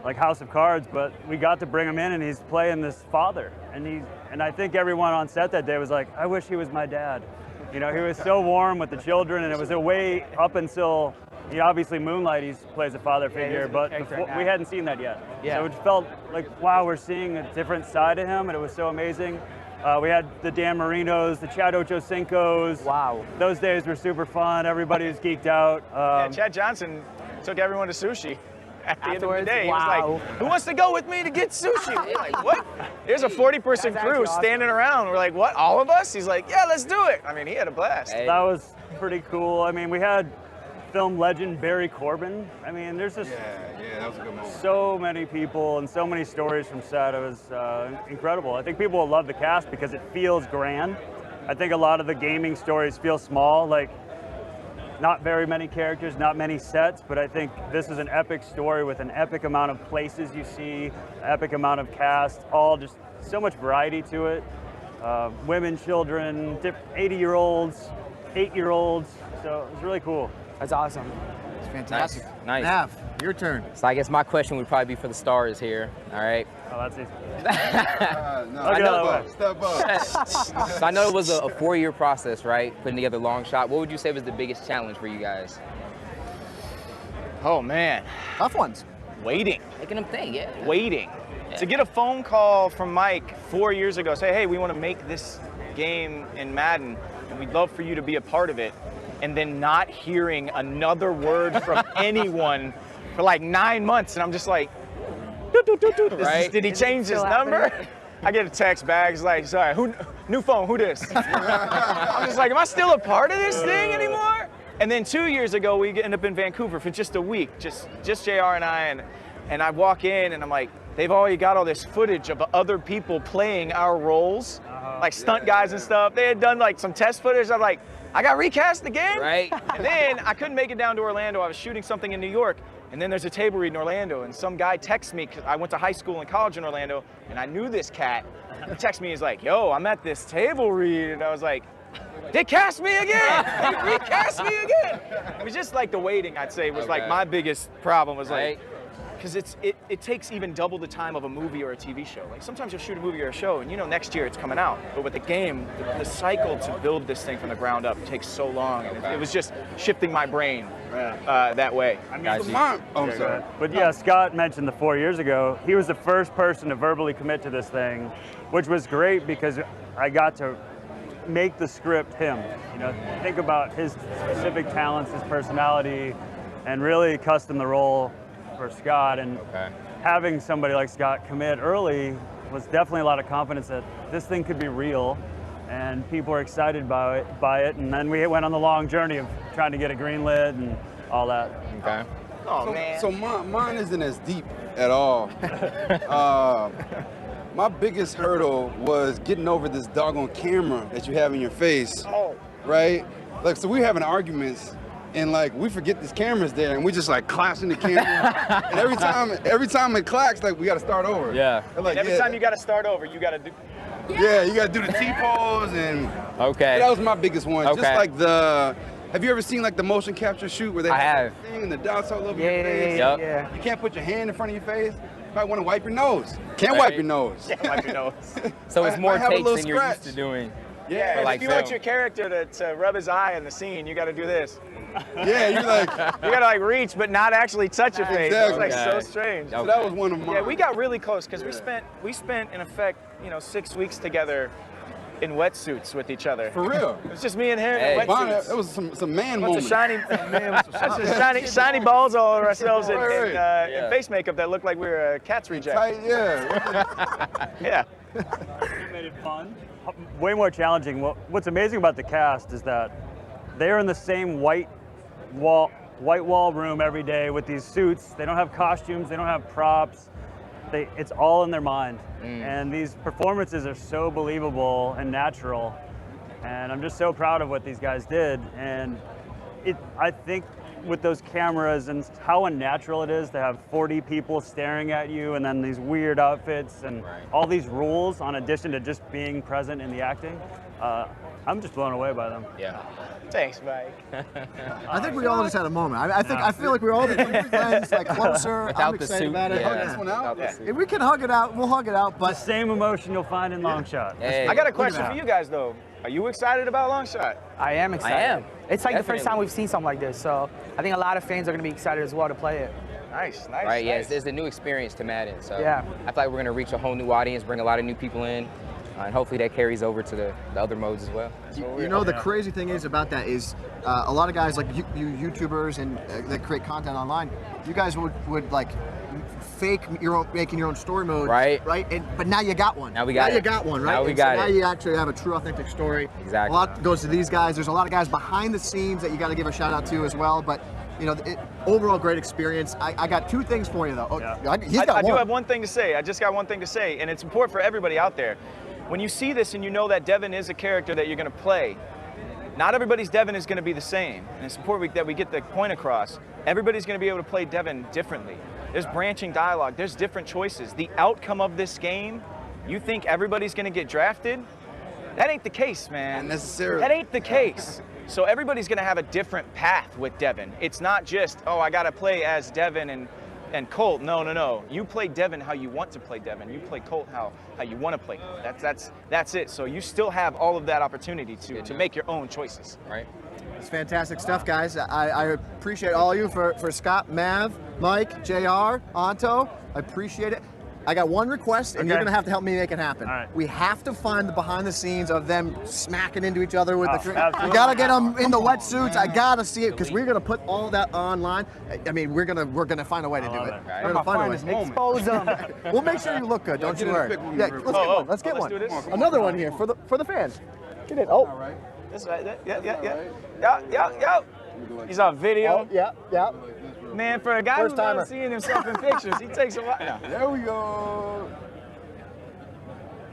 like House of Cards, but we got to bring him in and he's playing this father, and I think everyone on set that day was like, I wish he was my dad. He was so warm with the children, and it was a way up until obviously Moonlight he plays a father figure, but we hadn't seen that yet. So it felt like, wow, we're seeing a different side of him, and it was so amazing. We had the Dan Marinos, the Chad Ochocinco's. Wow. Those days were super fun. Everybody was geeked out. Chad Johnson took everyone to sushi. At the end of the day, he wow. was like, who wants to go with me to get sushi? We're like, what? There's a 40-person crew standing around. We're like, what, all of us? He's like, yeah, let's do it. I mean, he had a blast. That was pretty cool. I mean, we had film legend Barry Corbin. I mean, there's just that was a good moment. So many people and so many stories from set. It was incredible. I think people will love the cast because it feels grand. I think a lot of the gaming stories feel small, like not very many characters, not many sets, but I think this is an epic story with an epic amount of places you see, epic amount of cast, all just so much variety to it. Women, children, 80-year-olds, 8-year-olds, so it was really cool. That's awesome. It's fantastic. Nice. Nav, your turn. So I guess my question would probably be for the stars here, all right? Oh, that's easy. Step up. So I know it was a 4-year process, right? Putting together Longshot. What would you say was the biggest challenge for you guys? Oh, man. Tough ones. Waiting. Making them think, yeah. Waiting. Yeah. To get a phone call from Mike 4 years ago, say, hey, we want to make this game in Madden, and we'd love for you to be a part of it, and then not hearing another word from anyone for like 9 months, and I'm just like, right? Did he change his number? I get a text back, it's like, sorry, new phone, who this? I'm just like, am I still a part of this thing anymore? And then 2 years ago, we end up in Vancouver for just a week, just JR and I, and I walk in and I'm like, they've already got all this footage of other people playing our roles, like stunt guys and stuff. They had done like some test footage. I'm like, I got recast again? Right. And then I couldn't make it down to Orlando. I was shooting something in New York, and then there's a table read in Orlando, and some guy texts me, because I went to high school and college in Orlando, and I knew this cat. He texts me, he's like, yo, I'm at this table read, and I was like, they cast me again! They recast me again! It was just like the waiting, I'd say, was like my biggest problem, was like, because it takes even double the time of a movie or a TV show. Like sometimes you'll shoot a movie or a show and next year it's coming out. But with the game, the cycle to build this thing from the ground up takes so long. And it was just shifting my brain that way. I mean, But yeah, Scott mentioned the 4 years ago, he was the first person to verbally commit to this thing, which was great because I got to make the script him. Think about his specific talents, his personality, and really custom the role for Scott, and having somebody like Scott commit early was definitely a lot of confidence that this thing could be real, and people were excited by it. And then we went on the long journey of trying to get it greenlit and all that. Okay. Oh man. So mine isn't as deep at all. My biggest hurdle was getting over this doggone camera that you have in your face. Oh. Right? Like, so we're having arguments, and like we forget this camera's there, and we just like clashing the camera. And every time it clacks, like we got to start over. Yeah. And, like, Every time you got to start over, you got to do. Yeah, you got to do the T-pose, and Okay. that was my biggest one. Okay. Just like have you ever seen like the motion capture shoot where they have the thing and the dots all over your face? Yeah. You can't put your hand in front of your face. You might want to wipe your nose. Can't wipe your nose. Can't wipe your nose. So it's more Might have a takes little than you're used scratch. to doing. Yeah, Like if you want film. your character to rub his eye in the scene, you got to do this. Yeah, you're like You got to like reach, but not actually touch your face. Exactly. It's like so strange. So that was one of mine. Yeah, we got really close because we spent in effect 6 weeks together in wetsuits with each other. For real. It was just me and him in wetsuits. That was some man Bunch of moments. shiny balls all over ourselves in Right. face makeup that looked like we were a cat's reject. Tight, yeah. Yeah. It made it fun. Way more challenging. What's amazing about the cast is that they're in the same white wall room every day with these suits. They don't have costumes. They don't have props. It's all in their mind. And these performances are so believable and natural. And I'm just so proud of what these guys did. And I think with those cameras and how unnatural it is to have 40 people staring at you and then these weird outfits and all these rules on addition to just being present in the acting, I'm just blown away by them. Yeah. Thanks, Mike. I think we all just had a moment. I feel like we're all becoming friends, like closer. Without I'm the excited suit, about it. yeah. Hug this one out. Without the suit. If we can hug it out, we'll hug it out. The But same emotion you'll find in Longshot. Hey. I got a Look question at for that. you guys though. Are you excited about Longshot? I am excited. I am. It's like the first Definitely. time we've seen something like this, so I think a lot of fans are going to be excited as well to play it. Nice. Right, yeah, it's a new experience to Madden. So Yeah. I feel like we're going to reach a whole new audience, bring a lot of new people in, and hopefully that carries over to the other modes as well. you know, the crazy thing is about that is a lot of guys like you YouTubers and that create content online, you guys would like fake making your own story mode, Right. But now you got one. Now we got Now it. you got one, right? Now we And got so it. Now you actually have a true, authentic story. Exactly. A lot goes to these guys. There's a lot of guys behind the scenes that you got to give a shout out to as well. But overall great experience. I got two things for you though. Oh, he's got I do one. have one thing to say. I just got one thing to say, and it's important for everybody out there. When you see this and you know that Devin is a character that you're going to play, not everybody's Devin is going to be the same. And it's important that we get the point across. Everybody's going to be able to play Devin differently. There's branching dialogue. There's different choices. The outcome of this game, you think everybody's going to get drafted? That ain't the case, man. Not necessarily. That ain't the case. So everybody's going to have a different path with Devin. It's not just, oh, I got to play as Devin and Colt. No. You play Devin how you want to play Devin. You play Colt how you want to play Colt. That's it. So you still have all of that opportunity to make your own choices. Right. It's fantastic stuff, guys. I appreciate all of you for Scott, Mav, Mike, JR, Anto. I appreciate it. I got one request, and you're Okay. going to have to help me make it happen. All right. We have to find the behind the scenes of them smacking into each other with the drink. absolutely. We got to get them in the wetsuits. I got to see it because we're going to put all that online. I mean, we're gonna find a way to do it. We're going to find a way. Expose them. We'll make sure you look good. Don't you get a worry. pic with me Yeah, real let's quick. get one. Let's get let's one. do this. Come on, Another one here for the fans. Get it. Oh. All right. That's right. Yeah. He's on video. Oh, yeah. Man, for a guy First who's never timer. seeing himself in pictures, he takes a while. No. There we go.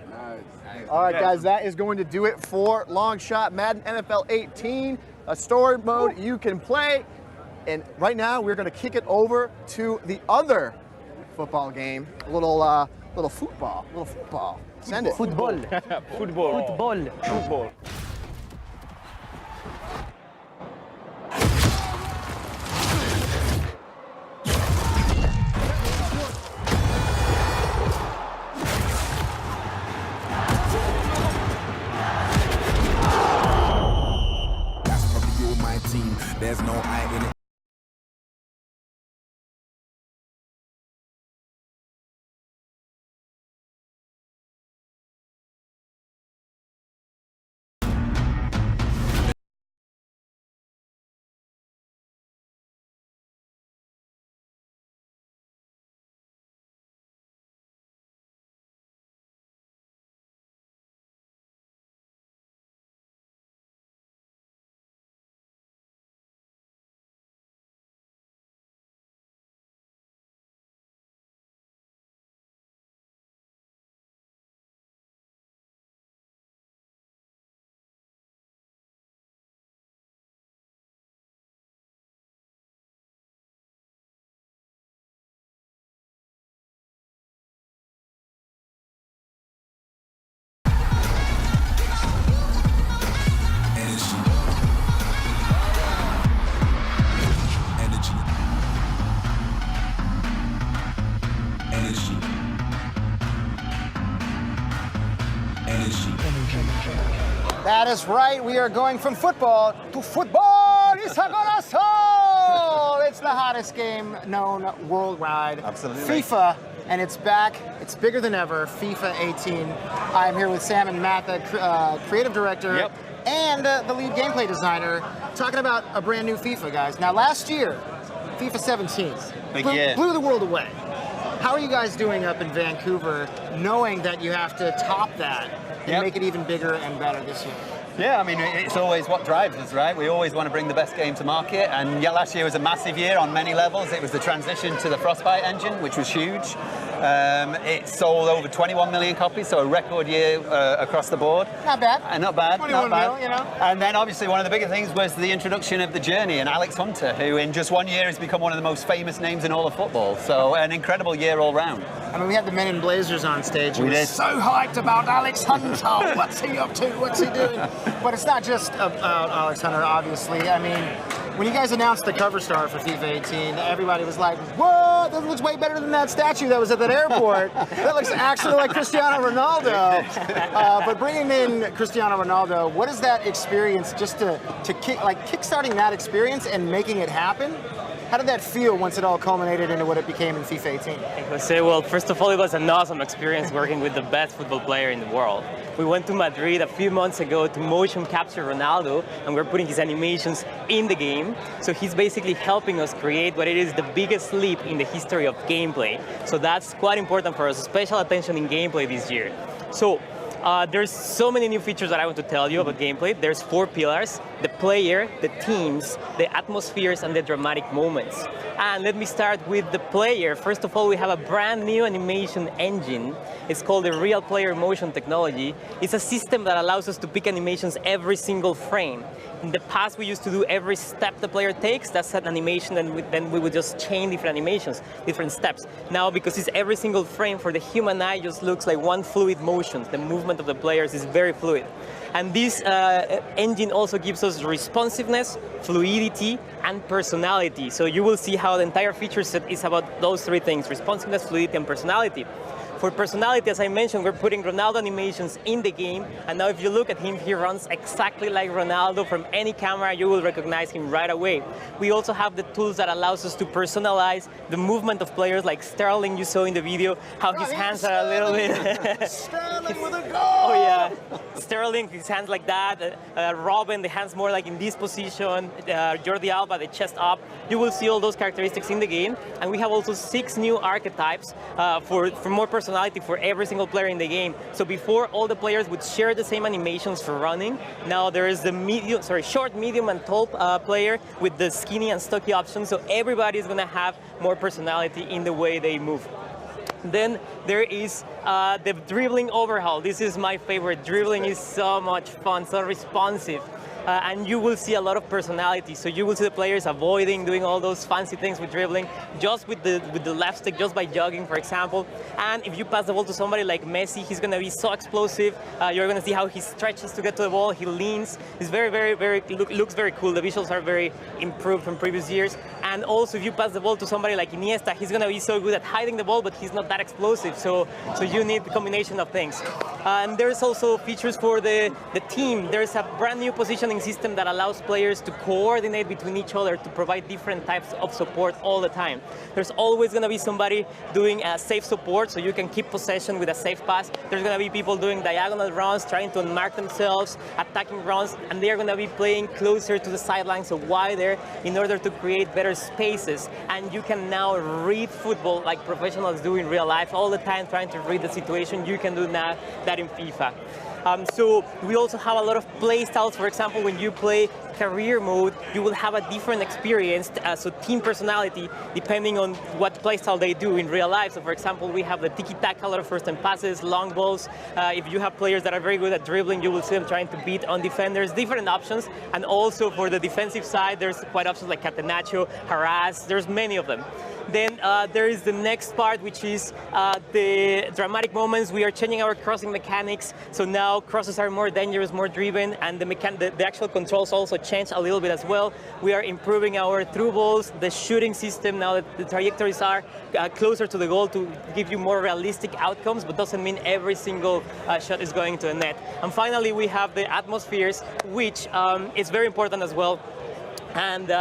Nice. All right, guys, that is going to do it for Longshot Madden NFL 18, a story mode you can play. And right now, we're going to kick it over to the other football game, a little football. Send it. Football. Football. That's probably you and my team. There's no I in it. That is right. We are going from football to football. It's the hottest game known worldwide. Absolutely. FIFA, and it's back. It's bigger than ever. FIFA 18. I'm here with Sam and Matt, the creative director and the lead gameplay designer, talking about a brand new FIFA, guys. Now, last year, FIFA 17 blew the world away. How are you guys doing up in Vancouver, knowing that you have to top that and make it even bigger and better this year? Yeah, I mean, it's always what drives us, right? We always want to bring the best game to market, and yeah, last year was a massive year on many levels. It was the transition to the Frostbite engine, which was huge. It sold over 21 million copies, so a record year across the board. Not bad. Not bad. 21 not bad. mil, you know. And then obviously one of the bigger things was the introduction of the Journey and Alex Hunter, who in just 1 year has become one of the most famous names in all of football. So an incredible year all round. I mean, we had the Men in Blazers on stage. We did. So hyped about Alex Hunter. What's he up to? What's he doing? But it's not just about Alex Hunter, obviously. I mean, when you guys announced the cover star for FIFA 18, everybody was like, whoa, that looks way better than that statue that was at that airport. That looks actually like Cristiano Ronaldo. But bringing in Cristiano Ronaldo, what is that experience just to kickstarting that experience and making it happen? How did that feel once it all culminated into what it became in FIFA 18? Well, first of all, it was an awesome experience working with the best football player in the world. We went to Madrid a few months ago to motion capture Ronaldo, and we're putting his animations in the game. So he's basically helping us create what it is the biggest leap in the history of gameplay. So that's quite important for us, special attention in gameplay this year. So there's so many new features that I want to tell you about gameplay. There's 4 pillars: the player, the teams, the atmospheres, and the dramatic moments. And let me start with the player. First of all, we have a brand new animation engine. It's called the Real Player Motion Technology. It's a system that allows us to pick animations every single frame. In the past, we used to do every step the player takes. That's an animation, and then we would just chain different animations, different steps. Now, because it's every single frame, for the human eye, just looks like one fluid motion. The movement of the players is very fluid. And this engine also gives us responsiveness, fluidity, and personality. So you will see how the entire feature set is about those 3 things: responsiveness, fluidity, and personality. For personality, as I mentioned, we're putting Ronaldo animations in the game, and now if you look at him, he runs exactly like Ronaldo. From any camera, you will recognize him right away. We also have the tools that allows us to personalize the movement of players, like Sterling, you saw in the video, how his hands are a little bit... Sterling with a goal! Oh yeah, Sterling, his hands like that. Robin, the hands more like in this position. Jordi Alba, the chest up. You will see all those characteristics in the game, and we have also 6 new archetypes for more personality for every single player in the game. So before, all the players would share the same animations for running. Now there is the short, medium, and tall player with the skinny and stocky options. So everybody is going to have more personality in the way they move. Then there is the dribbling overhaul. This is my favorite. Dribbling is so much fun, so responsive. And you will see a lot of personality. So you will see the players avoiding doing all those fancy things with dribbling, just with the left stick, just by jogging, for example. And if you pass the ball to somebody like Messi, he's going to be so explosive. You're going to see how he stretches to get to the ball. He leans. He's looks very cool. The visuals are very improved from previous years. And also, if you pass the ball to somebody like Iniesta, he's going to be so good at hiding the ball, but he's not that explosive. So you need the combination of things. And there's also features for the team. There's a brand new positioning system that allows players to coordinate between each other to provide different types of support all the time. There's always going to be somebody doing safe support, so you can keep possession with a safe pass. There's going to be people doing diagonal runs, trying to unmark themselves, attacking runs, and they're going to be playing closer to the sidelines, so wider, in order to create better spaces. And you can now read football like professionals do in real life all the time, trying to read the situation. You can do now that in FIFA. So we also have a lot of play styles. For example, when you play career mode, you will have a different experience, so team personality, depending on what play style they do in real life. So for example, we have the tiki-taka, a lot of first-time passes, long balls. If you have players that are very good at dribbling, you will see them trying to beat on defenders, different options. And also for the defensive side, there's quite options like catenaccio, harass, there's many of them. Then there is the next part, which is the dramatic moments. We are changing our crossing mechanics, so now crosses are more dangerous, more driven, and the actual controls also change a little bit as well. We are improving our through balls, the shooting system, now that the trajectories are closer to the goal to give you more realistic outcomes, but doesn't mean every single shot is going to the net. And finally, we have the atmospheres, which is very important as well. And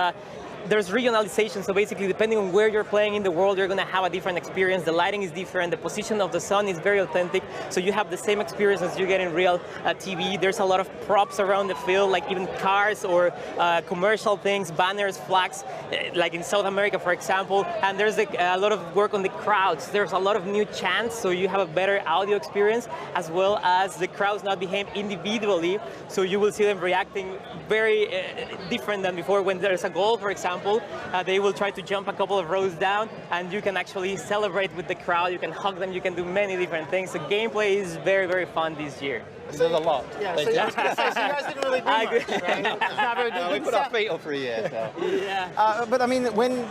there's regionalization, so basically depending on where you're playing in the world, you're going to have a different experience. The lighting is different, the position of the sun is very authentic, so you have the same experience as you get in real TV. There's a lot of props around the field, like even cars or commercial things, banners, flags, like in South America, for example. And there's a lot of work on the crowds. There's a lot of new chants, so you have a better audio experience, as well as the crowds now behave individually, so you will see them reacting very different than before. When there's a goal, for example, they will try to jump a couple of rows down, and you can actually celebrate with the crowd. You can hug them. You can do many different things. The gameplay is very, very fun this year. So there's a lot. Yeah, so, I was gonna say, so you guys didn't really do much, right? It's not very good. We put our feet up for a year. So. Yeah. But I mean, when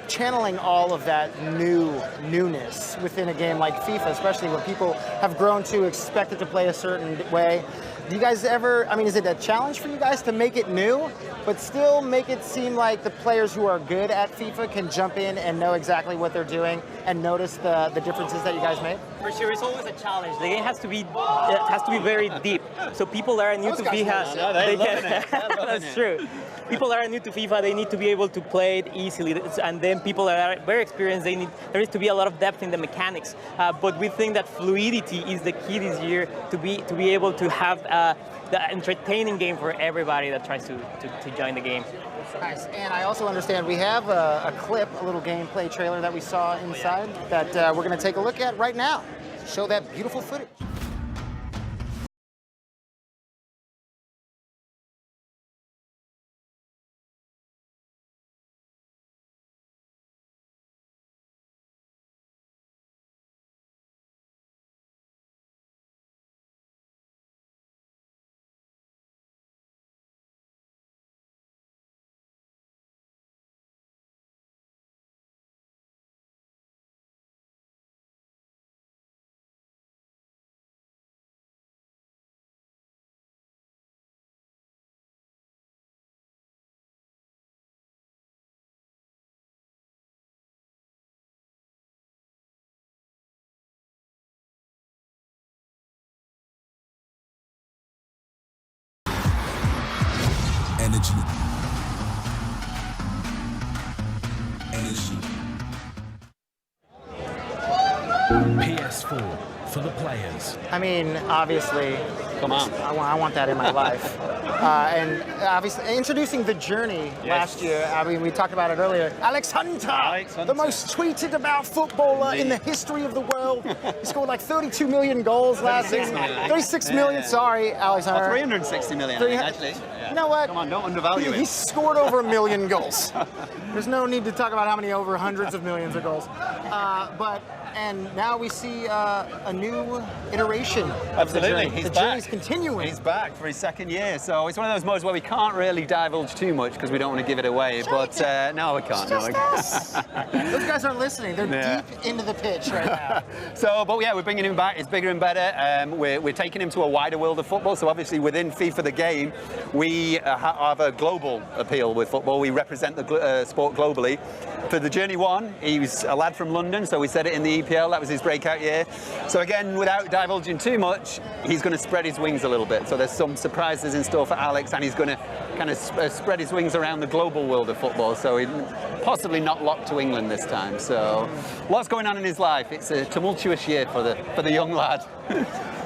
channeling all of that newness within a game like FIFA, especially when people have grown to expect it to play a certain way, do you guys ever, I mean, is it a challenge for you guys to make it new, but still make it seem like the players who are good at FIFA can jump in and know exactly what they're doing and notice the differences that you guys made? For sure, it's always a challenge. The game has to be very deep. So people that are new to FIFA, that's true. People that are new to FIFA, they need to be able to play it easily, and then people that are very experienced, there needs to be a lot of depth in the mechanics. But we think that fluidity is the key this year to be able to have the entertaining game for everybody that tries to join the game. Nice. And I also understand we have a clip, a little gameplay trailer that we saw inside that we're going to take a look at right now to show that beautiful footage. Energy. PS4 for the players. I mean, obviously, come on. I want that in my life. And obviously, introducing the journey last year. I mean, we talked about it earlier. Alex Hunter, the most tweeted about footballer in the history of the world. He scored like 32 million goals last season. 36 million. Sorry, Alex Hunter. 360 million, I think, actually. Yeah. You know what? Come on, don't undervalue it. He scored over 1 million goals. There's no need to talk about how many over hundreds of millions of goals. And now we see a new iteration. Absolutely, he's the back. journey's continuing. He's back for his second year, so it's one of those modes where we can't really divulge too much because we don't want to give it away. But no, we can't. Those guys aren't listening. They're deep into the pitch right now. But yeah, we're bringing him back. It's bigger and better. We're taking him to a wider world of football. So obviously within FIFA the game, we have a global appeal with football. We represent the sport globally. For the Journey 1, he's a lad from London, so we said it in the EPL. That was his breakout year. So again, without divulging too much, he's going to spread his wings a little bit. So there's some surprises in store for Alex, and he's going to kind of spread his wings around the global world of football. So he's possibly not locked to England this time. So lots going on in his life. It's a tumultuous year for the young lad.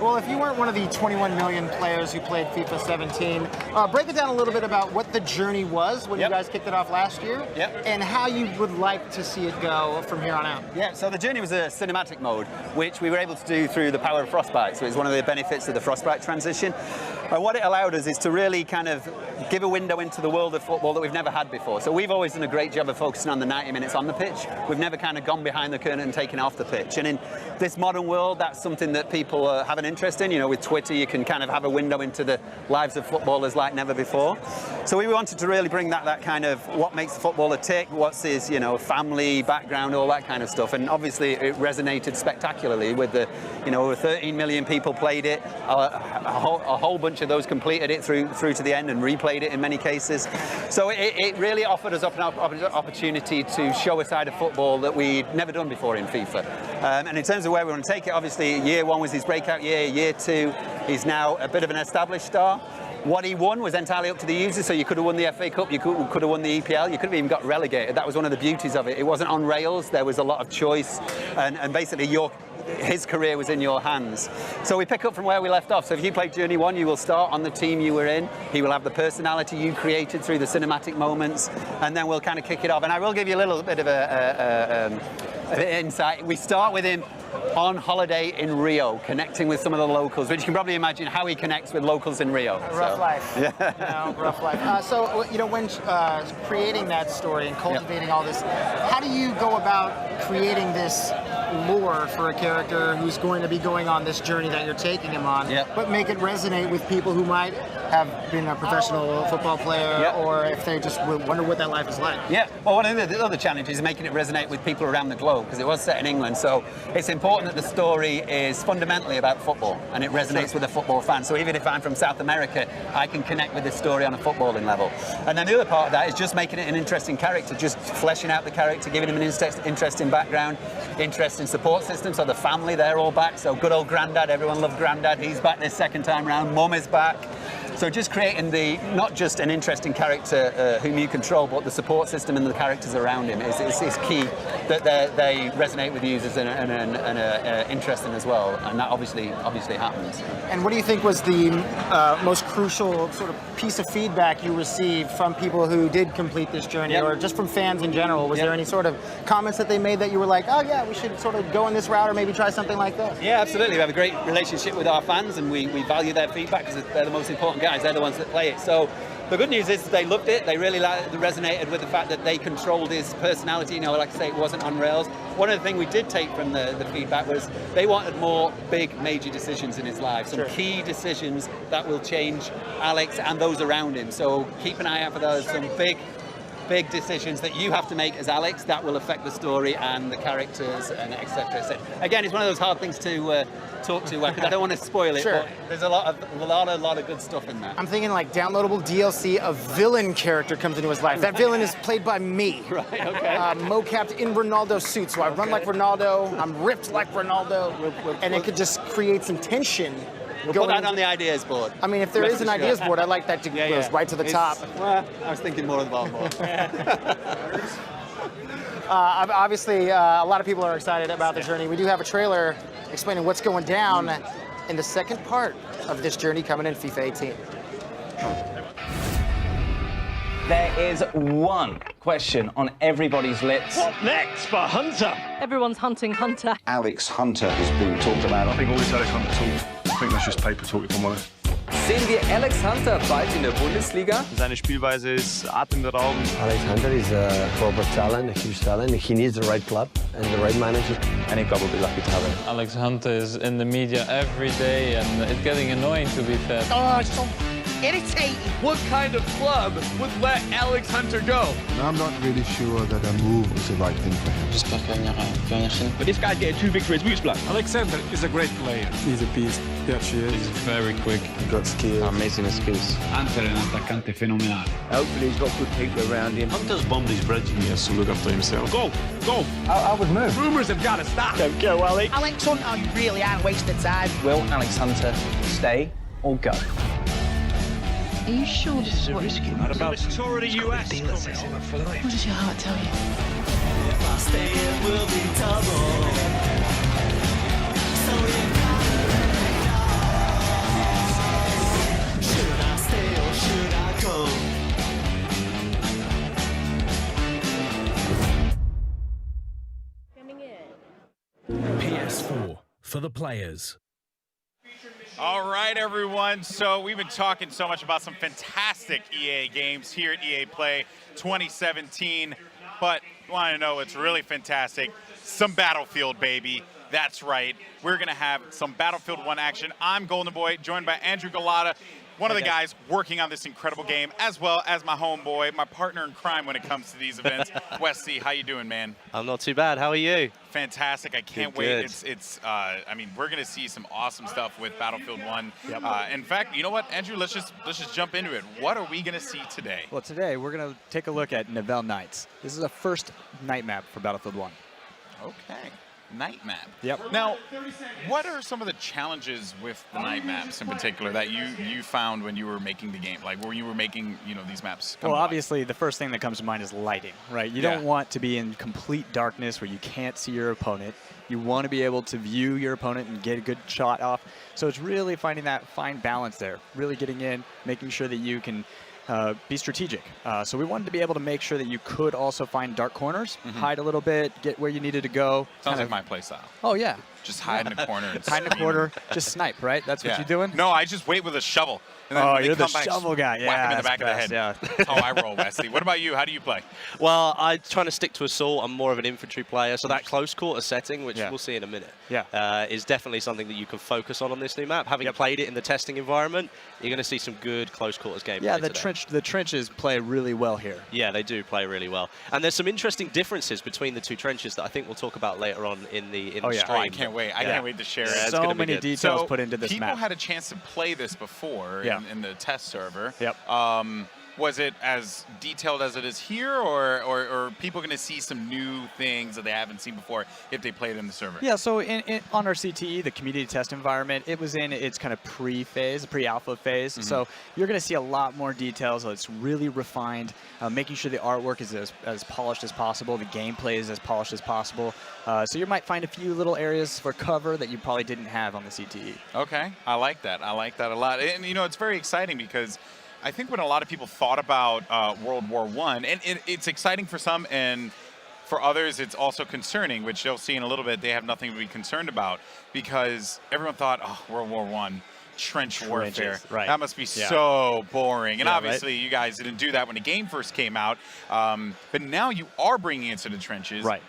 Well, if you weren't one of the 21 million players who played FIFA 17, break it down a little bit about what the journey was when you guys kicked it off last year, and how you would like to see it go from here on out. Yeah, so the journey was a cinematic mode, which we were able to do through the power of Frostbite. So it's one of the benefits of the Frostbite transition. And what it allowed us is to really kind of give a window into the world of football that we've never had before. So we've always done a great job of focusing on the 90 minutes on the pitch. We've never kind of gone behind the curtain and taken it off the pitch. And in this modern world, that's something that people have an interest in. You know, with Twitter, you can kind of have a window into the lives of footballers like never before. So we wanted to really bring that kind of what makes the footballer tick, what's his, you know, family background, all that kind of stuff. And obviously it resonated spectacularly with the, you know, over 13 million people played it. A whole bunch of those completed it through to the end and replayed it in many cases. So it really offered us an opportunity to show a side of football that we'd never done before in FIFA. And in terms of where we want to take it, obviously year one was his breakout year. Year two, he's now a bit of an established star. What he won was entirely up to the users, so you could have won the FA Cup, you could have won the EPL, you could have even got relegated. That was one of the beauties of it. It wasn't on rails, there was a lot of choice, and basically his career was in your hands. So we pick up from where we left off. So if you played Journey 1, you will start on the team you were in. He will have the personality you created through the cinematic moments, and then we'll kind of kick it off. And I will give you a little bit of an insight. We start with him on holiday in Rio, connecting with some of the locals, which you can probably imagine how he connects with locals in Rio. Rough life. Yeah. You know, rough life. So, you know, when creating that story and cultivating all this, how do you go about creating this lore for a character who's going to be going on this journey that you're taking him on, but make it resonate with people who might have been a professional football player, or if they just wonder what that life is like? Yeah, well, one of the other challenges is making it resonate with people around the globe, because it was set in England, so it's important that the story is fundamentally about football, and it resonates with a football fan. So even if I'm from South America, I can connect with this story on a footballing level. And then the other part of that is just making it an interesting character, just fleshing out the character, giving him an interesting background, interesting support system. So the family, they're all back. So good old Grandad, everyone loved Grandad. He's back this second time round. Mum is back. So just creating not just an interesting character whom you control, but the support system and the characters around him is key, that they resonate with users and are interesting as well. And that obviously happens. And what do you think was the most crucial sort of piece of feedback you received from people who did complete this journey, or just from fans in general? Was there any sort of comments that they made that you were like, oh yeah, we should sort of go in this route or maybe try something like this? Yeah, absolutely. We have a great relationship with our fans, and we value their feedback because they're the most important guys. They're the ones that play it. So the good news is they loved it. They really resonated with the fact that they controlled his personality. You know, like I say, it wasn't on rails. One of the things we did take from the feedback was they wanted more big, major decisions in his life, some key decisions that will change Alex and those around him. So keep an eye out for those, some big decisions that you have to make as Alex that will affect the story and the characters and etc. So again, it's one of those hard things to talk to because I don't want to spoil it, but there's a lot of good stuff in there. I'm thinking like downloadable DLC, a villain character comes into his life. That villain is played by me. Right, okay. Mocapped in Ronaldo's suit, so I run like Ronaldo, I'm ripped like Ronaldo, and it could just create some tension. We'll put that on the ideas board. I mean, if there is an ideas board, I'd like that to go right to the top. Well, I was thinking more of the bottom board. Obviously, a lot of people are excited about the journey. We do have a trailer explaining what's going down in the second part of this journey coming in FIFA 18. There is one question on everybody's lips. What next for Hunter? Everyone's hunting Hunter. Alex Hunter has been talked about. I think all this Alex Hunter talk, I think that's just paper talk, if I'm honest. Sehen wir Alex Hunter bald in der Bundesliga? Seine Spielweise ist atemberaubend. Alex Hunter is a proper talent, a huge talent. He needs the right club and the right manager. Any club will be lucky to have him. Alex Hunter is in the media every day, and it's getting annoying, to be fair. Oh, it's so irritating. What kind of club would let Alex Hunter go? I'm not really sure that a move was the right thing for him. J'espère qu'il va venir. But this guy's getting too big for his boots, blood. Alexander is a great player. He's a beast. Yeah, she is. He's very quick. He's got skills. Amazing skills. Hunter è un attaccante fenomenale. Hopefully he's got good people around him. Hunter's bombed his bridge. He has to look after himself. Go! I would move. Rumours have got to stop. Don't go, Alex. Alex Hunter, you really are wasting time. Will Alex Hunter stay or go? Are you sure this is what you're Not about this tour of the US. What does your heart tell you? If I stay, it will be double. So should I stay or should I go? PS4 for the players. All right, everyone. So we've been talking so much about some fantastic EA games here at EA Play 2017, but you want to know what's really fantastic? Some Battlefield, baby. That's right. We're going to have some Battlefield 1 action. I'm Golden Boy, joined by Andrew Galata. one of the guys working on this incredible game, as well as my homeboy, my partner in crime when it comes to these events. Wesley, how you doing, man? I'm not too bad. How are you? Fantastic. I can't wait. I mean, we're going to see some awesome stuff with Battlefield 1. Yep. In fact, you know what, Andrew? Let's just jump into it. What are we going to see today? Well, today we're going to take a look at Nivelle Nights. This is a first night map for Battlefield 1. Okay. Night map. Yep. Now, what are some of the challenges with the night maps in particular that you found when you were making the game? Like when you were making, these maps come Well, to obviously, the first thing that comes to mind is lighting, right? You don't want to be in complete darkness where you can't see your opponent. You want to be able to view your opponent and get a good shot off. So it's really finding that fine balance there, really getting in, making sure that you can be strategic. So we wanted to be able to make sure that you could also find dark corners, hide a little bit, get where you needed to go. Sounds like my play style. Oh, yeah. Just hide in a corner. And hide in a corner, just snipe, right? That's what you're doing? No, I just wait with a shovel. And then when you're they the come back, shovel guy. Yeah, whack him in the back of the head. Yeah. That's how I roll, Wesley. What about you? How do you play? Well, I'm trying to stick to assault. I'm more of an infantry player, so that close quarter setting, which we'll see in a minute, is definitely something that you can focus on this new map. Having played it in the testing environment, you're going to see some good close quarters gameplay. Yeah, today. the trenches play really well here. Yeah, they do play really well. And there's some interesting differences between the two trenches that I think we'll talk about later on in the stream. I can't wait. I can't wait to share it. So many details put into this people map. had a chance to play this before in the test server. Yep. Was it as detailed as it is here, or are people going to see some new things that they haven't seen before if they play it in the server? Yeah, so on our CTE, the community test environment, it was in its kind of pre-alpha phase. So you're going to see a lot more details. So it's really refined, making sure the artwork is as polished as possible, the gameplay is as polished as possible. So you might find a few little areas for cover that you probably didn't have on the CTE. Okay, I like that. I like that a lot. And, it's very exciting because I think when a lot of people thought about World War I, and it's exciting for some, and for others it's also concerning, which you'll see in a little bit. They have nothing to be concerned about because everyone thought, oh, World War I, trench warfare. Right. That must be so boring. And obviously you guys didn't do that when the game first came out, but now you are bringing it to the trenches. Right.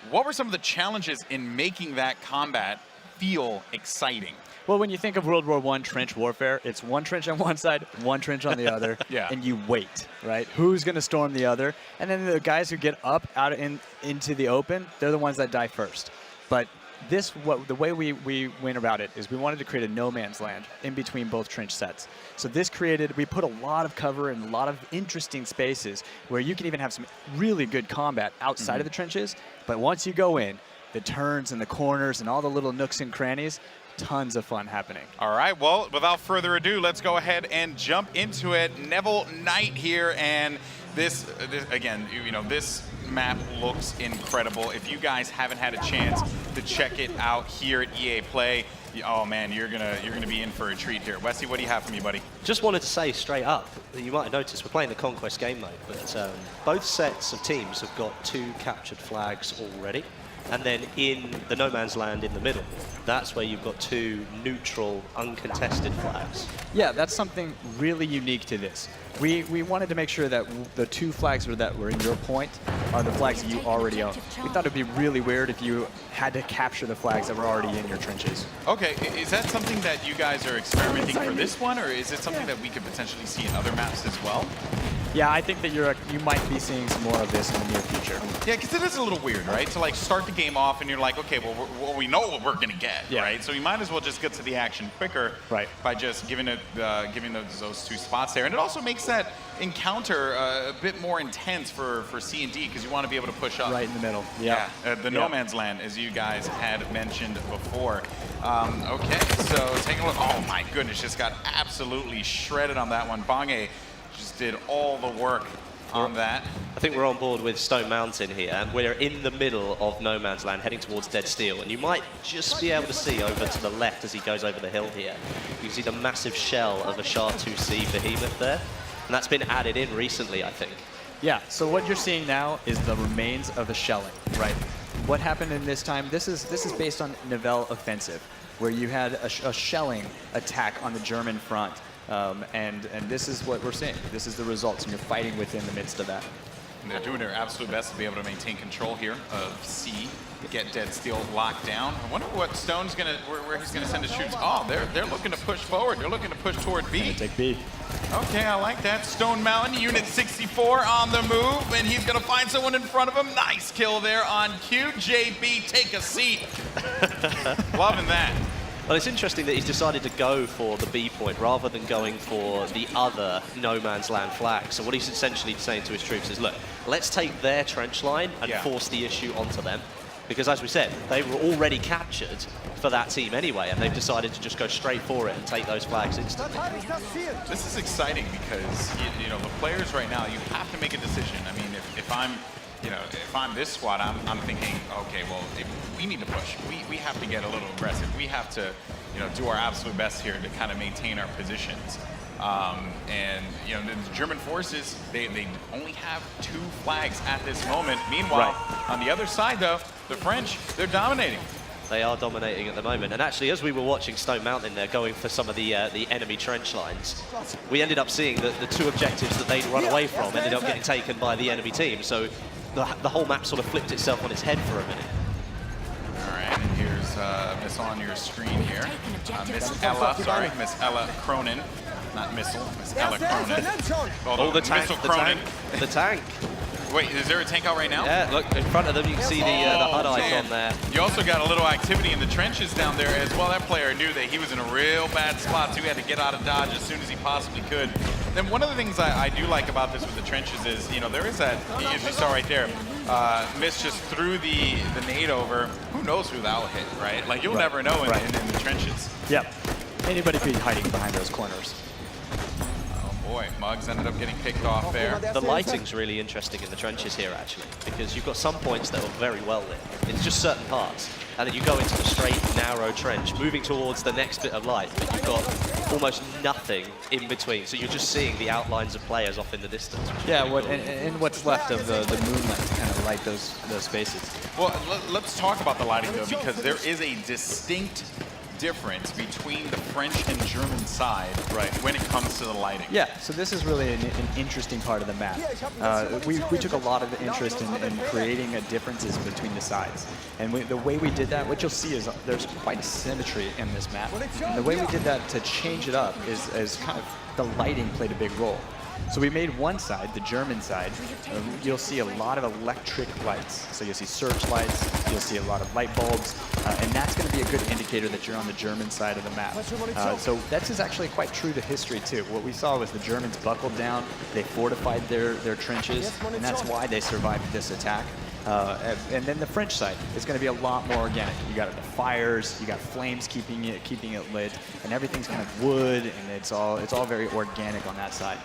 What were some of the challenges in making that combat feel exciting? Well, when you think of World War I trench warfare, it's one trench on one side, one trench on the other, and you wait, right? Who's going to storm the other? And then the guys who get up out into the open, they're the ones that die first. But the way we went about it is we wanted to create a no man's land in between both trench sets. So we put a lot of cover and a lot of interesting spaces where you can even have some really good combat outside of the trenches. But once you go in, the turns and the corners and all the little nooks and crannies, tons of fun happening. All right, well, without further ado, let's go ahead and jump into it. Nivelle Night here, and this again, this map looks incredible. If you guys haven't had a chance to check it out here at EA Play, oh man, you're gonna be in for a treat here. Wesley, what do you have for me, buddy? Just wanted to say straight up, you might have noticed we're playing the Conquest game mode, but both sets of teams have got 2 captured flags already. And then in the no man's land in the middle, that's where you've got 2 neutral, uncontested flags. Yeah, that's something really unique to this. We wanted to make sure that the 2 flags that were in your point are the flags that you already own. We thought it'd be really weird if you had to capture the flags that were already in your trenches. Okay, is that something that you guys are experimenting for this one, or is it something that we could potentially see in other maps as well? Yeah, I think that you might be seeing some more of this in the near future. Yeah, because it is a little weird, right? To like start the game off and you're like, okay, well, we know what we're gonna get, right? So you might as well just get to the action quicker, by just giving those 2 spots there, and it also makes that encounter a bit more intense for C and D because you want to be able to push up right in the middle. The no man's land, as you guys had mentioned before. Okay, so taking a look. Oh my goodness, just got absolutely shredded on that one. Bange just did all the work on that. I think we're on board with Stone Mountain here, and we're in the middle of no man's land heading towards Dead Steel, and you might just be able to see over to the left as he goes over the hill here. You can see the massive shell of a Shah 2C behemoth there, and that's been added in recently, I think. Yeah, so what you're seeing now is the remains of the shelling, right? What happened in this time, this is based on Nivelle Offensive, where you had a shelling attack on the German front. And this is what we're seeing. This is the results, and you're fighting within the midst of that. And they're doing their absolute best to be able to maintain control here of C, get Dead Steel locked down. I wonder what Stone's gonna, where he's gonna send his troops. Oh, they're looking to push forward. They're looking to push toward B. Take B. Okay, I like that. Stone Mountain, Unit 64 on the move, and he's gonna find someone in front of him. Nice kill there on Q. JB, take a seat. Loving that. Well, it's interesting that he's decided to go for the B point rather than going for the other no man's land flag. So what he's essentially saying to his troops is, look, let's take their trench line and force the issue onto them. Because as we said, they were already captured for that team anyway, and they've decided to just go straight for it and take those flags instantly. This is exciting because, you know, the players right now, you have to make a decision. I mean, if I'm, you know, if I'm this squad, I'm thinking, okay, well, we need to push. We have to get a little aggressive. We have to, you know, do our absolute best here to kind of maintain our positions. And, you know, the German forces, they only have 2 flags at this moment. Meanwhile, on the other side, though, the French, they're dominating. They are dominating at the moment. And actually, as we were watching Stone Mountain there going for some of the enemy trench lines, we ended up seeing that the 2 objectives that they'd run away from ended up getting taken by the enemy team. So the whole map sort of flipped itself on its head for a minute. All right, and here's Miss on your screen here. Miss Ella, sorry, Miss Ella Cronin. Not Missile, Miss Ella Cronin. Oh, the tank, the tank. Wait, is there a tank out right now? Yeah, look, in front of them you can see the HUD icon there. You also got a little activity in the trenches down there as well. That player knew that he was in a real bad spot, so he had to get out of dodge as soon as he possibly could. Then one of the things I do like about this with the trenches is, you know, there is that, as you saw right there, Miss just threw the nade over. Who knows who that'll hit, right? Like, you'll never know in the trenches. Yep. Anybody be hiding behind those corners. Boy, Muggs ended up getting picked off there. The lighting's really interesting in the trenches here, actually, because you've got some points that are very well lit. It's just certain parts. And then you go into the straight, narrow trench, moving towards the next bit of light, but you've got almost nothing in between. So you're just seeing the outlines of players off in the distance. Yeah, and what's left of the moonlight to kind of light those spaces. Well, let's talk about the lighting, though, because there is a distinct difference between the French and German side when it comes to the lighting. Yeah, so this is really an interesting part of the map. We took a lot of interest in creating differences between the sides. And the way we did that, what you'll see is there's quite a symmetry in this map. And the way we did that to change it up is kind of the lighting played a big role. So we made one side, the German side, you'll see a lot of electric lights. So you'll see searchlights, you'll see a lot of light bulbs, and that's going to be a good indicator that you're on the German side of the map. So that is actually quite true to history too. What we saw was the Germans buckled down, they fortified their trenches, and that's why they survived this attack. And then the French side is going to be a lot more organic. You got the fires, you got flames keeping it lit, and everything's kind of wood, and it's all very organic on that side.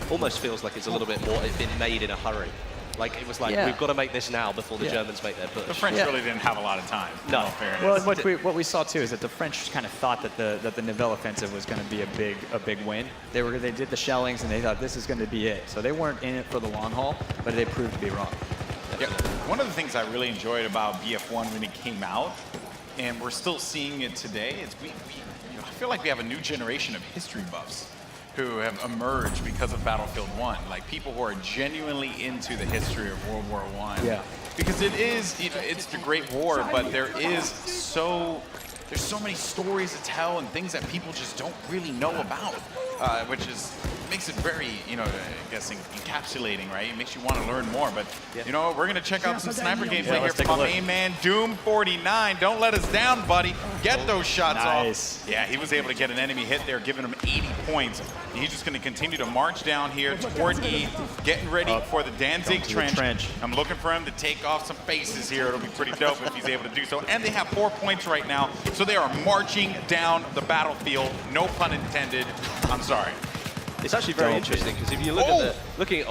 Almost feels like it's a little bit more, it's been made in a hurry. Like, it was like, we've got to make this now before the Germans make their push. The French really didn't have a lot of time. No. Well, what we saw too is that the French kind of thought that the Nivelle offensive was going to be a big win. They did the shellings and they thought this is going to be it. So they weren't in it for the long haul, but they proved to be wrong. Yeah. One of the things I really enjoyed about BF1 when it came out, and we're still seeing it today, is I feel like we have a new generation of history buffs who have emerged because of Battlefield 1, like people who are genuinely into the history of World War I. Yeah. Because it is, it's the Great War, but there's so many stories to tell and things that people just don't really know about, which makes it very, I guess, encapsulating, right? It makes you want to learn more. But, you know, we're going to check out some sniper gameplay here from my main man, Doom49. Don't let us down, buddy. Get those shots off. Yeah, he was able to get an enemy hit there, giving him 80 points. And he's just going to continue to march down here toward E, getting ready for the Danzig trench. I'm looking for him to take off some faces here. It'll be pretty dope if he's able to do so. And they have 4 points right now, so they are marching down the battlefield. No pun intended. I'm sorry. It's actually very interesting because if you look at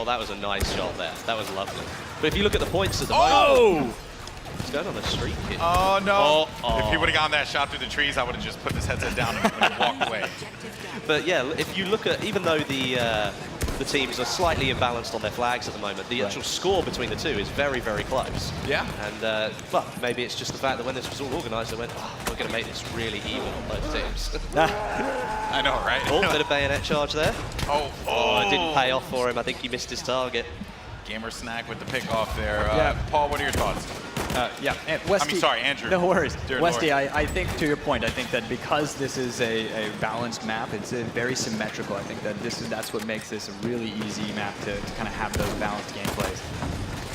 that was a nice shot there. That was lovely. But if you look at the points at the moment, it's going on a streak here. Oh no! If he would have gotten that shot through the trees, I would have just put his headset down and walked away. But yeah, if you look at, even though the teams are slightly imbalanced on their flags at the moment, the actual score between the two is very, very close. Yeah. And but maybe it's just the fact that when this was all organised, they went, we're going to make this really even on both teams. I know, right? Oh, bit of bayonet charge there. Oh, it didn't pay off for him. I think he missed his target. Gamer Snack with the pick off there. Paul, what are your thoughts? And Westy, I mean, sorry, Andrew. No worries. Dear Westy, Lord. I think to your point, I think that because this is a balanced map, it's very symmetrical. I think that that's what makes this a really easy map to kind of have those balanced gameplays.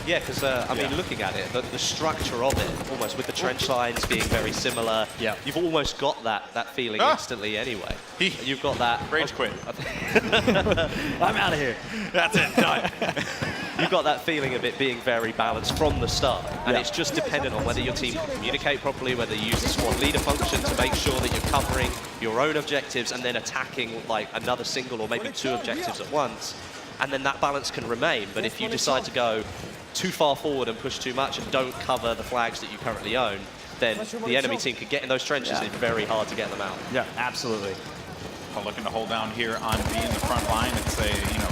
Yeah, because I mean, looking at it, the structure of it, almost with the trench lines being very similar, you've almost got that feeling instantly anyway. You've got that. Rage quit. I'm out of here. That's it, done. You've got that feeling of it being very balanced from the start, and it's just dependent on whether your team can communicate properly, whether you use the squad leader function to make sure that you're covering your own objectives and then attacking like another single or maybe two objectives at once, and then that balance can remain. But if you decide to go too far forward and push too much and don't cover the flags that you currently own, then the enemy team can get in those trenches and it's very hard to get them out. Yeah, absolutely. Looking to hold down here on B in the front line. It's a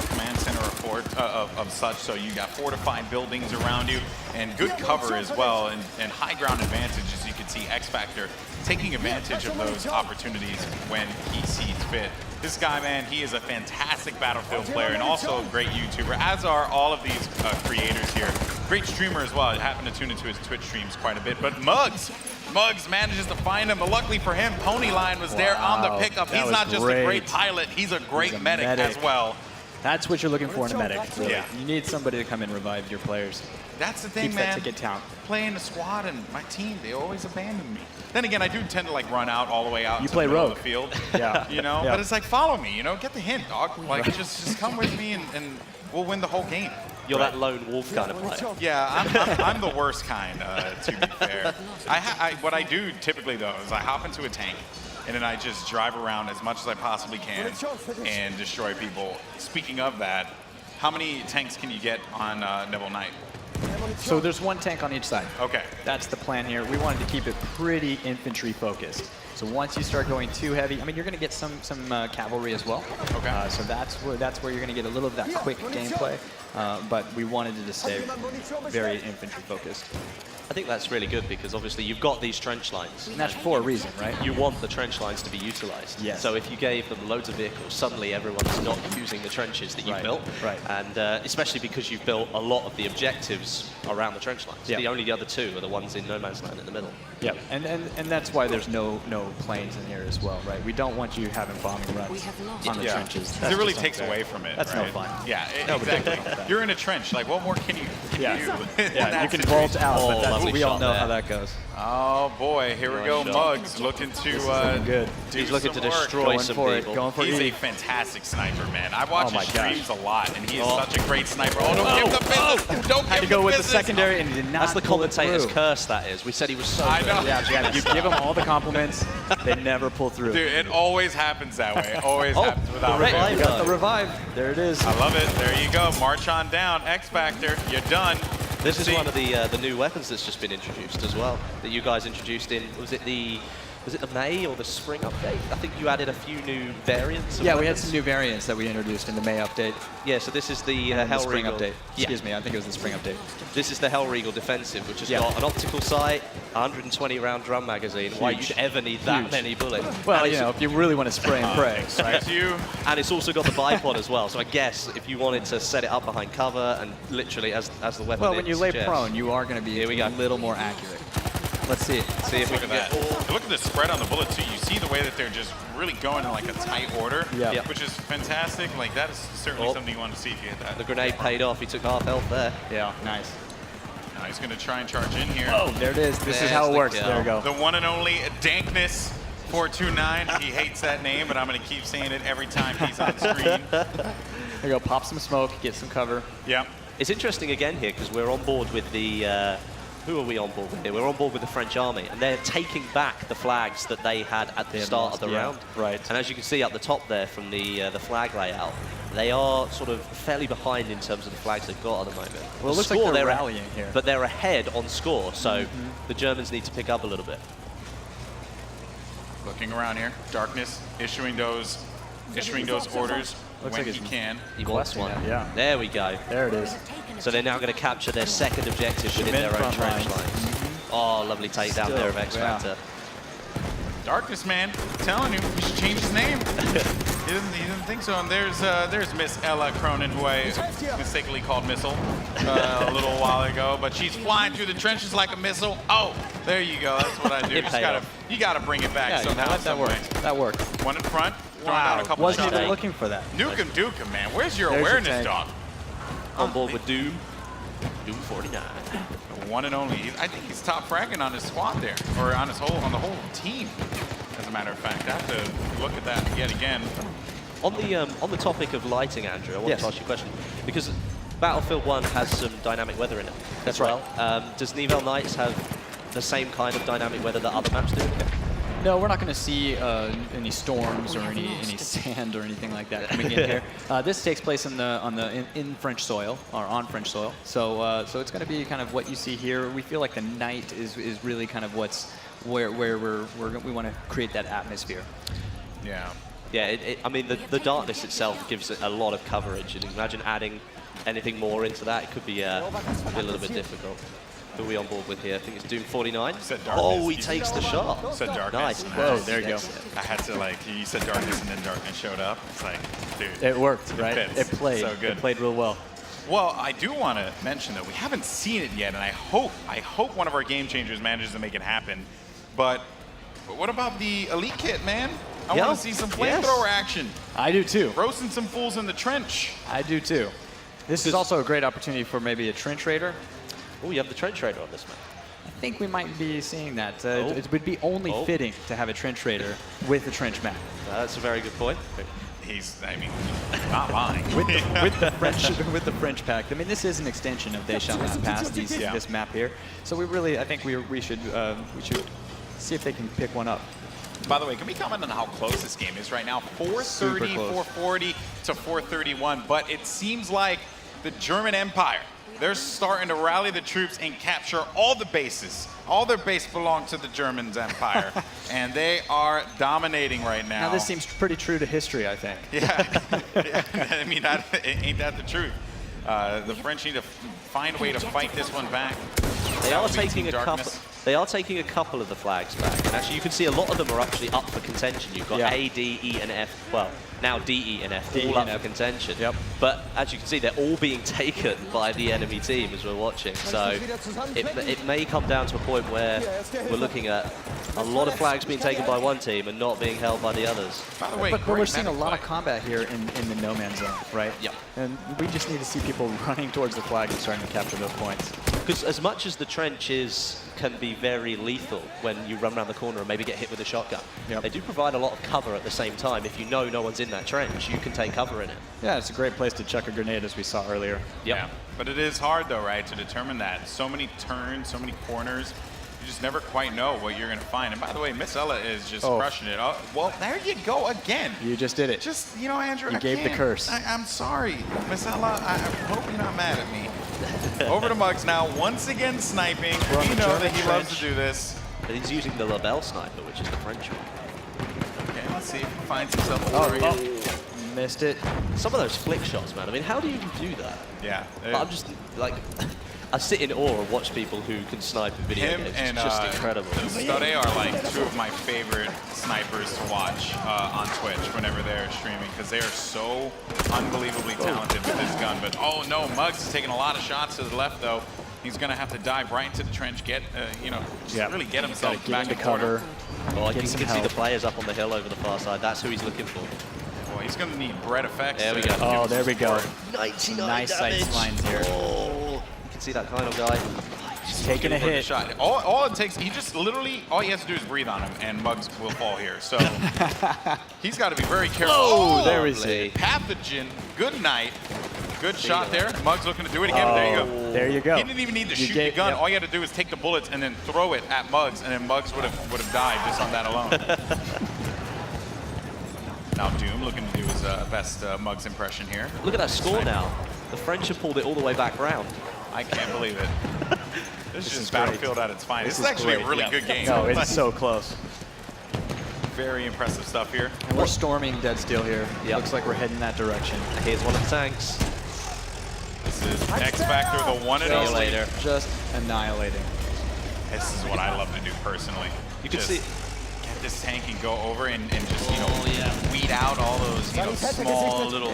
command center of fort of such, so you got fortified buildings around you and good cover as well, and high ground advantage, as you can see. X Factor taking advantage of those opportunities when he sees fit. This guy, man, he is a fantastic Battlefield player and also a great YouTuber, as are all of these creators here. Great streamer as well. I happen to tune into his Twitch streams quite a bit. But Muggs manages to find him. But luckily for him, Ponyline was there on the pickup. He's not just a great pilot, he's a great medic as well. That's what you're looking for in a medic, really. Yeah. You need somebody to come and revive your players. That's the thing, Keeps man. that ticket count. Playing a squad and my team, they always abandon me. Then again, I do tend to like run out all the way out to the middle of the field. You know, but it's like, follow me, you know, get the hint, dog. Like, just come with me and we'll win the whole game. You're that lone wolf kind of player. Yeah, I'm the worst kind, to be fair. What I do typically, though, is I hop into a tank, and then I just drive around as much as I possibly can and destroy people. Speaking of that, how many tanks can you get on Neville Knight? So there's one tank on each side. Okay. That's the plan here. We wanted to keep it pretty infantry focused. So once you start going too heavy, I mean, you're going to get some cavalry as well. Okay. So that's where you're going to get a little of that quick gameplay. But we wanted it to stay very infantry focused. I think that's really good because obviously you've got these trench lines. And that's for a reason, right? You want the trench lines to be utilized. Yes. So if you gave them loads of vehicles, suddenly everyone's not using the trenches that you've built. Right. And especially because you've built a lot of the objectives around the trench lines. The only other two are the ones in no man's land in the middle. Yeah, and that's why there's no planes in here as well, right? We don't want you having bombing runs on the trenches. It really takes away from it. That's right? no fun. Yeah, exactly. You're in a trench. Like, what more can you do? Yeah, you can vault out, but that's, we all know how that goes. Oh boy, here we go. Muggs looking to good. He's looking to destroy some people. Going for He's E. a fantastic sniper, man. I watch his streams a lot, and he is such a great sniper. Oh, don't give the business. Don't Had to give go the with business. the secondary, and he did not. That's the pull it commentator's through. curse, that is. We said he was so I good. know. Yeah, you give them all the compliments, they never pull through. Dude, it always happens that way. Always happens without You got the revive. There it is. I love it. There you go. March on down. X Factor. You're done. This is one of the new weapons that's just been introduced as well, that you guys introduced in, was it the May or the spring update? I think you added a few new variants. Yeah, we had some new variants that we introduced in the May update. Yeah, so this is the the spring Hellregal update. Excuse me, I think it was the spring update. This is the Hellregal Defensive, which has got an optical sight, 120 round drum magazine. Why you'd ever need that many bullets? Well, you know, if you really want to spray and pray, right? And it's also got the bipod as well. So I guess if you wanted to set it up behind cover and literally as the weapon. Well, when you lay suggests. prone, you are going to be a little more accurate. Let's see it. See if we can get. Look at the spread on the bullet too. You see the way that they're just really going in like a tight order, which is fantastic. Like that is certainly something you want to see if you hit that. The grenade paid off. He took half health there. Yeah, nice. Now he's going to try and charge in here. Oh, there it is. This is how it works. There we go. The one and only Dankness 429. He hates that name, but I'm going to keep saying it every time he's on screen. There you go. Pop some smoke. Get some cover. Yeah. It's interesting again here because we're on board with the. Who are we on board with here? We're on board with the French army, and they're taking back the flags that they had at the start of the round. Right. And as you can see up the top there from the flag layout, they are sort of fairly behind in terms of the flags they've got at the moment. Well, it the looks like score, they're rallying here. But they're ahead on score, so the Germans need to pick up a little bit. Looking around here, Darkness issuing those orders Looks when like he it's can. He wants one. Yeah. There we go. There it is. So they're now going to capture their second objective within their own trench lines. Oh, lovely takedown there of X Factor. Darkness, man. I'm telling you, we should change his name. He doesn't think so. And there's Miss Ella Cronin, who I mistakenly called Missile a little while ago. But she's flying through the trenches like a missile. Oh, there you go. That's what I do. You gotta bring it back somehow. That worked. That worked. One in front. Throwing down a couple Wasn't of even shots. looking for that. Nukem Dukem, man. Where's your There's your awareness, tag. dog? On board with Doom. Doom 49. The one and only. I think he's top fragging on his squad there, or on the whole team. As a matter of fact, I have to look at that yet again. On the topic of lighting, Andrew, I want to ask you a question because Battlefield 1 has some dynamic weather in it. That's as well. Does Nivelle Nights have the same kind of dynamic weather that other maps do? No, we're not going to see any storms or any sand or anything like that coming in here. This takes place in French soil or on French soil, so it's going to be kind of what you see here. We feel like the night is really kind of where we want to create that atmosphere. Yeah. Yeah. I mean, the darkness itself gives it a lot of coverage, and imagine adding anything more into that, it could be a little bit difficult. Who are we on board with here? I think it's Doom 49. Oh, he takes the shot. Said darkness. Nice. Whoa, there you go. I had to you said darkness and then darkness showed up. It's like, dude. It worked, right? It played. So good. It played real well. Well, I do want to mention that we haven't seen it yet, and I hope one of our game changers manages to make it happen. But what about the Elite Kit, man? I want to see some flamethrower action. I do too. Roasting some fools in the trench. I do too. This is also a great opportunity for maybe a trench raider. Oh, you have the trench raider on this map. I think we might be seeing that. It would be only fitting to have a trench raider with a trench map. That's a very good point. I mean, not lying. with the French pack. I mean, this is an extension of They Shall Not Pass, this map here. So I think we should see if they can pick one up. By the way, can we comment on how close this game is right now? 430, 440 to 431. But it seems like the German Empire, they're starting to rally the troops and capture all the bases. All their base belong to the Germans' empire. And they are dominating right now. Now, this seems pretty true to history, I think. Yeah. I mean, ain't that the truth? The French need to find a way to fight this one back. They are taking a couple of the flags back. And actually, you can see a lot of them are actually up for contention. You've got A, D, E, and F. Well, now D, E, and F, all up for contention. Yep. But as you can see, they're all being taken by the enemy team as we're watching. So it may come down to a point where we're looking at a lot of flags being taken by one team and not being held by the others. By the way, but we're seeing a lot of combat here in the no man's zone, right? Yep. And we just need to see people running towards the flag and starting to capture those points. Because as much as the trenches can be very lethal when you run around the corner and maybe get hit with a shotgun, they do provide a lot of cover at the same time. If you know no one's in that trench, you can take cover in it. Yeah, it's a great place to chuck a grenade, as we saw earlier. Yeah, but it is hard though, right, to determine that. So many turns, so many corners. You just never quite know what you're going to find. And by the way, Miss Ella is just crushing it. Oh, well, there you go again. You just did it. Just, Andrew, You gave the curse. I'm sorry. Miss Ella, I hope you're not mad at me. Over to Muggs now, once again sniping. We know that he loves to do this. But he's using the Labelle sniper, which is the French one. Okay, let's see if he finds himself missed it. Some of those flick shots, man. I mean, how do you even do that? Yeah. I'm just, I sit in awe and watch people who can snipe in video games. And it's just incredible. Stode are like two of my favorite snipers to watch on Twitch whenever they're streaming, because they are so unbelievably talented with this gun. But oh no, Muggs is taking a lot of shots to the left though. He's gonna have to dive right into the trench, get really get himself back into cover. Oh, you can see the players up on the hill over the far side. That's who he's looking for. Well, he's gonna need bread effects. There we go. Oh, there we go. 99 nice sight lines here. Oh, you can see that kind of guy. He's taking a hit. Shot. All it takes, he just literally, all he has to do is breathe on him, and Muggs will fall here. So he's got to be very careful. Oh, there we see. Pathogen. Good night. Good shot there. Muggs looking to do it again. There you go. There you go. He didn't even need to shoot the gun. All you had to do was take the bullets and then throw it at Muggs, and then Muggs would have died just on that alone. Now Doom looking to do his best Muggs impression here. Look at that score now. The French have pulled it all the way back round. I can't believe it. This is just Battlefield at its finest. This is actually a really good game. No, it's so close. Very impressive stuff here. And we're storming Dead Steel here. Yep. Looks like we're heading that direction. Here's one of the tanks. This is X Factor, the one and only. Just annihilating. This is what I love to do personally. You can see. this tank can go over and just, you know, weed out all those, you know, small little,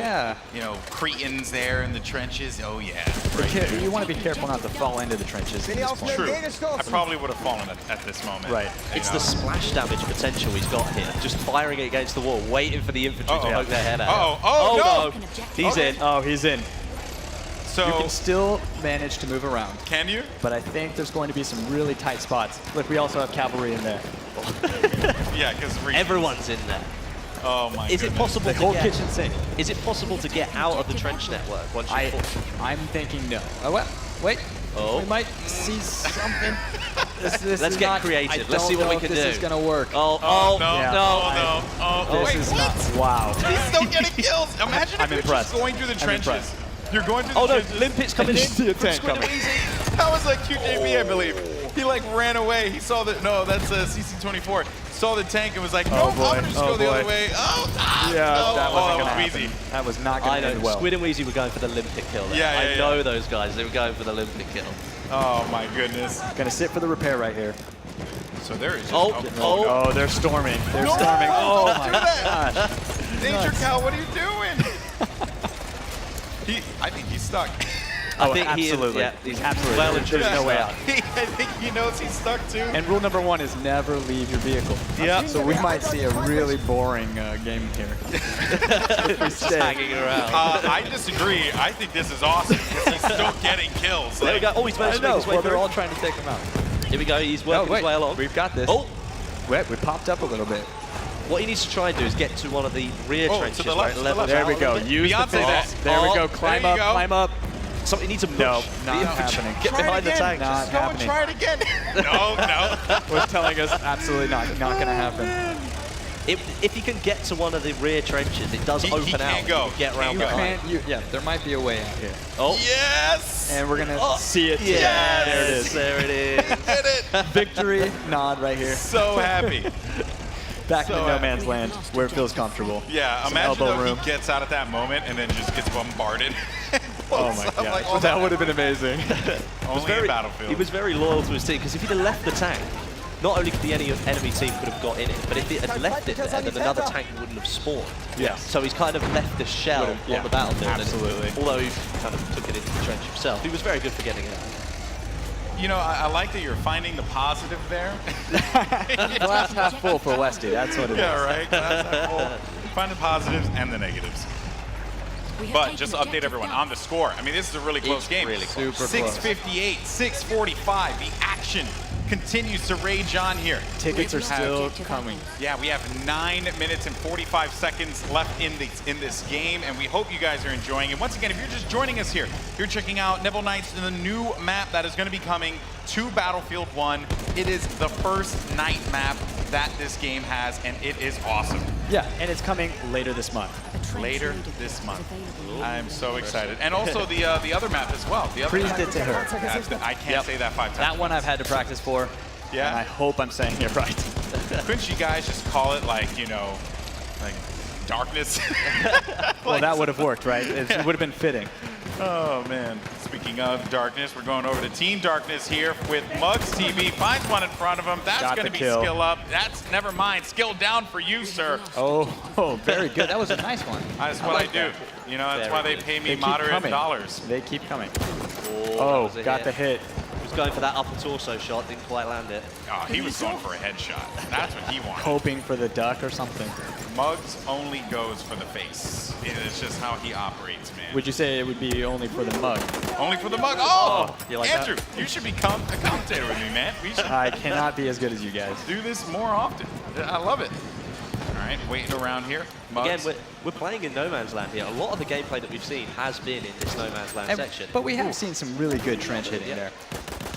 you know, cretins there in the trenches. Oh, yeah. Right. You want to be careful not to fall into the trenches. True. I probably would have fallen at this moment. Right. It's the splash damage potential he's got here. Just firing it against the wall, waiting for the infantry to poke their head out. Oh, no! He's in. Oh, he's in. So you can still manage to move around. Can you? But I think there's going to be some really tight spots. Look, we also have cavalry in there. Yeah, because everyone's in there. Oh my! Is it possible? The whole kitchen sink. Is it possible to get out of the trench network once you fall? I'm thinking no. Oh well, wait. Oh. We might see something. Let's get creative. Let's see what we can do. This is gonna work. No. This is not. Wow. He's still getting kills. Imagine if you're just going through the trenches. You're going through the trenches. Oh no, Limpet's coming in. That was like QJB, I believe. He like ran away. He saw that. No, that's CC24. Saw the tank and was like, no, I'm gonna just go the other way. That wasn't gonna happen. That was not gonna end well. Squid and Wheezy were going for the Limpet kill there. I know those guys. They were going for the Limpet kill. Oh my goodness. Gonna sit for the repair right here. So there is. Oh, they're storming. They're storming. Oh my gosh. Danger Cow, what are you doing? I think he's stuck. I think absolutely. He's absolutely. Well, There's no way out. I think he knows he's stuck too. And rule number 1 is never leave your vehicle. Yeah. So we might see a really boring game here. Just hanging around. I disagree. I think this is awesome because he's still getting kills. There we go. Oh, he's managed to make his way through. They're all trying to take him out. Here we go. He's working his way along. We've got this. Oh, wait, we popped up a little bit. what he needs to try and do is get to one of the rear trenches. To the left, there we go. Use the physics. There we go. Climb up. Climb up. Something needs to push. No, not happening. Get behind the tank. Not happening. Try it again. No. Was telling us absolutely not going to happen. If he can get to one of the rear trenches, it does open out. He go. Get around behind. Yeah, there might be a way out here. Oh. Yes. And we're going to see it. Yes. There it is. There it is. Did it. Victory nod right here. So happy. Back to no man's land where it feels comfortable. Yeah, Some imagine elbow though room. he gets out at that moment and then just gets bombarded. Oh my god, that would have been amazing. Only in Battlefield. He was very loyal to his team because if he'd have left the tank, not only could the enemy team could have got in it, but if he had left it there, then another tank wouldn't have spawned. Yeah. So he's kind of left the shell on the battlefield. Absolutely. And although he kind of took it into the trench himself, he was very good for getting it out. You know, I like that you're finding the positive there. Glass half full for Westy, that's what it is. Yeah, right. Glass half full. Find the positives and the negatives. But just to update everyone on the score. I mean, this is a really close game. Really close. Super 658, 645. The action continues to rage on here. Tickets are still coming. Yeah, we have 9 minutes and 45 seconds left in this game, and we hope you guys are enjoying it. Once again, if you're just joining us here, you're checking out Neville Knights, the new map that is going to be coming to Battlefield 1. It is the first night map that this game has, and it is awesome. Yeah, and it's coming later this month. Later this month. I'm so excited. And also the other map as well. The other Breathed it to her. I can't say that 5 times. That one I've had to practice for. Yeah. And I hope I'm saying it right. Couldn't you guys just call it like, you know, like darkness? Well, that would have worked, right? It would have been fitting. Oh, man. Speaking of darkness, we're going over to Team Darkness here with Mugs TV. Finds one in front of him. That's going to be skill up. That's, never mind, skill down for you, sir. Oh, very good. That was a nice one. That's what I do. You know, that's why they pay me moderate dollars. They keep coming. Oh, got the hit. He was going for that upper torso shot, didn't quite land it. Oh, he was going for a headshot. That's what he wanted. Hoping for the duck or something. Mugs only goes for the face. It's just how he operates, man. Would you say it would be only for the mug? Only for the mug? Oh, you like Andrew, that? you should become a commentator with me, man. We should I cannot be as good as you guys. do this more often. I love it. All right, waiting around here. Mugs. Again, we're playing in no man's land here. A lot of the gameplay that we've seen has been in this no man's land section. But we have seen some really good trench hitting there.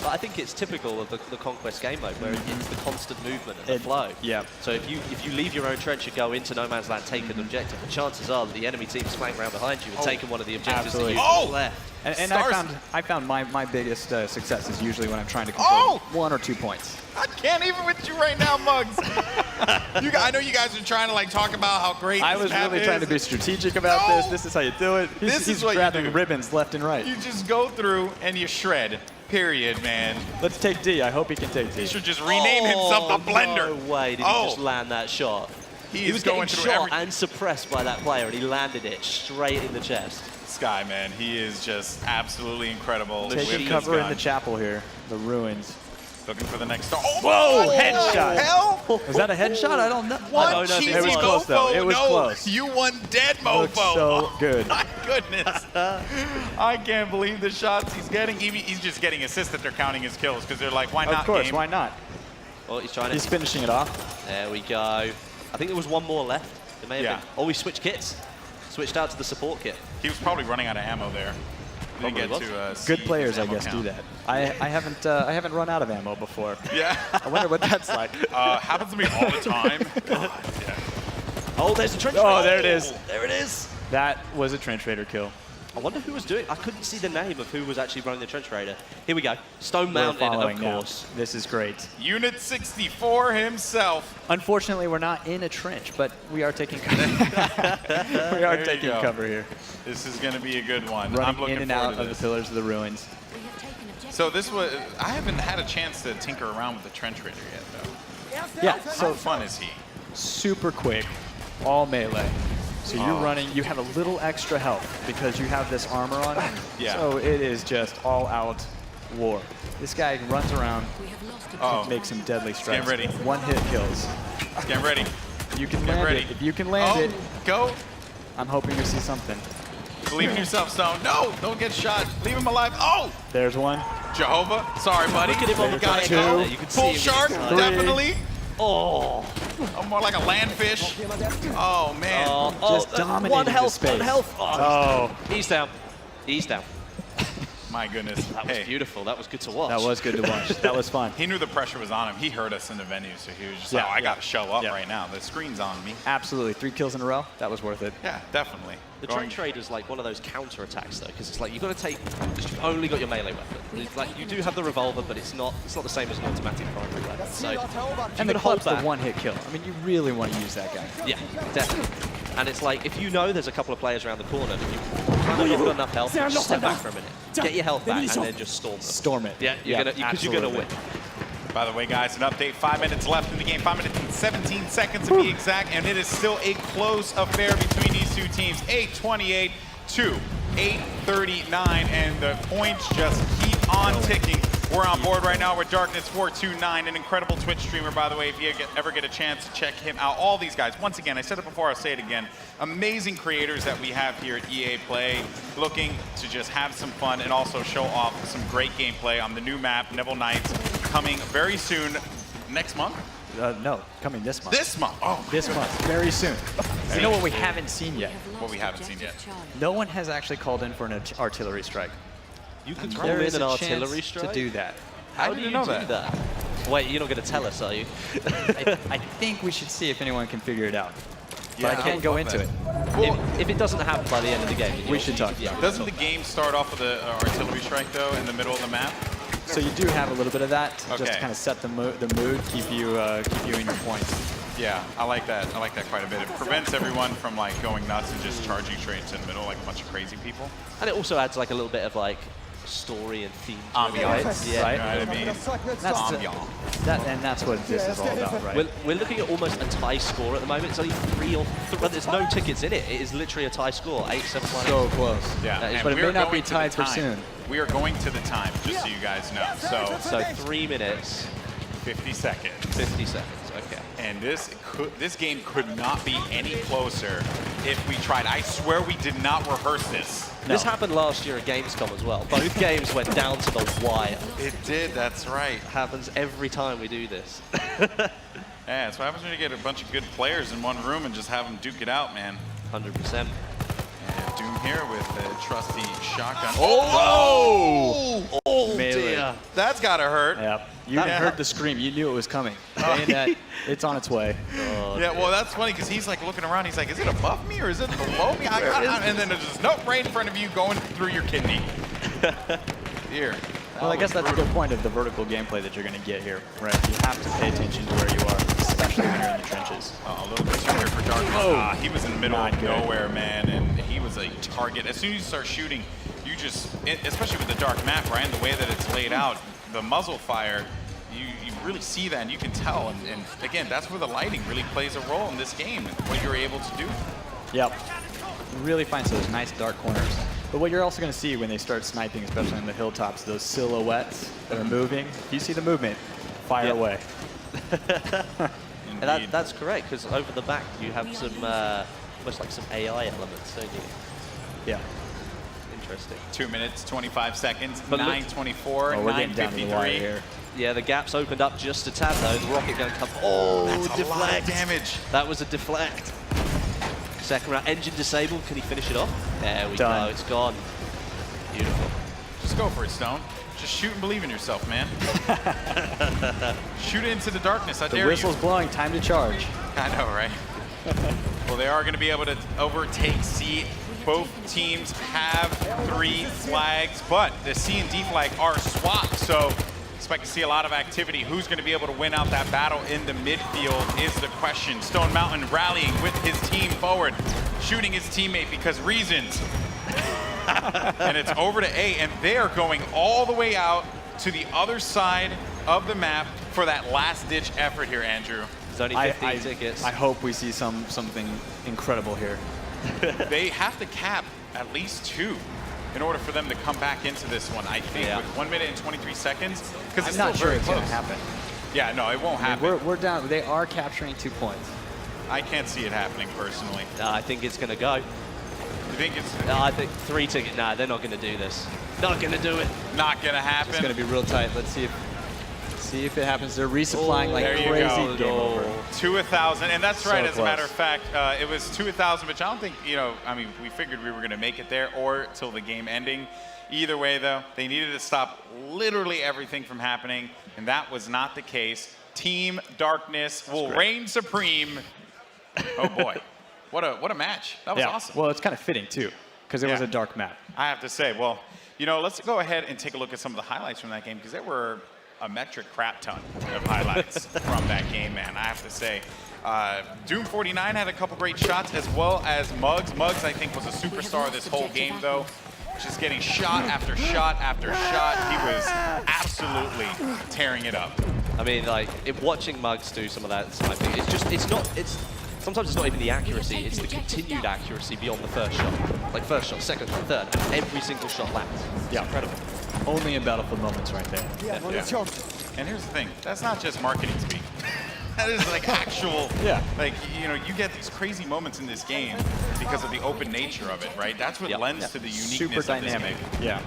But I think it's typical of the Conquest game mode, where it's the constant movement and the flow. Yeah. So if you leave your own trench and go into no man's land, take an objective, the chances are that the enemy team is flying around behind you and taking one of the objectives that you've left. And I found my biggest success is usually when I'm trying to control 1 or 2 points. I can't even with you right now, Mugs. I know you guys are trying to like talk about how great I was really trying to be strategic about this. This is how you do it. He's what you grabbing do. ribbons left and right. You just go through and you shred. Period, man. Let's take D. I hope he can take D. He should just rename himself the Blender. No way did he just land that shot. He was going getting through shot and suppressed by that player, and he landed it straight in the chest. Sky, man, he is just absolutely incredible. Taking cover in the chapel here, the ruins. Looking for the next star. Oh, whoa! Headshot. Hell? Was that a headshot? I don't know. One I don't know. cheesy It was close, though. It was close. You won dead, mofo. Looks so good. My goodness. I can't believe the shots he's getting. He's just getting assists that they're counting his kills because they're like, why not? Of course, game? why not? Oh, he's trying. He's finishing it off. There we go. I think there was one more left. It may have been. Oh, we switched kits. Switched out to the support kit. He was probably running out of ammo there. Didn't get to see Good players, his I ammo guess, count. do that. I haven't run out of ammo before. Yeah. I wonder what that's like. Happens to me all the time. God, yeah. Oh, there's the trench. Oh, there it is. There it is. That was a trench raider kill. I wonder who was doing. I couldn't see the name of who was actually running the trench raider. Here we go. Stone Mountain, of course. Now. This is great. Unit 64 himself. Unfortunately, we're not in a trench, but we are taking cover. We are taking cover here. This is going to be a good one. Running I'm looking in and forward out to of the this. pillars of the ruins. So this was. I haven't had a chance to tinker around with the trench raider yet, though. Yeah. So fun is he? Super quick, all melee. So you're running, you have a little extra health because you have this armor on. Yeah. So it is just all out war. This guy runs around, makes some deadly strikes. Get ready. One hit kills. Get ready. You can Get land ready. it. If you can land it, go. I'm hoping to see something. Believe in yourself, Stone. No, don't get shot. Leave him alive. Oh! There's one. Jehovah. Sorry, buddy. Look at him on the Gotta two. go. You can see Full him shark, with his eyes. definitely. Oh. More like a landfish. Oh, man. Just dominating one health, the space. one health. Oh. He's down. He's down. My goodness. That was beautiful. That was good to watch. That was good to watch. That was fun. He knew the pressure was on him. He heard us in the venue, so he was just Yeah. like, oh, I got to show up right now. The screen's on me. Absolutely. 3 kills in a row. That was worth it. Yeah, definitely. The trench raider's like one of those counter attacks though, because it's like you've got to take. You've only got your melee weapon. It's like you do have the revolver, but it's not the same as an automatic primary weapon. So And the club's the one-hit kill. I mean, you really want to use that guy. Yeah, definitely. And it's like if you know there's a couple of players around the corner, and you've got enough health, just step back for a minute, get your health back, and then just storm them. Storm it. Yeah, because you're gonna win. By the way, guys, an update. 5 minutes left in the game. 5 minutes and 17 seconds to be exact, and it is still a close affair between these two teams. 8:28 to 8:39, and the points just keep on ticking. We're on board right now with Darkness429, an incredible Twitch streamer, by the way, if you ever get a chance to check him out. All these guys, once again, I said it before, I'll say it again, amazing creators that we have here at EA Play, looking to just have some fun and also show off some great gameplay on the new map, Neville Knights, coming very soon, next month? No, coming this month. This month? Oh, this month, very soon. You know what we haven't seen yet? What we haven't seen yet? No one has actually called in for an artillery strike. You can call There in is an a artillery chance strike to do that. How do you do that? Wait, you're not going to tell us, are you? I think we should see if anyone can figure it out. Yeah, But I can't go into it. Well, if it doesn't happen by the end of the game, we should talk. Doesn't the game start off with an artillery strike, though, in the middle of the map? So you do have a little bit of that, just Okay. to kind of set the mood, keep you in your points. Yeah, I like that. I like that quite a bit. It prevents everyone from like going nuts and just charging straight into the middle like a bunch of crazy people. And it also adds like a little bit of like story and theme to Ambiance, it, right? yeah. Right. You know what I mean? That's Ambiance. and that's what this is all about, right? We're looking at almost a tie score at the moment. It's only 3 or 3, but there's no tickets in it. It is literally a tie score, 8-7-1. So close. Yeah, That is- and but it we may are not going be to the tied for time. soon. We are going to the time, just so you guys know. So 3 minutes, 50 seconds. 50 seconds. Okay. And this game could not be any closer if we tried. I swear we did not rehearse this. This happened last year at Gamescom as well. Both games went down to the wire. It did, that's right. Happens every time we do this. Yeah, that's what happens when you get a bunch of good players in one room and just have them duke it out, man. 100%. And Doom here with the trusty shotgun. Oh! Oh, Melee. dear. That's gotta hurt. Yeah. You heard the scream. You knew it was coming. Bayonet, it's on its way. Yeah, well, that's funny because he's like looking around. He's like, is it above me or is it below me? And then there's just nope right in front of you going through your kidney. Here. Well, I guess that's a good point of the vertical gameplay that you're going to get here, right? You have to pay attention to where you are, especially when you're in the trenches. A little bit too here for Darkness. He was in the middle of nowhere, man, and he was a target. As soon as you start shooting, you just, especially with the dark map, right, and the way that it's laid out, the muzzle fire, you really see that and you can tell. And again, that's where the lighting really plays a role in this game, what you're able to do. Yep. Really finds those nice dark corners. But what you're also going to see when they start sniping, especially on the hilltops, those silhouettes that are moving. If you see the movement, fire away. And that's correct, because over the back you have some, almost like some AI elements, don't you? Yeah. Interesting. 2 minutes, 25 seconds, But 9:24, 9:53. Yeah, the gap's opened up just a tad though. The rocket going to come. Oh, that's a lot of damage. That was a deflect. Second round, engine disabled. Can he finish it off? There we go. It's gone. Beautiful. Just go for it, Stone. Just shoot and believe in yourself, man. Shoot it into the darkness. I dare you. The whistle's blowing. Time to charge. I know, right? Well, they are going to be able to overtake C. Both teams have 3 flags, but the C and D flag are swapped, so expect to see a lot of activity. Who's going to be able to win out that battle in the midfield is the question. Stone Mountain rallying with his team forward, shooting his teammate because reasons. And it's over to A, and they are going all the way out to the other side of the map for that last-ditch effort here, Andrew. There's only 15 tickets. I hope we see something incredible here. They have to cap at least 2 in order for them to come back into this one, I think, with 1 minute and 23 seconds. Because it's not still sure very it's close. going to happen. Yeah, no, it won't happen. We're down. They are capturing 2 points. I can't see it happening personally. No, I think it's going to go. You think it's? No, I think 3 tickets. Nah, they're not going to do this. Not going to do it. Not going to happen. It's going to be real tight. Let's see if it happens. They're resupplying like crazy. Game over. To 1,000, and that's right. So As a matter of fact, it was to 1,000, which I don't think, I mean, we figured we were going to make it there or till the game ending. Either way, though, they needed to stop literally everything from happening, and that was not the case. Team Darkness will reign supreme. Oh boy, what a match! That was awesome. Well, it's kind of fitting too, because it was a dark map. I have to say, well, let's go ahead and take a look at some of the highlights from that game, because there were a metric crap ton of highlights from that game, man. I have to say. Doom49 had a couple great shots, as well as Muggs. Muggs, I think, was a superstar this whole game, though. Just getting shot after shot after shot. He was absolutely tearing it up. I mean, like, watching Muggs do some of that sniping, sometimes it's not even the accuracy, it's the continued accuracy beyond the first shot. Like first shot, second shot, third, and every single shot lands. Yeah, incredible. Only in Battlefield moments right there. Yeah. And here's the thing, that's not just marketing speak. That is like actual, like, you get these crazy moments in this game because of the open nature of it, right? That's what lends to the uniqueness Super dynamic. of this game. Yeah.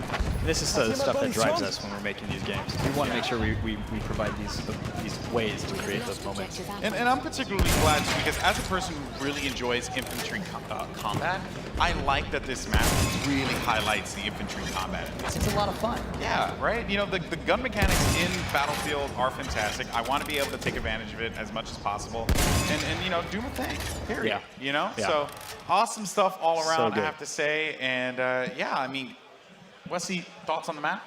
This is the stuff that drives us when we're making these games. We want to make sure we provide these ways to create those moments. And I'm particularly glad too, because as a person who really enjoys infantry combat, I like that this map really highlights the infantry combat. It's a lot of fun. Yeah, right? The gun mechanics in Battlefield are fantastic. I want to be able to take advantage of it as much as possible and do my thing, period. Yeah. So awesome stuff all around, So I have to say. And yeah, I mean, Wesley, thoughts on the map?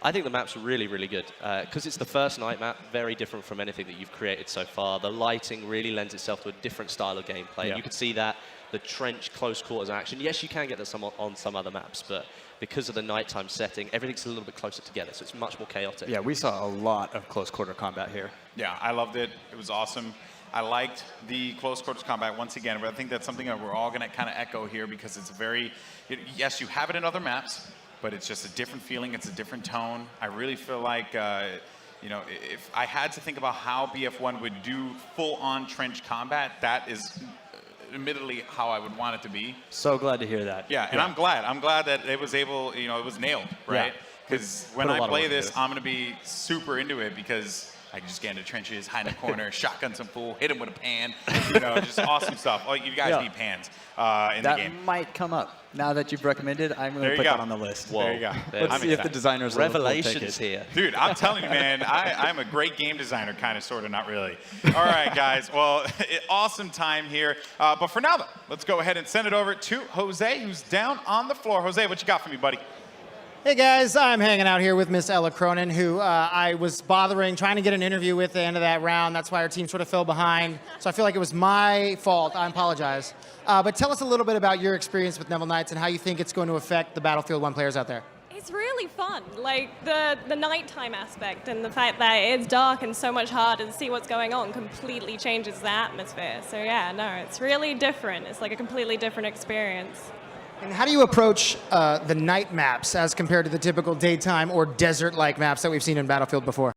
I think the map's really, really good. Because it's the first night map, very different from anything that you've created so far. The lighting really lends itself to a different style of gameplay. Yeah. You can see that, the trench close quarters action. Yes, you can get that on some other maps, but because of the nighttime setting, everything's a little bit closer together, so it's much more chaotic. Yeah, we saw a lot of close quarter combat here. Yeah, I loved it. It was awesome. I liked the close quarters combat once again, but I think that's something that we're all going to kind of echo here, because it's yes, you have it in other maps, but it's just a different feeling. It's a different tone. I really feel like, if I had to think about how BF1 would do full-on trench combat, that is admittedly how I would want it to be. So glad to hear that. Yeah, and I'm glad that it was able, it was nailed, right? Because when I play this, I'm going to be super into it, because I can just get into trenches, hide in a corner, shotgun some fool, hit him with a pan, just awesome stuff. Oh, you guys need pans in the game. That might come up. Now that you've recommended, I'm going to put that on the list. Whoa. There you go. Let's see if the designers Revelations here. Dude, I'm telling you, man, I'm a great game designer, kind of, sort of, not really. All right, guys. Well, awesome time here. But for now, though, let's go ahead and send it over to Jose, who's down on the floor. Jose, what you got for me, buddy? Hey guys, I'm hanging out here with Miss Ella Cronin, who I was trying to get an interview with at the end of that round. That's why our team sort of fell behind. So I feel like it was my fault. I apologize. But tell us a little bit about your experience with Neville Knights and how you think it's going to affect the Battlefield 1 players out there. It's really fun, like the nighttime aspect and the fact that it's dark and so much harder to see what's going on completely changes the atmosphere. So yeah, no, it's really different. It's like a completely different experience. And how do you approach the night maps as compared to the typical daytime or desert-like maps that we've seen in Battlefield before?